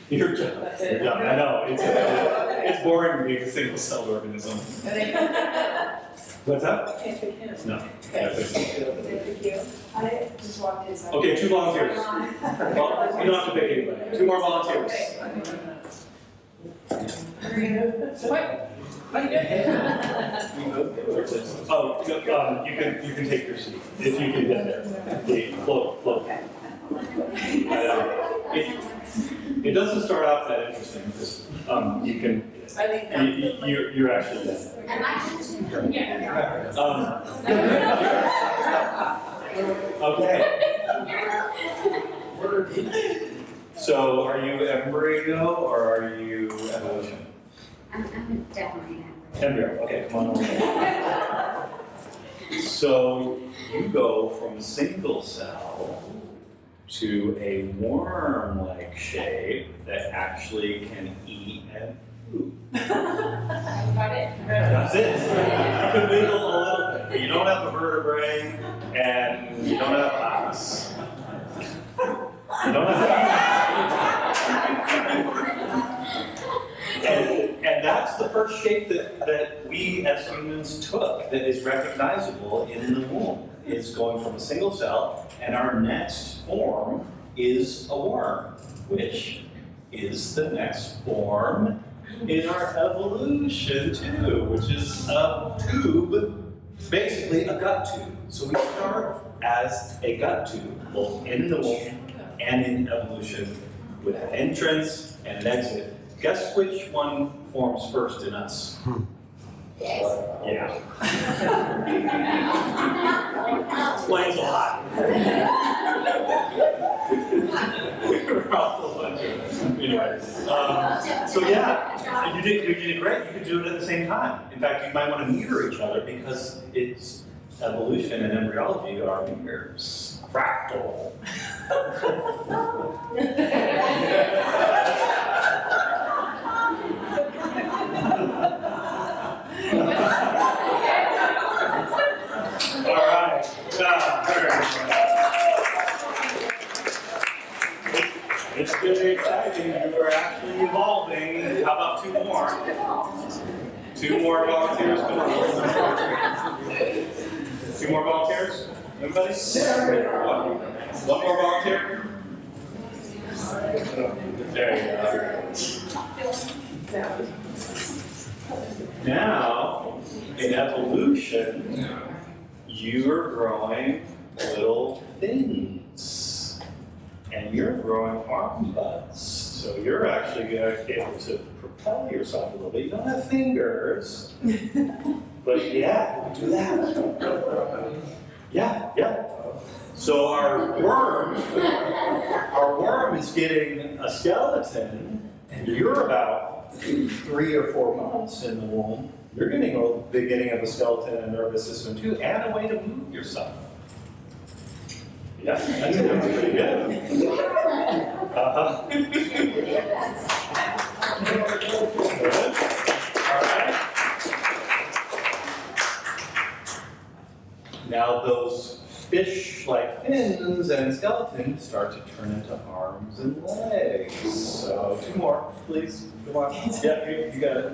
You're done. You're done. I know, it's boring being a single-celled organism. What's that? Can't pick him. No. Yeah, pick someone. Can I pick you? I just walked in. so I- Okay, 2 volunteers. Well, you don't have to pick anybody. 2 more volunteers. Oh, you can take your seat if you can get there. Okay, float. It doesn't start off that interesting because you can. I think You're actually dead. And I can Okay. So, are you embryo or are you evolution? I'm definitely Embryo. Okay, come on over. So you go from single cell to a worm-like shape that actually can eat and poop. That's it. You can wiggle a little bit, but you don't have a vertebrae and you don't have eyes. You don't have and that's the first shape that we as humans took that is recognizable in the womb. Is going from a single cell, and our next form is a worm, which is the next form in our evolution too, which is a tube, basically a gut tube. So we start as a gut tube, both in the womb and in evolution, with an entrance and an exit. Guess which one forms first in us? Yeah. Explains a lot. Anyway, so yeah, you did great. You could do it at the same time. In fact, you might want to mirror each other because it's evolution and embryology are mirrors. Fractal. All right. It's really exciting. You are actually evolving. How about 2 more? 2 more volunteers. Come on. 2 more volunteers? Anybody? One more volunteer? There you go. Now, in evolution, you're growing little fins, and you're growing arm buds. So you're actually going to be able to propel yourself a little bit. You don't have fingers, but yeah, you can do that. Yeah. So our worm is getting a skeleton, and you're about 3 or 4 months in the womb. You're getting a beginning of a skeleton and nervous system too, and a way to move yourself. Yeah, that's pretty good. Good. All right. Now those fish-like fins and skeletons start to turn into arms and legs. So 2 more, please. Come on. Yeah, you got it.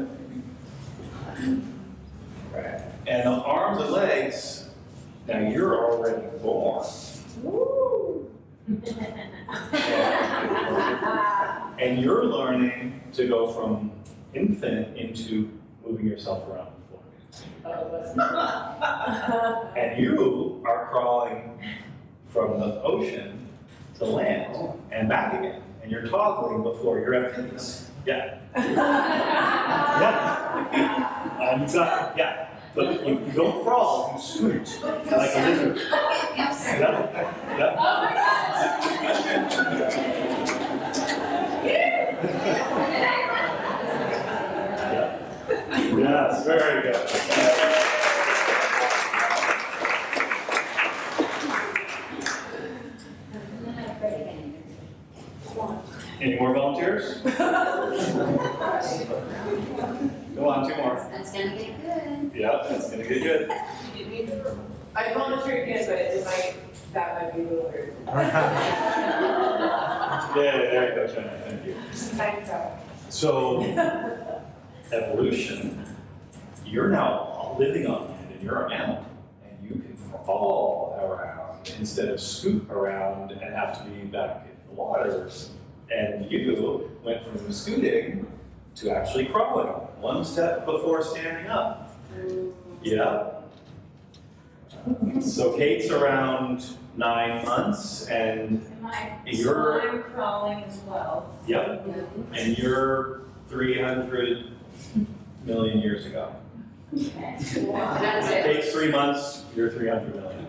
Right. And the arms and legs, now you're already born. And you're learning to go from infant into moving yourself around the floor. And you are crawling from the ocean to land and back again. And you're toggling the floor. You're amphibious. Yeah. Yeah. But you don't crawl, you scoot like a lizard. Yep. Very good. Any more volunteers? Go on, 2 more. That's gonna get good. Yeah, that's gonna get good. I volunteered again, but that might be a little weird. Yeah, there you go, Jenna, thank you. Thanks, So, evolution, you're now living on land and you're a mammal. And you can crawl around instead of scoot around and have to be back in the waters. And you went from scooting to actually crawling, 1 step before standing up. Yeah. So Kate's around 9 months and you're, I'm crawling as well. yep, and you're 300 million years ago. That's it. Takes 3 months, you're 300 million.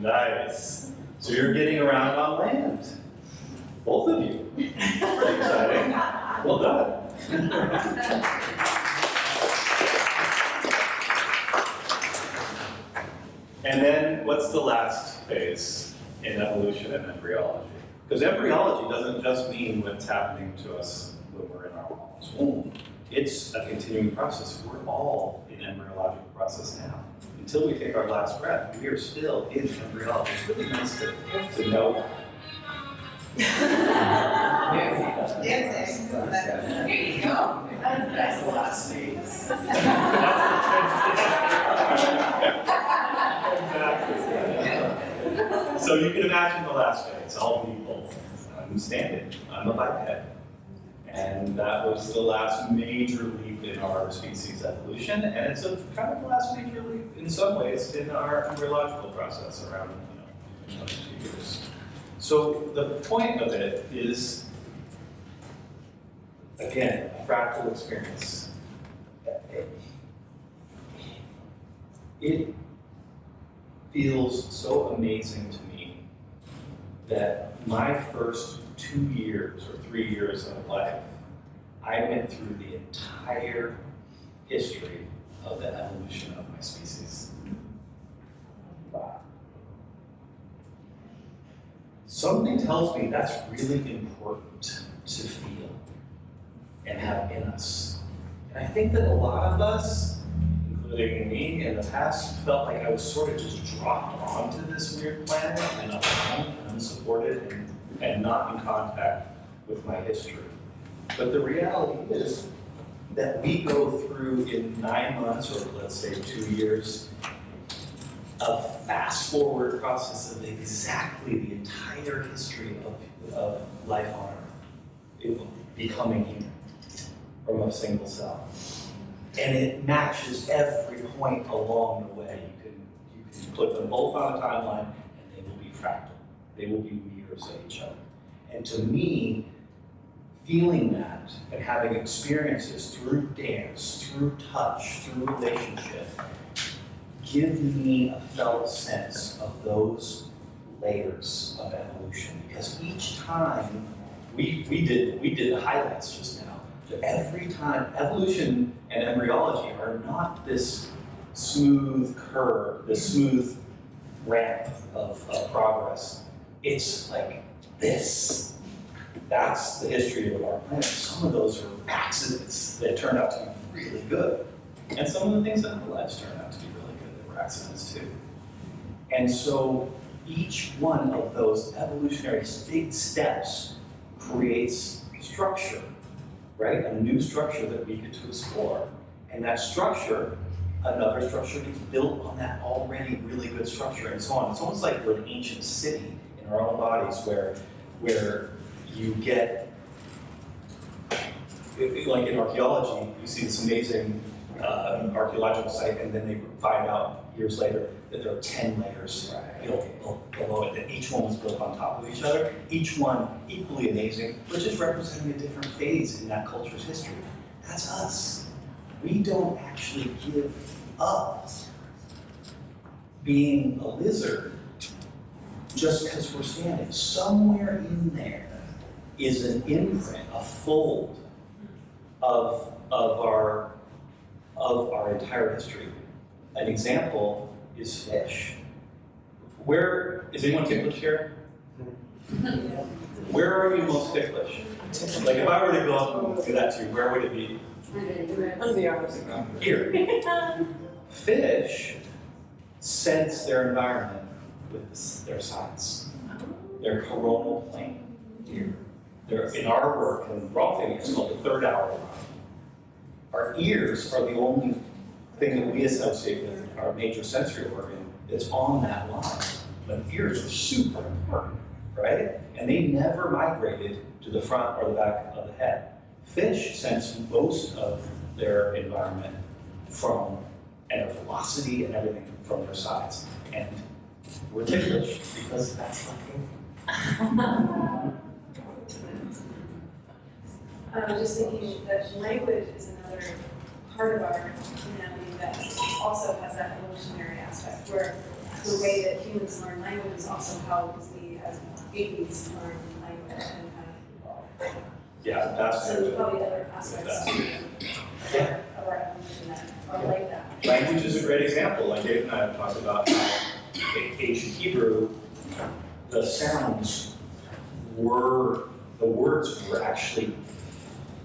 Nice. So you're getting around on land. Both of you. Pretty exciting. Well done. And then what's the last phase in evolution and embryology? Because embryology doesn't just mean what's happening to us when we're in our mom's womb. It's a continuing process. We're all in embryological process now. Until we take our last breath, we are still in embryology. It's really nice to know that. Here you go. That's the last phase. So you can imagine the last phase, all people. I'm standing, I'm a biped. And that was the last major leap in our species evolution, and it's a kind of the last major leap in some ways in our embryological process around 2 years. So the point of it is, again, a fractal experience. It feels so amazing to me that my first 2 years or 3 years of life, I went through the entire history of the evolution of my species. Wow. Something tells me that's really important to feel and have in us. And I think that a lot of us, including me in the past, felt like I was sort of just dropped onto this weird planet and alone, unsupported, and not in contact with my history. But the reality is that we go through in 9 months, or let's say 2 years, a fast forward process of exactly the entire history of life on Earth, becoming human from a single cell. And it matches every point along the way. You can put them both on a timeline and they will be fractal. They will be mirrors of each other. And to me, feeling that and having experiences through dance, through touch, through relationship, give me a felt sense of those layers of evolution. Because each time, we did the highlights just now. So every time, evolution and embryology are not this smooth curve, this smooth ramp of progress. It's like this. That's the history of our planet. Some of those are accidents that turned out to be really good. And some of the things in our lives turned out to be really good that were accidents too. And so each one of those evolutionary big steps creates structure, right? A new structure that we get to explore. And that structure, another structure gets built on that already really good structure and so on. It's almost like we're an ancient city in our own bodies where you get, like in archaeology, you see this amazing archaeological site, and then they find out years later that there are 10 layers built below it, that each one was built on top of each other, each one equally amazing, but just representing a different phase in that culture's history. That's us. We don't actually give up being a lizard just because we're standing. Somewhere in there is an imprint, a fold of our entire history. An example is fish. Where is anyone ticklish here? Where are you most ticklish? Like if I were to go up and do that to you, where would it be? Here. Fish sense their environment with their sides. Their coronal plane here. They're, in our work, and Rolf thinking it's called the third hour line. Our ears are the only thing that we associate with our major sensory organ that's on that line. But ears are super important, right? And they never migrated to the front or the back of the head. Fish sense most of their environment from, and their velocity and everything from their sides. And we're ticklish because that's like I was just thinking that language is another part of our humanity that also has that evolutionary aspect, where the way that humans learn language is also how we as babies learn language and kind of evolve. yeah, that's So there's probably other aspects yeah. of our evolution that are like that. Language is a great example. Like Dave and I have talked about how ancient Hebrew, the sounds were, the words were actually,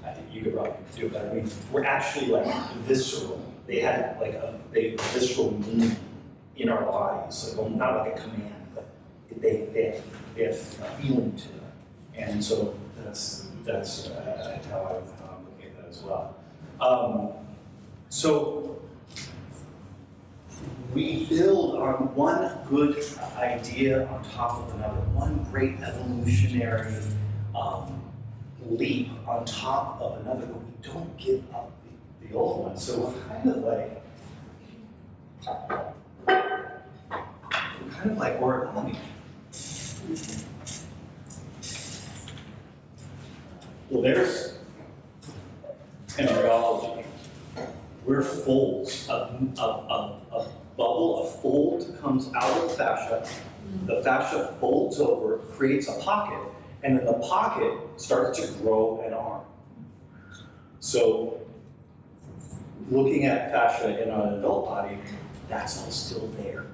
I think you could probably do it better, I mean, were actually like visceral. They had like a visceral meaning in our bodies, so not like a command, but they have a feeling to it. And so that's how I'm looking at that as well. So we build on one good idea on top of another, one great evolutionary leap on top of another, but we don't give up the old one. So we're kind of like origami. Well, there's embryology. We're folds. A bubble, a fold comes out of the fascia. The fascia folds over, creates a pocket, and then the pocket starts to grow an arm. So, looking at fascia in an adult body, that's all still there.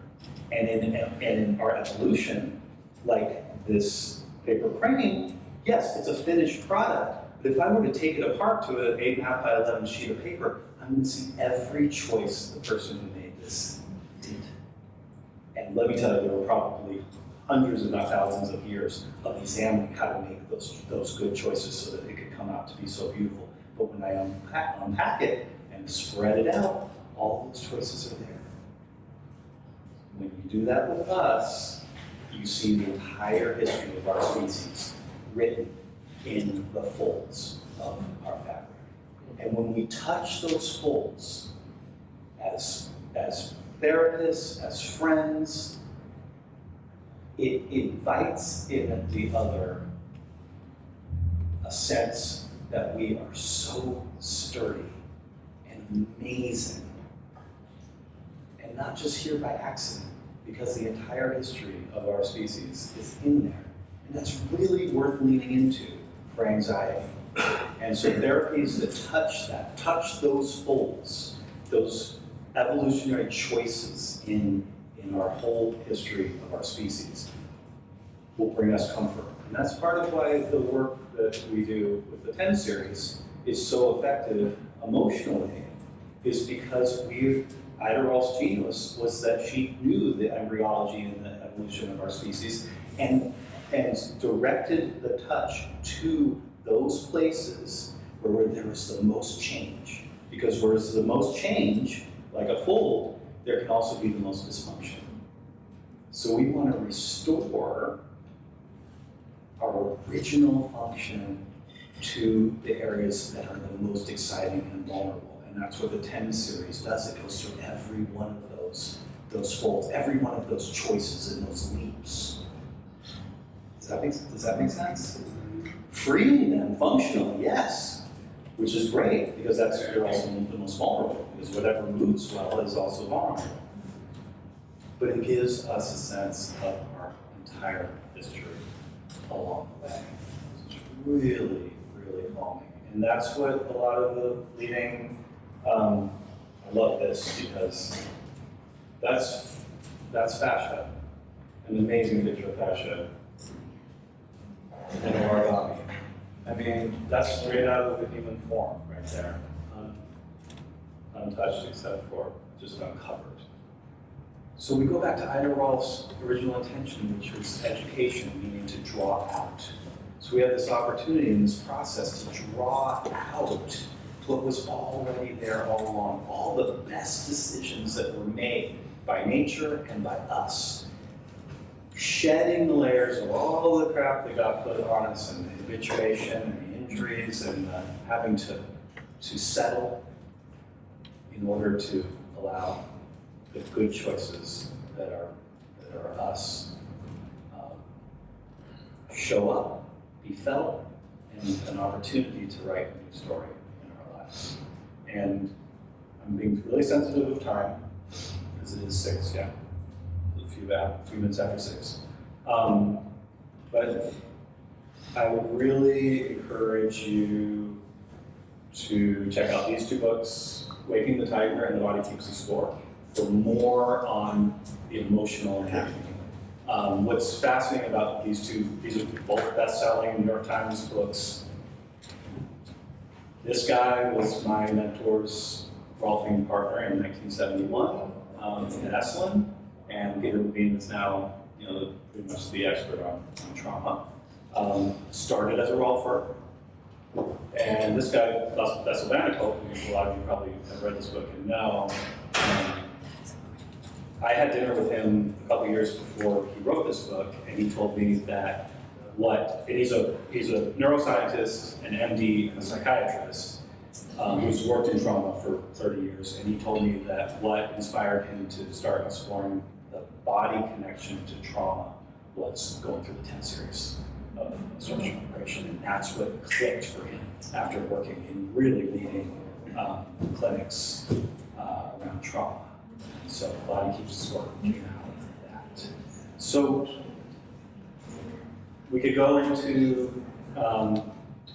And in our evolution, like this paper crane, yes, it's a finished product, but if I were to take it apart to an 8.5 by 11 sheet of paper, I'm going to see every choice the person who made this did. And let me tell you, there were probably hundreds, if not thousands, of years of examining how to make those good choices so that it could come out to be so beautiful. But when I unpack it and spread it out, all those choices are there. When you do that with us, you see the entire history of our species written in the folds of our fabric. And when we touch those folds as therapists, as friends, it invites in the other a sense that we are so sturdy and amazing. And not just here by accident, because the entire history of our species is in there. And that's really worth leaning into for anxiety. And so therapies that touch those folds, those evolutionary choices in our whole history of our species, will bring us comfort. And that's part of why the work that we do with the 10 series is so effective emotionally, is because Ida Rolf's genius was that she knew the embryology and the evolution of our species and directed the touch to those places where there was the most change. Because where there's the most change, like a fold, there can also be the most dysfunction. So we want to restore our original function to the areas that are the most exciting and vulnerable. And that's what the 10 series does. It goes through every one of those folds, every one of those choices and those leaps. Does that make sense? Freeing them functionally, yes, which is great, because you're also the most vulnerable, because whatever moves well is also vulnerable. But it gives us a sense of our entire history along the way. It's really, really calming And that's what a lot of the leading, I love this because that's fascia, an amazing picture of fascia in origami. I mean, that's straight out of the human form right there, untouched except for just uncovered. So we go back to Ida Rolf's original intention, which was education, meaning to draw out. So we had this opportunity in this process to draw out what was already there all along, all the best decisions that were made by nature and by us, shedding the layers of all the crap that got put on us and the habituation and the injuries and having to settle in order to allow the good choices that are us show up, be felt, and an opportunity to write a new story in our lives. And I'm being really sensitive of time, because it is 6, yeah. A few minutes after 6. But I would really encourage you to check out these 2 books, Waking the Tiger and The Body Keeps the Score, for more on the emotional anatomy. What's fascinating about these are both best-selling New York Times books. This guy was my mentor's golfing partner in 1971 at Esalen, and Peter Levine is now, pretty much the expert on trauma. Started as a Rolfer, and this guy, Vassilvanico, who a lot of you probably have read this book and know, I had dinner with him a couple years before he wrote this book, and he told me that he's a neuroscientist, an MD, and a psychiatrist who's worked in trauma for 30 years, and he told me that what inspired him to start exploring the body connection to trauma was going through the 10 series of social immigration, and that's what clicked for him after working in really leading clinics around trauma. So the Body Keeps the Score came out of that. So we could go into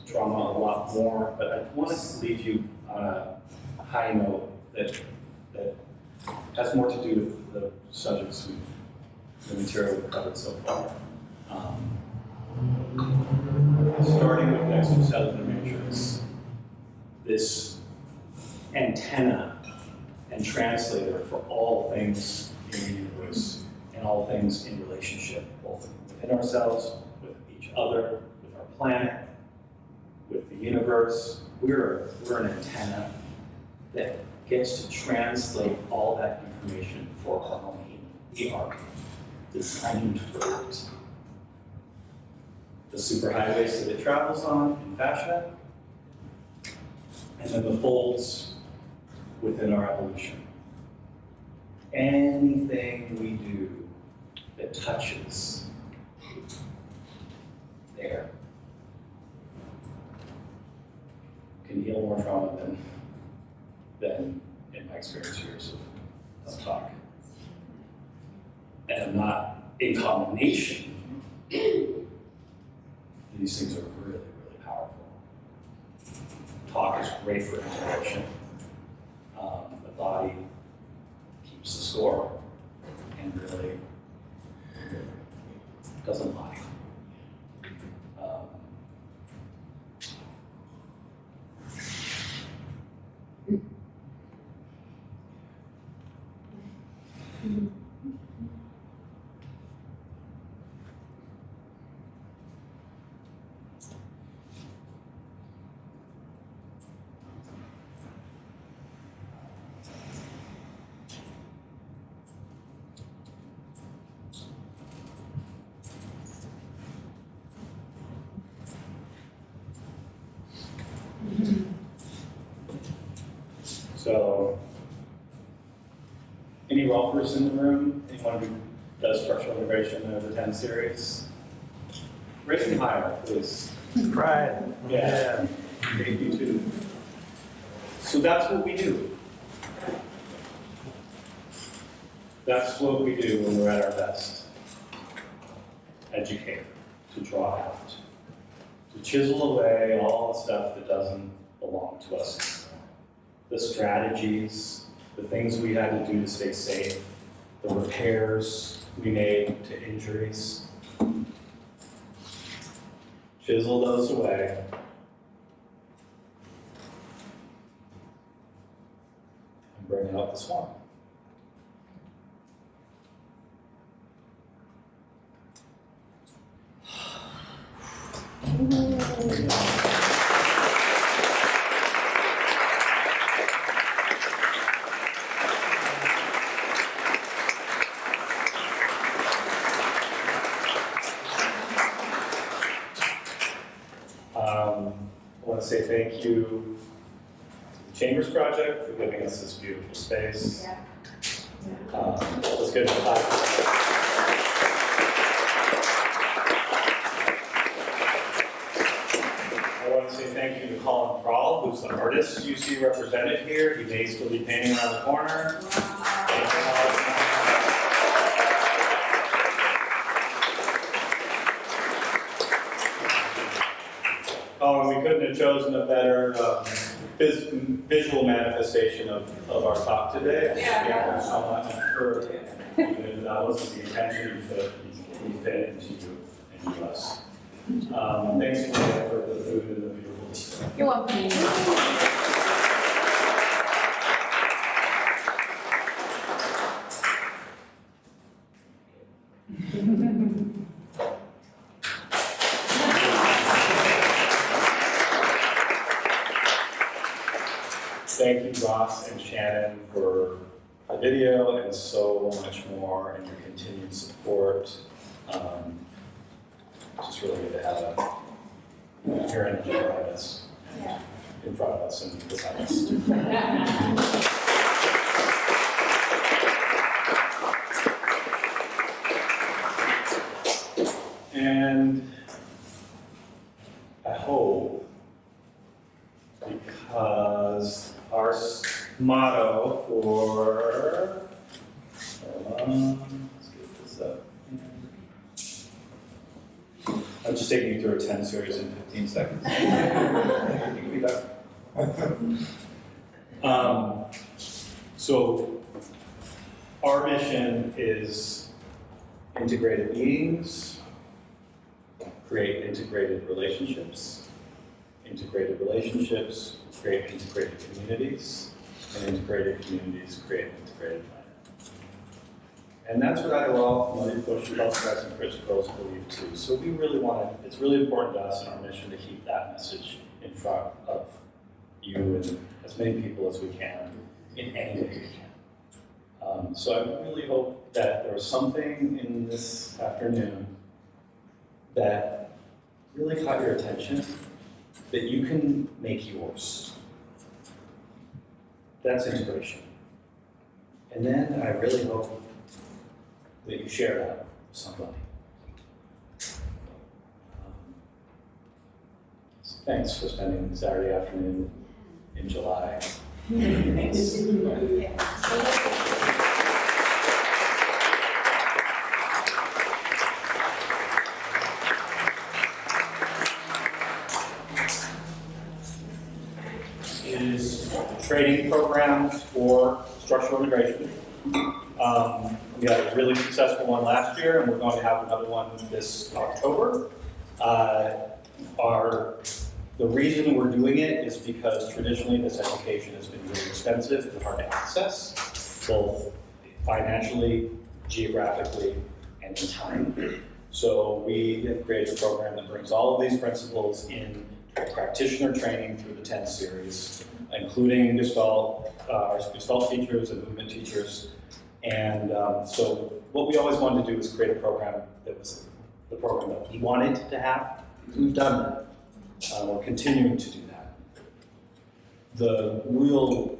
trauma a lot more, but I want to leave you on a high note that has more to do with the subjects, the material we've covered so far. Starting with the extracellular matrix, this antenna and translator for all things in the universe and all things in relationship, both within ourselves, with each other, with our planet, with the universe. We're an antenna that gets to translate all that information for our own healing. We are designed for that. The superhighways that it travels on in fascia, and then the folds within our evolution. Anything we do that touches there can heal more trauma than in my experience years of talk. And I'm not in combination. These things are really, really powerful. Talk is great for integration. The body keeps the score and really doesn't lie. So, any Rolfers in the room? Anyone who does structural integration of the 10 series? Raise them higher, please. Right. Yeah. Thank you too. So that's what we do. That's what we do when we're at our best. Educate, to draw out, to chisel away all the stuff that doesn't belong to us anymore. The strategies, the things we had to do to stay safe, the repairs we made to injuries. Chisel those away. And bring out the swan. I want to say thank you to the Chambers Project for giving us this beautiful space. Let's get to I want to say thank you to Colin Crawl, who's the artist you see represented here. He may still be painting around the corner. Oh, and we couldn't have chosen a better visual manifestation of our talk today. Yeah. So much for even if that wasn't the intention, he fit into you and to us. Thanks for the food and the beautiful display. You're welcome. Thank you, Ross and Shannon, for our video and so much more, and your continued support. Just really good to have your energy behind us, in front of us, and beside us. And I hope, because our motto for, let's get this up. I'm just taking you through a 10 series in 15 seconds. You can be back. So our mission is integrated beings, create integrated relationships. Integrated relationships create integrated communities, and integrated communities create an integrated planet. And that's what I Rolf, Muddy Bush, Guys, and Chris Girls believe too. So we really want to, it's really important to us in our mission to keep that message in front of you and as many people as we can, in any way we can. So I really hope that there was something in this afternoon that really caught your attention, that you can make yours. That's integration. And then I really hope that you share that with somebody. So thanks for spending Saturday afternoon in July. Is training programs for structural integration. We had a really successful one last year, and we're going to have another one this October. The reason we're doing it is because traditionally this education has been really expensive and hard to access, both financially, geographically, and in time. So we have created a program that brings all of these principles in practitioner training through the 10 series, including Gestalt, our Gestalt teachers and movement teachers. And so what we always wanted to do was create a program that was the program that we wanted to have. We've done that. We're continuing to do that. The real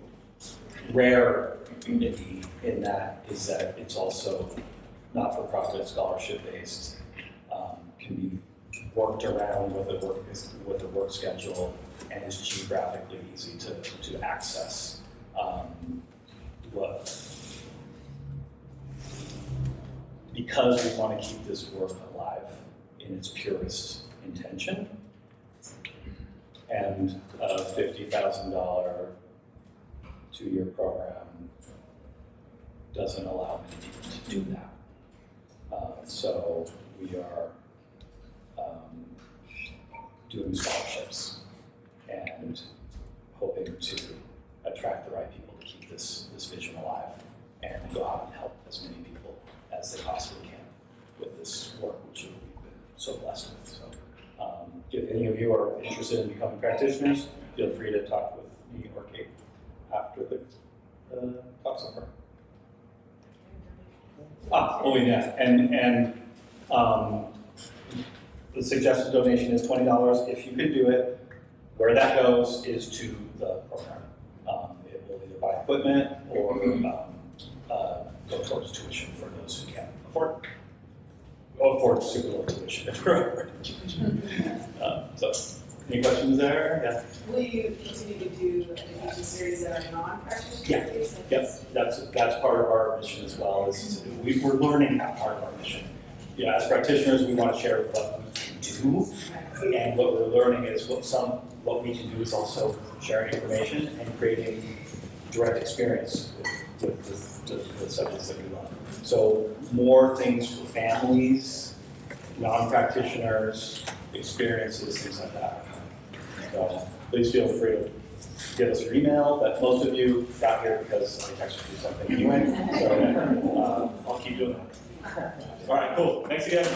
rare in that is that it's also not-for-profit, scholarship-based, can be worked around with a work schedule, and is geographically easy to access. Because we want to keep this work alive in its purest intention, And a $50,000 two-year program doesn't allow many people to do that. So we are doing scholarships and hoping to attract the right people to keep this vision alive and go out and help as many people as they possibly can with this work, which we've been so blessed with. So if any of you are interested in becoming practitioners, feel free to talk with me or Kate after the talk's over. And the suggested donation is $20 if you can do it. Where that goes is to the program. It will either buy equipment or go towards tuition for those who can't afford it. Afford super low tuition. So, any questions there? Yeah. Will you continue to do education series that are non-practitioner? Yeah. Yep. That's part of our mission as well. We're learning that part of our mission. Yeah, as practitioners, we want to share what we do, and what we're learning is what we can do is also sharing information and creating direct experience with the subjects that we love. So more things for families, non-practitioners, experiences, things like that. So please feel free to give us your email. But most of you got here because I texted you something anyway. So I'll keep doing that. All right, cool. Thanks again.